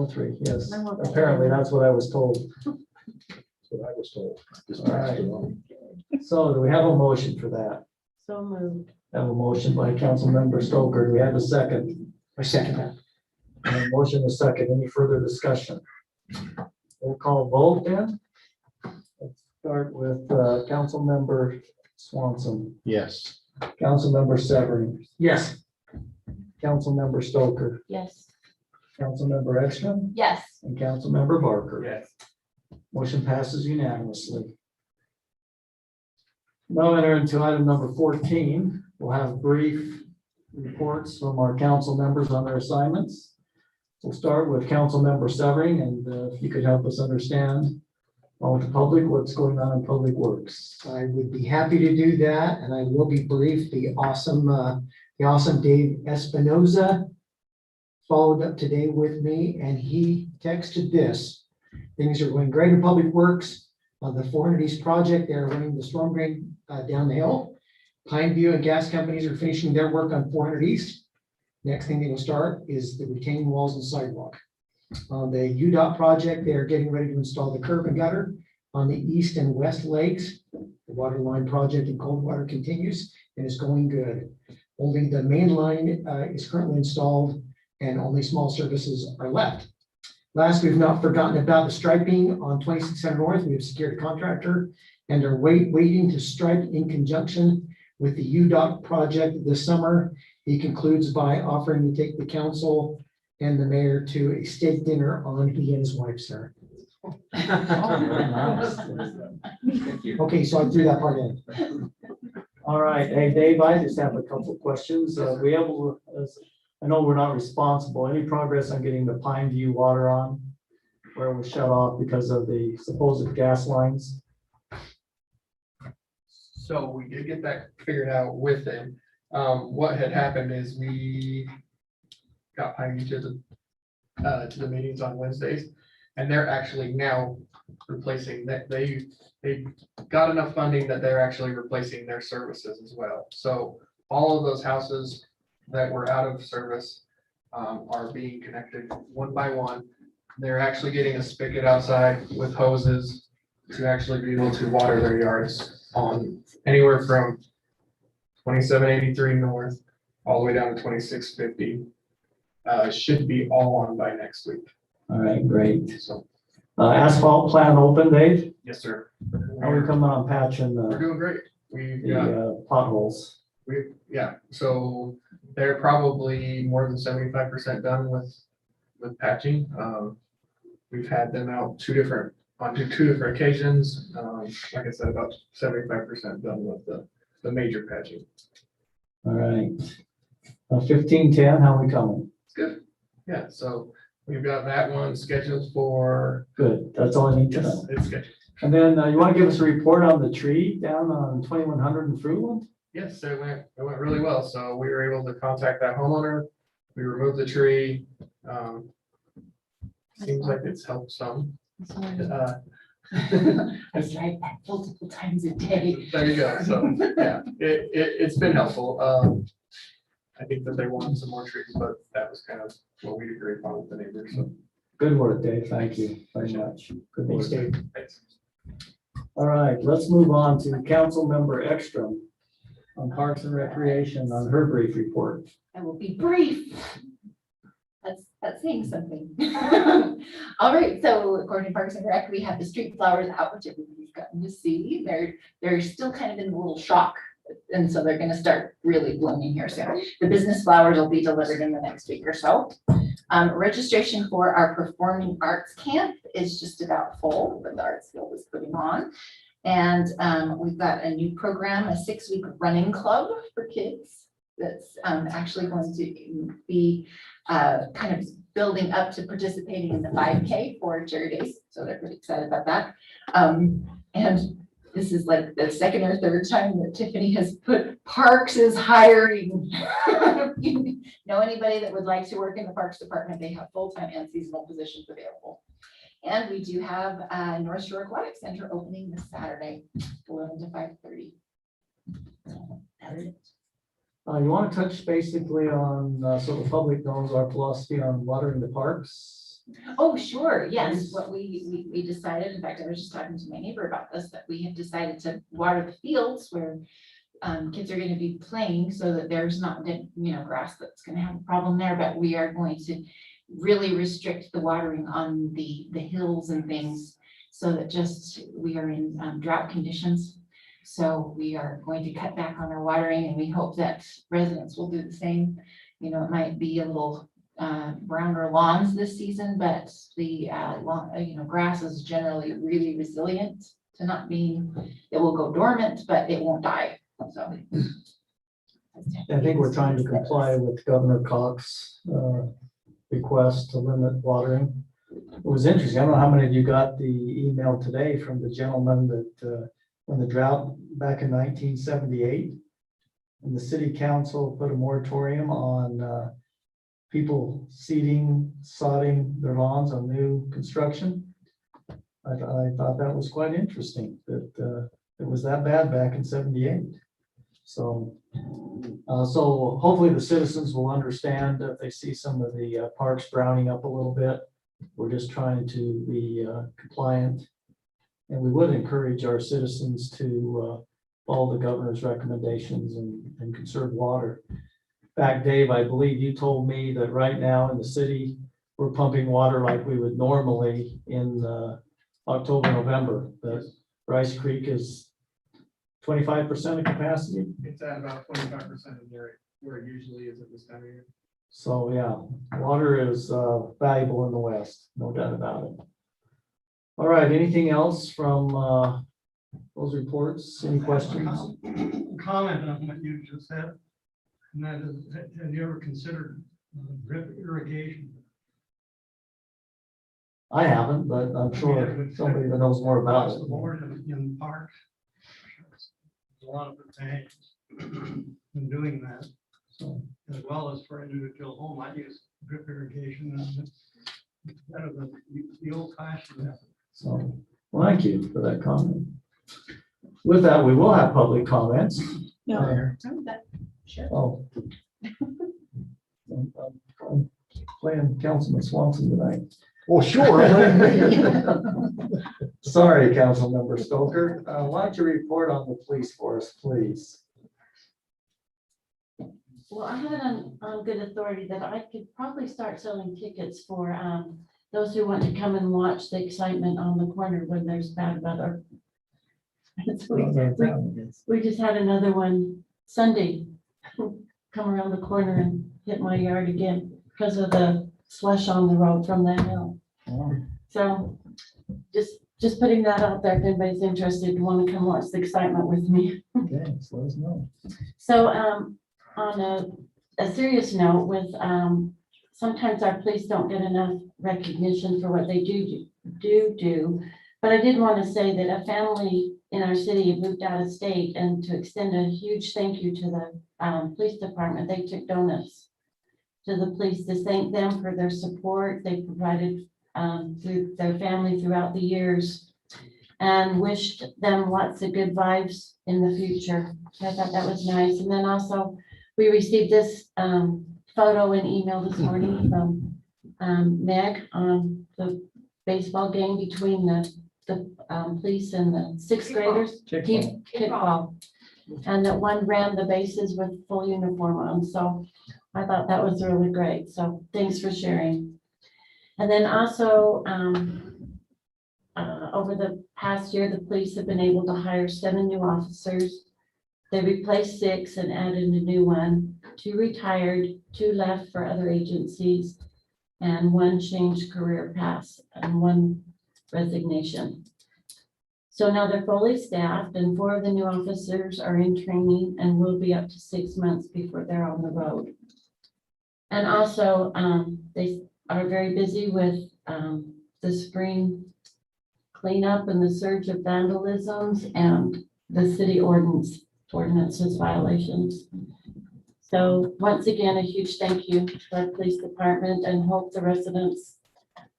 03, yes. I want- Apparently, that's what I was told. That's what I was told. Just All passed right. it on. So do we have a motion for that? So moved. Have a motion by Councilmember Stoker. Do we have a second? I second that. And a motion is second. Any further discussion? We'll call vote then. Let's start with Councilmember Swanson, Yes. Councilmember Severing, Yes. Councilmember Stoker, Yes. Councilmember Ekstrom, Yes. and Councilmember Barker. Yes. Motion passes unanimously. Now enter into item number 14. We'll have brief reports from our council members on their assignments. We'll start with Councilmember Severing, and if you could help us understand with the public what's going on in Public Works. I would be happy to do that, and I will be brief. The awesome Dave Espinoza followed up today with me, and he texted this. Things are going great in Public Works. On the 400 East project, they're running the storm drain down the hill. Pineview and gas companies are finishing their work on 400 East. Next thing they will start is the retaining walls and sidewalk. On the UDOT project, they are getting ready to install the curb and gutter on the east and west lakes. The water line project in Coldwater continues and is going good. Only the main line is currently installed and only small services are left. Last, we've not forgotten about the striping on 2600 North. We have secured a contractor and are waiting to stripe in conjunction with the UDOT project this summer. He concludes by offering to take the council and the mayor to a steak dinner on he and his wife's there. Thank you. Okay, so I threw that part in. All right, hey, Dave, I just have a couple of questions. We able, I know we're not responsible, any progress on getting the Pine View water on? Where it was shut off because of the supposed gas lines? So we did get that figured out with them. What had happened is we got Pine View to the meetings on Wednesdays, and they're actually now replacing that. They got enough funding that they're actually replacing their services as well. So all of those houses that were out of service are being connected one by one. They're actually getting a spigot outside with hoses to actually be able to water their yards on anywhere from 2783 north all the way down to 2650. Should be all on by next week. All right, great. So, Asphalt plant open, Dave? yes, sir. How are we coming on patching We're the doing great. We've got, potholes? yeah, so they're probably more than 75% done with patching. We've had them out on two different occasions. Like I said, about 75% done with the major patching. All right. 1510, how are we coming? It's good. Yeah, so we've got that one scheduled for, Good, that's all I need to yes, know. it's scheduled. And then you want to give us a report on the tree down on 2100 in Fruitland? Yes, it went really well. So we were able to contact that homeowner. We removed the tree. Seems like it's helped some. I tried that multiple times a day. There you go. So, yeah, it's been helpful. I think that they wanted some more trees, but that was kind of what we agreed upon with the neighbors. So, Good work, Dave. Thank you very much. Good work. Thanks, Dave. thanks. All right, let's move on to Council Member Ekstrom on Parks and Recreation on her brief report. I will be brief. That's saying something. All right, so according to Parks and Rec, we have the street flowers out, which everybody's gotten to see. They're still kind of in a little shock. And so they're gonna start really blooming here soon. The business flowers will be delivered in the next week or so. Registration for our performing arts camp is just about full, but the arts field is putting on. And we've got a new program, a 6-week running club for kids. That's actually going to be kind of building up to participating in the 5K for Cherry Days. So they're pretty excited about that. And this is like the second or third time that Tiffany has put Parks is hiring. If you know anybody that would like to work in the Parks Department, they have full-time and seasonal positions available. And we do have North Shore Aquatic Center opening this Saturday, 11 to 5:30. That's it. You want to touch basically on, so the public knows our philosophy on watering the parks? Oh, sure, yes, what we decided, in fact, I was just talking to my neighbor about this, that we have decided to water the fields where kids are gonna be playing, so that there's not, grass that's gonna have a problem there, but we are going to really restrict the watering on the hills and things, so that we are in drought conditions. So we are going to cut back on our watering, and we hope that residents will do the same. It might be a little browner lawns this season, but the grass is generally really resilient to not being, it will go dormant, but it won't die. So I think we're trying to comply with Governor Cox's request to limit watering. It was interesting. I don't know how many of you got the email today from the gentleman that when the drought back in 1978, and the city council put a moratorium on people seeding, sodding their lawns on new construction. I thought that was quite interesting that it was that bad back in 78. So hopefully the citizens will understand if they see some of the parks browning up a little bit. We're just trying to be compliant. And we would encourage our citizens to follow the governor's recommendations and conserve water. In fact, Dave, I believe you told me that right now in the city, we're pumping water like we would normally in October, November. That Rice Creek is 25% of capacity. It's at about 25% of where it usually is at this time of year. So yeah, water is valuable in the West, no doubt about it. All right, anything else from those reports? Any questions? Comment on what you just said. And that is, have you ever considered drip irrigation? I haven't, but I'm sure somebody that knows more about Across it. the board in parks. A lot of advantages in doing that, So, as well as for individual home. I use drip irrigation and it's better than the old fashioned method. so, well, thank you for that comment. With that, we will have public comments. No. There. Sure. Oh. I'm playing Councilman Swanson tonight. Oh, sure. Sorry, Councilmember Stoker. Why don't you report on the police force, please? Well, I have it on good authority that I could probably start selling tickets for those who want to come and watch the excitement on the corner when there's bad weather. So we just had another one Sunday come around the corner and hit my yard again because of the slush on the road from the hill. So just putting that out there, if anybody's interested, and want to come watch the excitement with me. Okay, so let us know. So on a serious note, with sometimes our police don't get enough recognition for what they do. But I did want to say that a family in our city moved out of state, and to extend a huge thank you to the police department. They took donuts to the police to thank them for their support they provided through their family throughout the years, and wished them lots of good vibes in the future. So I thought that was nice. And then also we received this photo and email this morning from Meg on the baseball game between the police and the sixth graders. Kickball. And that one ran the bases with full uniform on. So I thought that was really great. So thanks for sharing. And then also, over the past year, the police have been able to hire 7 new officers. They replaced 6 and added a new one. 2 retired, 2 left for other agencies, and 1 changed career paths and 1 resignation. So now they're fully staffed, and 4 of the new officers are in training and will be up to 6 months before they're on the road. And also, they are very busy with the spring cleanup and the surge of vandalisms and the city ordinances violations. So once again, a huge thank you to our police department, and hope the residents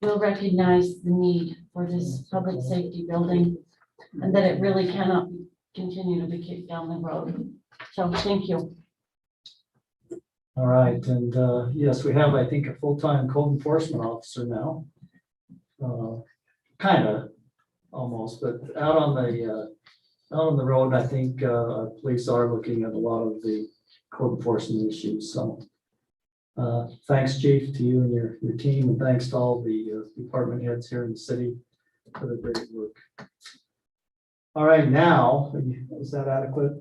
will recognize the need for this public safety building, and that it really cannot continue to be kicked down the road. So thank you. All right, and yes, we have, I think, a full-time code enforcement officer now. Kind of, almost, but out on the road, I think our police are looking at a lot of the code enforcement issues. So thanks, Chief, to you and your team, and thanks to all the department heads here in the city for the great work. All right, now, is that adequate?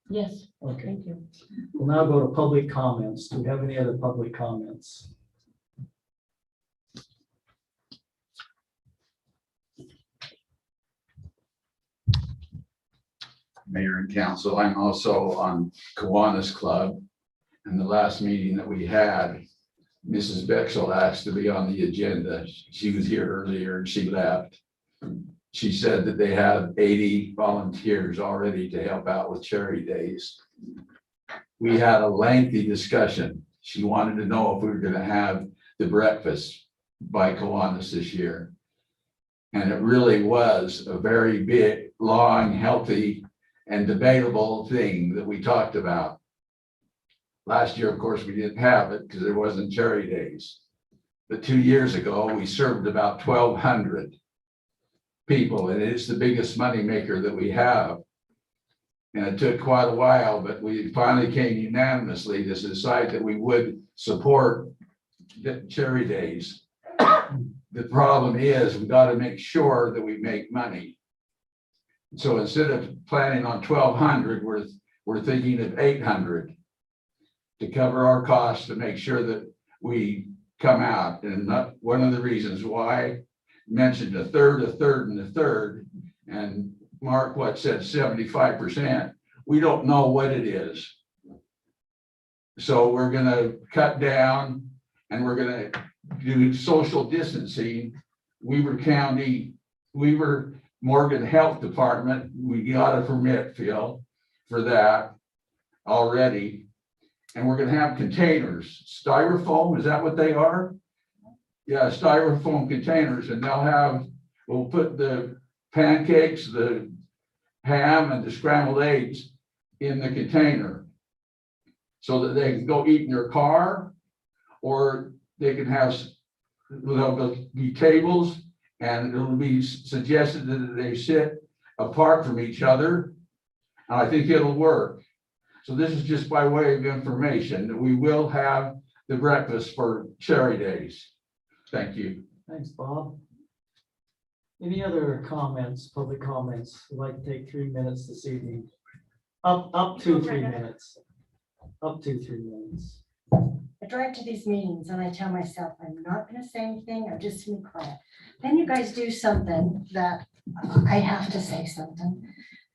Yes, Okay. thank you. We'll now go to public comments. Do we have any other public comments? Mayor and council, I'm also on Kiwanis Club. And the last meeting that we had, Mrs. Bexel asked to be on the agenda. She was here earlier and she left. She said that they have 80 volunteers already to help out with charity days. We had a lengthy discussion. She wanted to know if we were going to have the breakfast by Kiwanis this year. And it really was a very big, long, healthy, and debatable thing that we talked about. Last year, of course, we didn't have it because there wasn't charity days. But 2 years ago, we served about 1,200 people, and it's the biggest money maker that we have. And it took quite a while, but we finally came unanimously to decide that we would support the charity days. The problem is we've got to make sure that we make money. So instead of planning on 1,200, we're thinking of 800 to cover our costs, to make sure that we come out. And one of the reasons why mentioned a third, and a third, and Mark, what, said 75%. We don't know what it is. So we're gonna cut down and we're gonna do social distancing. Weaver County, Weaver Morgan Health Department, we got a permit, Phil, for that already. And we're gonna have containers, styrofoam, is that what they are? Yeah, styrofoam containers, and we'll put the pancakes, the ham and the scrambled eggs in the container so that they can go eat in their car, or they can have, there'll be tables, and it'll be suggested that they sit apart from each other. And I think it'll work. So this is just by way of information that we will have the breakfast for Cherry Days. Thank you. Thanks, Bob. Any other comments, public comments? We'd like to take 3 minutes this evening. Up to 3 minutes. Up to 3 minutes. I drive to these meetings and I tell myself, I'm not gonna say anything, I'm just gonna be quiet. Then you guys do something that I have to say something.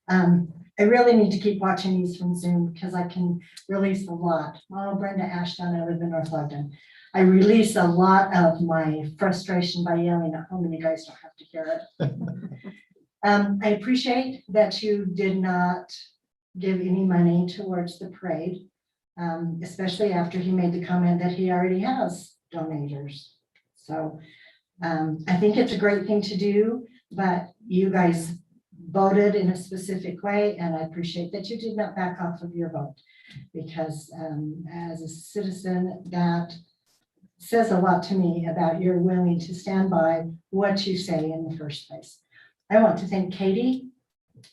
I really need to keep watching these from Zoom because I can release a lot. Oh, Brenda Ashton, I live in North Ogden. I release a lot of my frustration by yelling at home, and you guys don't have to hear it. I appreciate that you did not give any money towards the parade, especially after he made the comment that he already has donators. So I think it's a great thing to do, but you guys voted in a specific way, and I appreciate that you did not back off of your vote, because as a citizen, that says a lot to me about you're willing to stand by what you say in the first place. I want to thank Katie.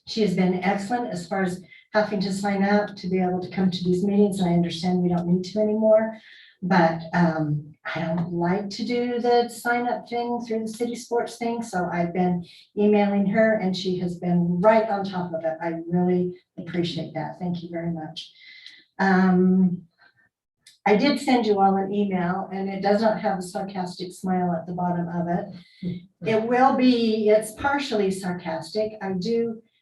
She has been excellent as far as having to sign up to be able to come to these meetings. I understand we don't need to anymore, but I don't like to do the sign up thing through the city sports thing. So I've been emailing her and she has been right on top of it. I really appreciate that. Thank you very much. I did send you all an email and it does not have a sarcastic smile at the bottom of it. It's partially sarcastic.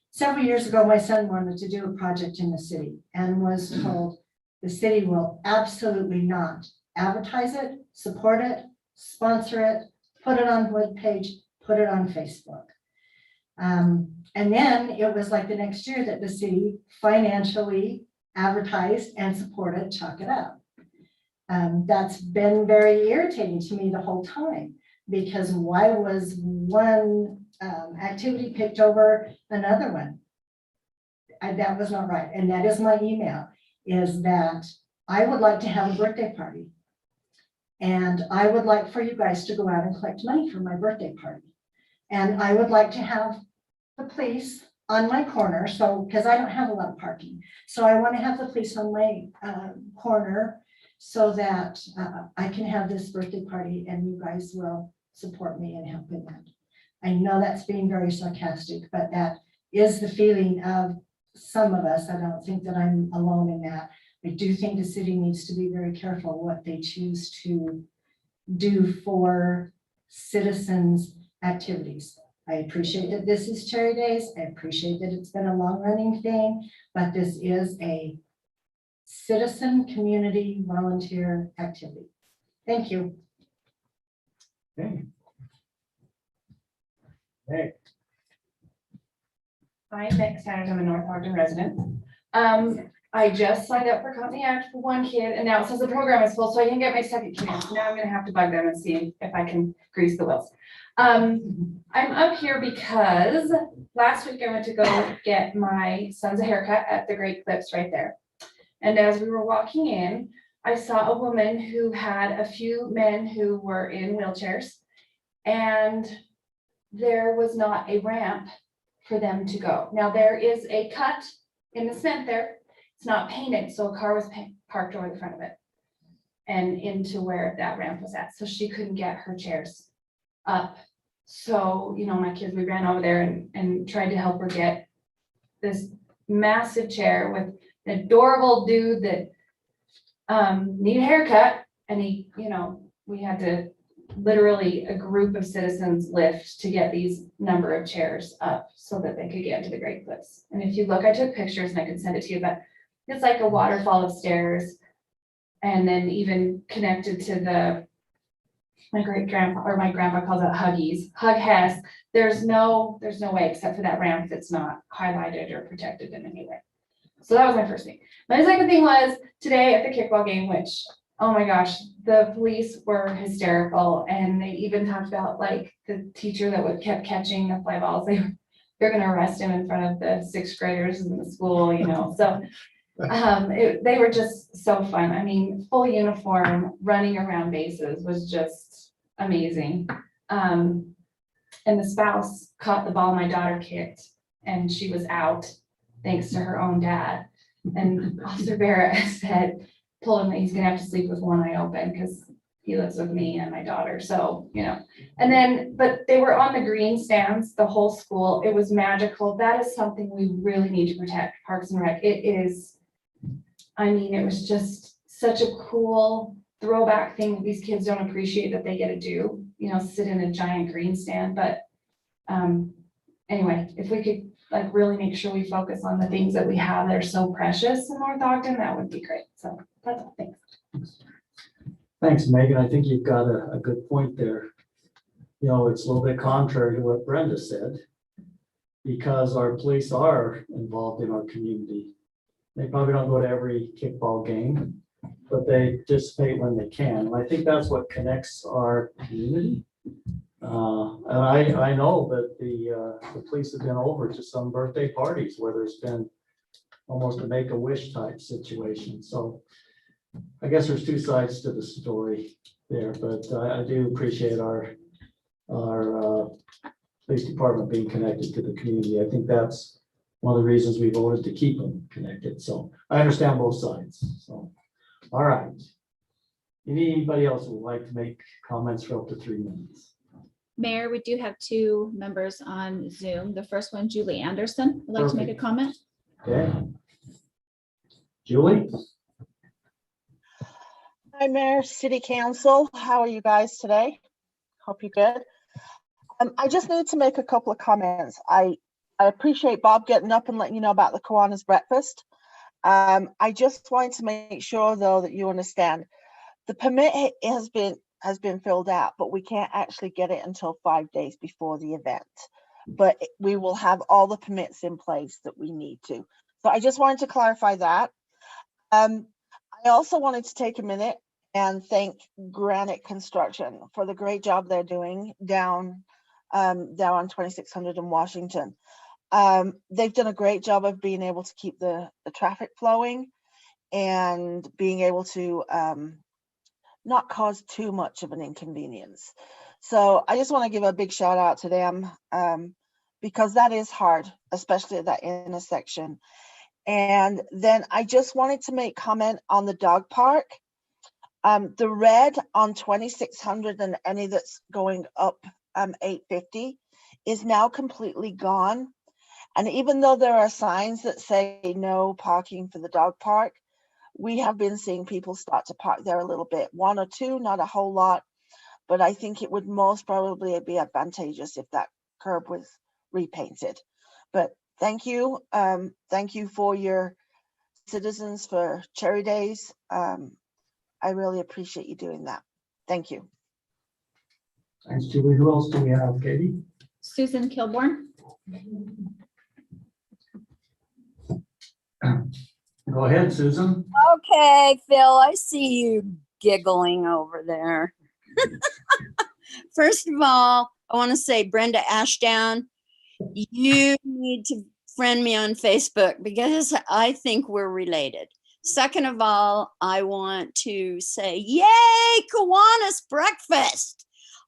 Several years ago, my son wanted to do a project in the city and was told the city will absolutely not advertise it, support it, sponsor it, put it on web page, put it on Facebook. And then it was like the next year that the city financially advertised and supported Chalk It Up. That's been very irritating to me the whole time, because why was one activity picked over another one? That was not right. And that is my email, is that I would like to have a birthday party. And I would like for you guys to go out and collect money for my birthday party. And I would like to have the police on my corner. So, because I don't have a lot of parking. So I want to have the police on my corner so that I can have this birthday party and you guys will support me in helping that. I know that's being very sarcastic, but that is the feeling of some of us. I don't think that I'm alone in that. I do think the city needs to be very careful what they choose to do for citizens' activities. I appreciate that this is Cherry Days. I appreciate that it's been a long-running thing, but this is a citizen community volunteer activity. Thank you. Okay. Hey. I'm Nick Sanders. I'm a North Ogden resident. I just signed up for Company Act for one kid, and now it says the program is full, so I can get my second kid in. So now I'm gonna have to bug them and see if I can grease the wheels. I'm up here because last week I went to go get my son's a haircut at the Great Clips right there. And as we were walking in, I saw a woman who had a few men who were in wheelchairs, and there was not a ramp for them to go. Now there is a cut in the cement there. It's not painted, so a car was parked over the front of it and into where that ramp was at. So she couldn't get her chairs up. So, you know, my kids, we ran over there and tried to help her get this massive chair with an adorable dude that needed a haircut. And he, you know, we had to literally a group of citizens lift to get these number of chairs up so that they could get into the great cliffs. And if you look, I took pictures and I can send it to you, but it's like a waterfall of stairs. And then even connected to my great grandpa, or my grandpa calls it Huggies, Hug Hess. There's no way except for that ramp that's not highlighted or protected in any way. So that was my first thing. My second thing was today at the kickball game, which, oh my gosh, the police were hysterical. And they even talked about like the teacher that kept catching the fly balls. They're gonna arrest him in front of the sixth graders in the school, you know, so. They were just so fun. I mean, full uniform, running around bases was just amazing. And the spouse caught the ball my daughter kicked and she was out thanks to her own dad. And Officer Barrett said, told him that he's gonna have to sleep with one eye open because he lives with me and my daughter. So, you know, and then, but they were on the green stands, the whole school. It was magical. That is something we really need to protect, Parks and Rec. It is, I mean, it was just such a cool throwback thing that these kids don't appreciate that they get to do, you know, sit in a giant green stand. But anyway, if we could like really make sure we focus on the things that we have that are so precious in North Ogden, that would be great. So that's all. Thanks. Thanks, Megan. I think you've got a good point there. You know, it's a little bit contrary to what Brenda said, because our police are involved in our community. They probably don't go to every kickball game, but they participate when they can. And I think that's what connects our community. And I know that the police have been over to some birthday parties where there's been almost a make-a-wish type situation. So I guess there's two sides to the story there, but I do appreciate our police department being connected to the community. I think that's one of the reasons we voted to keep them connected. So I understand both sides. So, all right. Anybody else who would like to make comments for up to 3 minutes? Mayor, we do have two members on Zoom. The first one, Julie Anderson, would like to make a comment. Okay. Julie? Hi, Mayor, City Council. How are you guys today? Hope you're good. I just need to make a couple of comments. I appreciate Bob getting up and letting you know about the Kiwanis breakfast. I just wanted to make sure, though, that you understand the permit has been filled out, but we can't actually get it until 5 days before the event. But we will have all the permits in place that we need to. So I just wanted to clarify that. I also wanted to take a minute and thank Granite Construction for the great job they're doing down on 2600 in Washington. They've done a great job of being able to keep the traffic flowing and being able to not cause too much of an inconvenience. So I just want to give a big shout out to them because that is hard, especially at that intersection. And then I just wanted to make comment on the dog park. The red on 2600 and any that's going up 850 is now completely gone. And even though there are signs that say no parking for the dog park, we have been seeing people start to park there a little bit, one or two, not a whole lot. But I think it would most probably be advantageous if that curb was repainted. But thank you. Thank you for your citizens for Cherry Days. I really appreciate you doing that. Thank you. Thanks, Julie. Who else do we have, Katie? Susan Kilborn. Go ahead, Susan. Okay, Phil, I see you giggling over there. First of all, I want to say, Brenda Ashdown, you need to friend me on Facebook because I think we're related. Second of all, I want to say, yay, Kiwanis breakfast.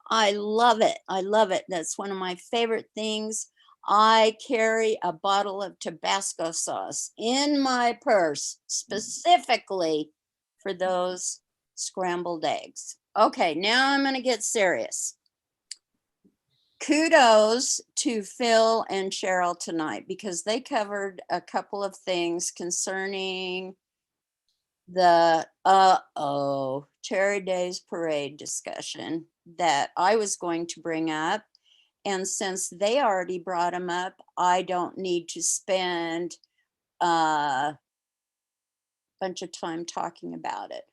I love it. I love it. That's one of my favorite things. I carry a bottle of Tabasco sauce in my purse specifically for those scrambled eggs. Okay, now I'm going to get serious. Kudos to Phil and Cheryl tonight because they covered a couple of things concerning the Cherry Days parade discussion. that I was going to bring up. And since they already brought them up, I don't need to spend a bunch of time talking about it.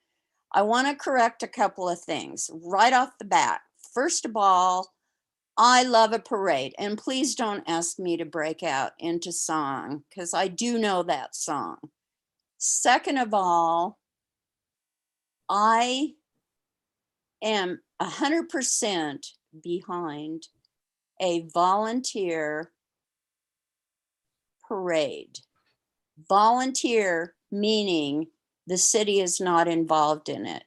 I want to correct a couple of things right off the bat. First of all, I love a parade, and please don't ask me to break out into song because I do know that song. Second of all, I am 100% behind a volunteer parade. Volunteer meaning the city is not involved in it.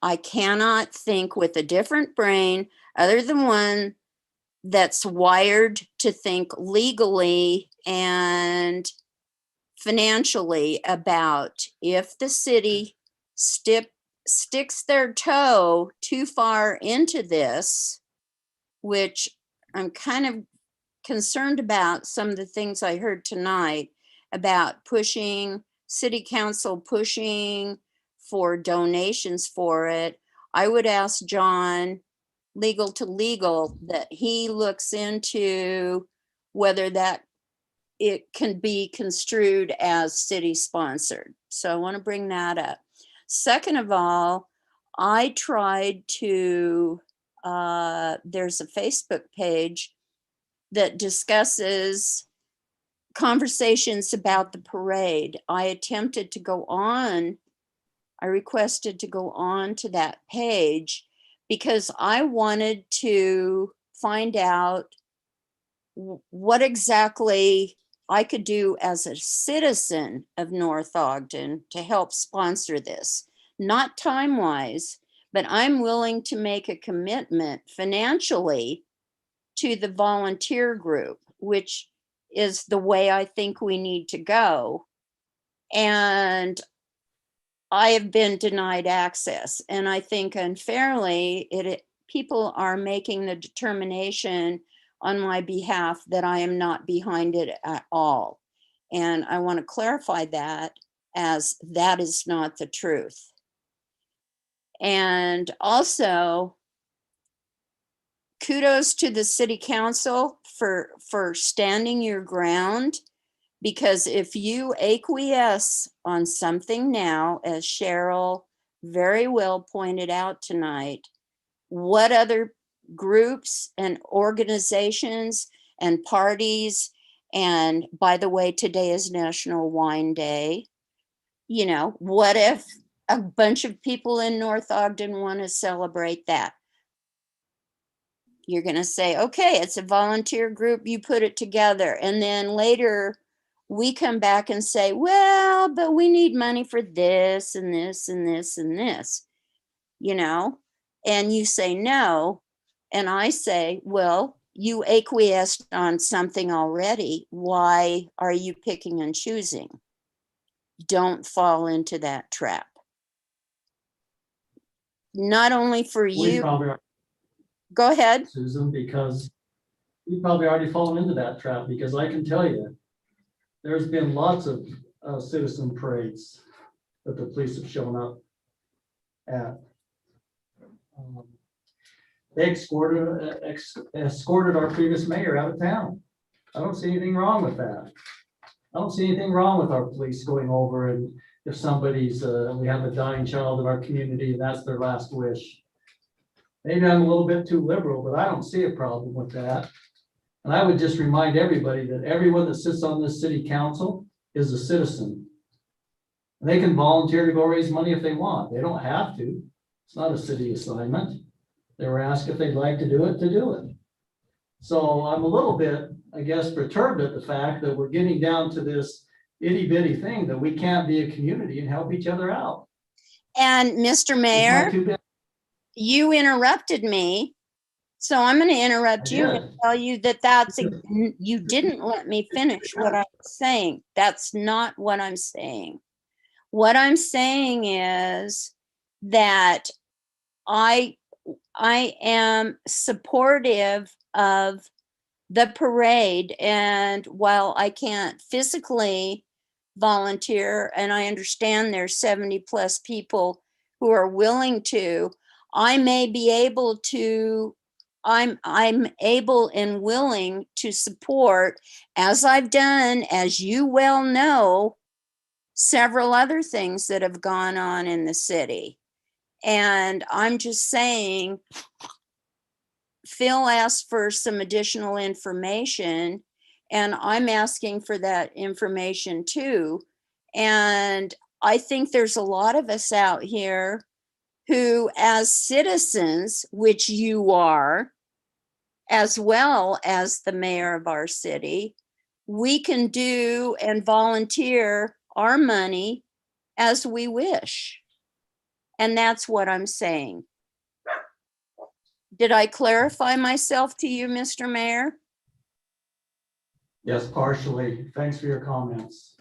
I cannot think with a different brain other than one that's wired to think legally and financially about if the city sticks their toe too far into this, which I'm kind of concerned about some of the things I heard tonight about pushing, city council pushing for donations for it. I would ask John, legal to legal, that he looks into whether that it can be construed as city sponsored. So I want to bring that up. Second of all, I tried to, there's a Facebook page that discusses conversations about the parade. I attempted to go on, I requested to go on to that page because I wanted to find out what exactly I could do as a citizen of North Ogden to help sponsor this. Not time-wise, but I'm willing to make a commitment financially to the volunteer group, which is the way I think we need to go. And I have been denied access, and I think unfairly, people are making the determination on my behalf that I am not behind it at all. And I want to clarify that as that is not the truth. And also, kudos to the city council for standing your ground, because if you acquiesce on something now, as Cheryl very well pointed out tonight, what other groups and organizations and parties, and by the way, today is National Wine Day, you know, what if a bunch of people in North Ogden want to celebrate that? You're going to say, okay, it's a volunteer group, you put it together. And then later we come back and say, well, but we need money for this and this and this and this, you know, and you say no. And I say, well, you acquiesced on something already. Why are you picking and choosing? Don't fall into that trap. Not only for We you. probably are, Go ahead. Susan, because we probably already fallen into that trap, because I can tell you, there's been lots of citizen parades that the police have shown up at. They escorted our previous mayor out of town. I don't see anything wrong with that. I don't see anything wrong with our police going over, and if somebody's, we have a dying child in our community and that's their last wish. Maybe I'm a little bit too liberal, but I don't see a problem with that. And I would just remind everybody that everyone that sits on this city council is a citizen. And they can volunteer to go raise money if they want. They don't have to. It's not a city assignment. They were asked if they'd like to do it, So I'm a little bit, I guess, perturbed at the fact that we're getting down to this itty bitty thing that we can't be a community and help each other out. And Mr. Mayor, you interrupted me. So I'm going to interrupt you and tell you that you didn't let me finish what I was saying. That's not what I'm saying. What I'm saying is that I am supportive of the parade, and while I can't physically volunteer, and I understand there's 70+ people who are willing to, I may be able to, I'm able and willing to support, as I've done, as you well know, several other things that have gone on in the city. And I'm just saying, Phil asked for some additional information, and I'm asking for that information too. And I think there's a lot of us out here who, as citizens, which you are, as well as the mayor of our city, we can do and volunteer our money as we wish. And that's what I'm saying. Did I clarify myself to you, Mr. Mayor? Yes, partially. Thanks for your comments.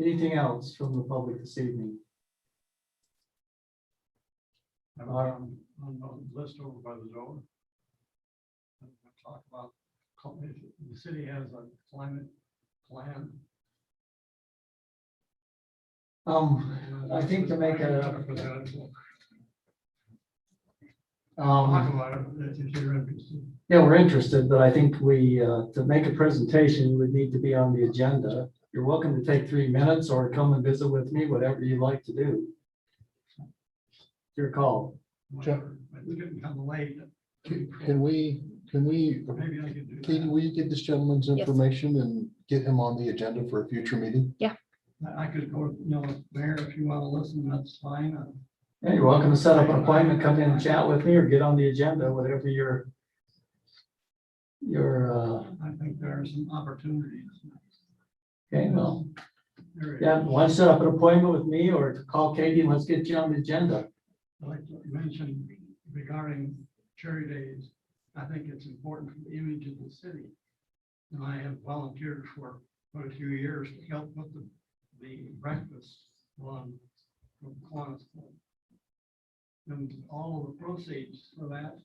Anything else from the public this evening? On the list over by the door. Talk about, the city has a climate plan. I think to make a, Talk about it if you're interested. yeah, we're interested, but I think we, to make a presentation, would need to be on the agenda. You're welcome to take 3 minutes or come and visit with me, whatever you'd like to do. Your call. Whatever. We're getting kind of late. Can we, Maybe I could do Katie, that. will you get this gentleman's Yes. information and get him on the agenda for a future meeting? I could go, Mayor, if you want to listen, that's fine. Yeah, you're welcome to set up an appointment, come in and chat with me or get on the agenda, whatever your, I think there are some opportunities. okay, well, There is. yeah, why don't you set up an appointment with me or call Katie and let's get you on the agenda. I'd like to mention regarding cherry days, I think it's important for the image of the city. And I have volunteered for quite a few years to help put the breakfast on from Kiwanis Club. And all of the proceeds for that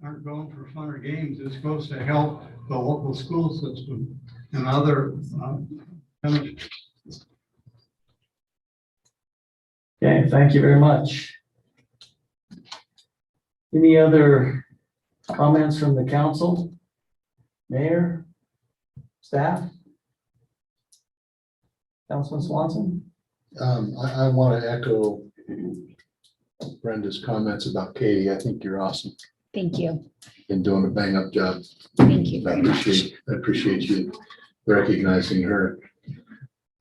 aren't going for fun or games. It's supposed to help the local school system and other Okay, thank you very much. Any other comments from the council? Mayor? Staff? Councilman Swanson? I want to echo Brenda's comments about Katie. I think you're awesome. Thank you. Been doing a bang up job. Thank you I very much. appreciate you recognizing her.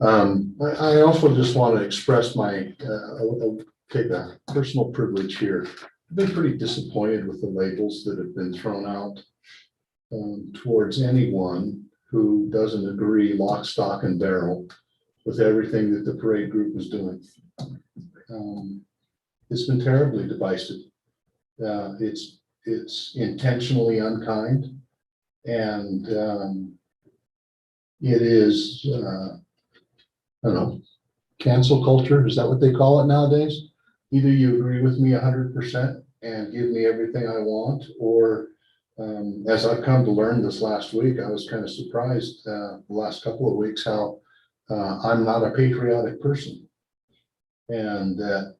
I also just want to express my, I'll take a personal privilege here. I've been pretty disappointed with the labels that have been thrown out towards anyone who doesn't agree lock, stock, and barrel with everything that the parade group is doing. It's been terribly divisive. It's intentionally unkind, and it is, I don't know, cancel culture. Is that what they call it nowadays? Either you agree with me 100% and give me everything I want, or as I've come to learn this last week, I was kind of surprised the last couple of weeks how I'm not a patriotic person. And that,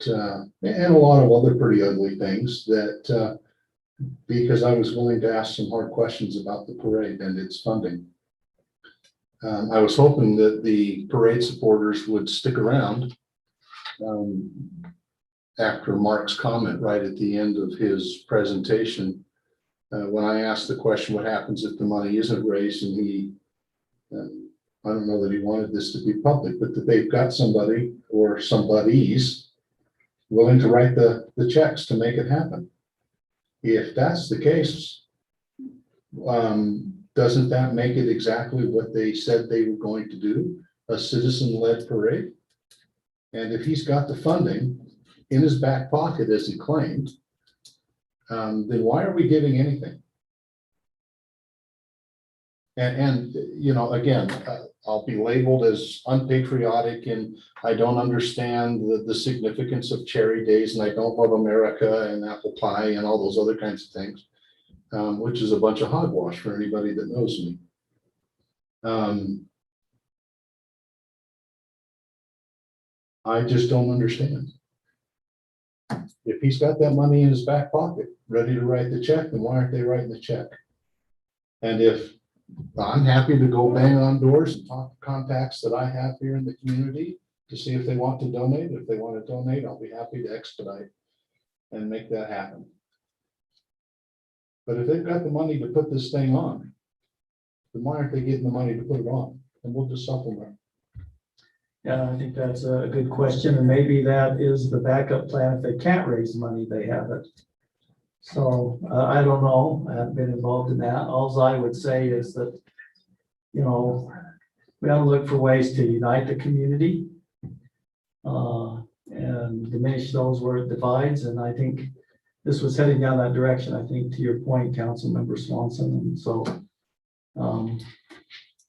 and a lot of other pretty ugly things that, because I was willing to ask some hard questions about the parade and its funding. I was hoping that the parade supporters would stick around after Mark's comment right at the end of his presentation. When I asked the question, what happens if the money isn't raised, and he, I don't know that he wanted this to be public, but that they've got somebody or somebodies willing to write the checks to make it happen. If that's the case, doesn't that make it exactly what they said they were going to do, a citizen-led parade? And if he's got the funding in his back pocket, as he claimed, then why are we giving anything? And you know, again, I'll be labeled as unpatriotic, and I don't understand the significance of cherry days, and I don't love America and apple pie and all those other kinds of things, which is a bunch of hogwash for anybody that knows me. I just don't understand. If he's got that money in his back pocket, ready to write the check, then why aren't they writing the check? And if I'm happy to go bang on doors and talk to contacts that I have here in the community to see if they want to donate. If they want to donate, I'll be happy to expedite and make that happen. But if they've got the money to put this thing on, then why aren't they getting the money to put it on? And we'll just supplement. Yeah, I think that's a good question, and maybe that is the backup plan. If they can't raise money, they have it. So I don't know. I haven't been involved in that. Alls I would say is that, you know, we ought to look for ways to unite the community and diminish those where it divides. And I think this was heading down that direction, I think, to your point, Councilmember Swanson. And so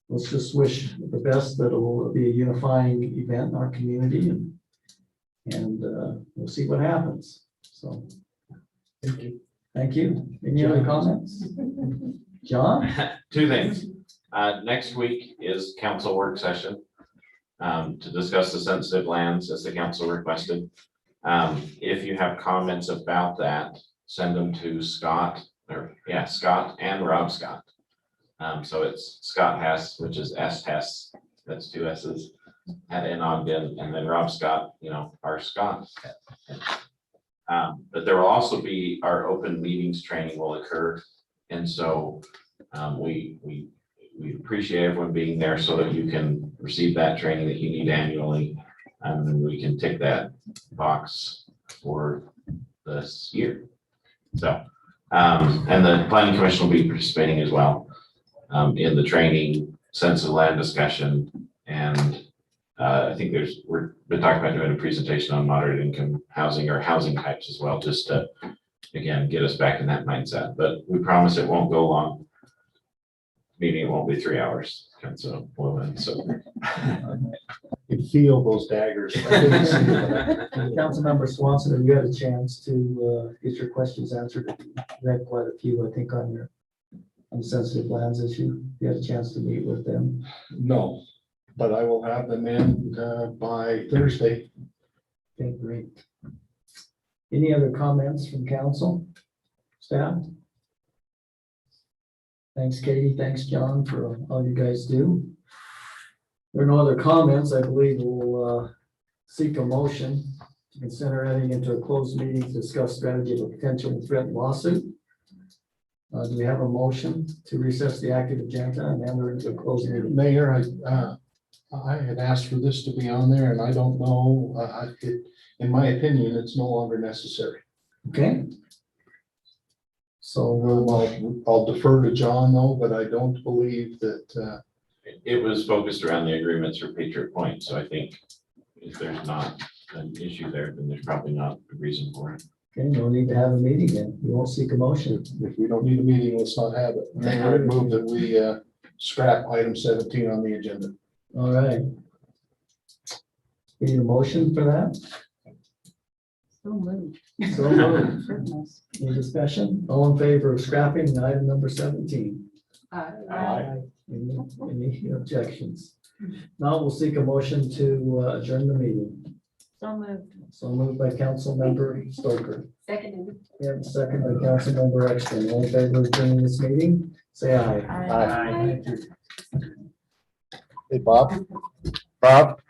let's just wish the best that it will be a unifying event in our community, and we'll see what happens. So, thank you. Thank you. Any other comments? John? Two things. Next week is council work session to discuss the sensitive lands as the council requested. If you have comments about that, send them to Scott and Rob Scott. So it's Scott Hess, which is S Hess, that's 2 S's, in Ogden, and then Rob Scott, our Scott. But there will also be our open meetings training will occur. And so we appreciate everyone being there so that you can receive that training that you need annually. And we can tick that box for this year. So, and the planning commission will be participating as well in the training, sensitive land discussion, and I think we're been talking about doing a presentation on moderate income housing or housing types as well, just to, again, get us back in that mindset. But we promise it won't go long. Meeting, it won't be 3 hours. So, You feel those daggers. Councilmember Swanson, have you had a chance to get your questions answered? You had quite a few, I think, on the sensitive lands issue. You had a chance to meet with them? No, but I will have them in by Thursday. Okay, great. Any other comments from council, staff? Thanks, Katie. Thanks, John, for all you guys do. There are no other comments. I believe we'll seek a motion to consider heading into a closed meeting to discuss strategy of a potential threatened lawsuit. Do we have a motion to recess the active agenda and enter into a closed meeting? Mayor, I had asked for this to be on there, and I don't know, in my opinion, it's no longer necessary. Okay. So I'll defer to John though, but I don't believe that. it was focused around the agreements for Patriot Point. So I think if there's not an issue there, then there's probably not a reason for it. okay, no need to have a meeting then. We won't seek a motion. If we don't need a meeting, let's not have it. I would move that we scrap item 17 on the agenda. All right. Need a motion for that? So moved. So moved. Goodness. Any discussion? All in favor of scrapping item number 17? Aye. Any objections? Now we'll seek a motion to adjourn the meeting. So moved. So moved by Councilmember Stoker. Seconded. We have a second by Councilmember Exton. All in favor of adjourning this meeting, say aye. Aye. Thank you. Hey, Bob. Bob.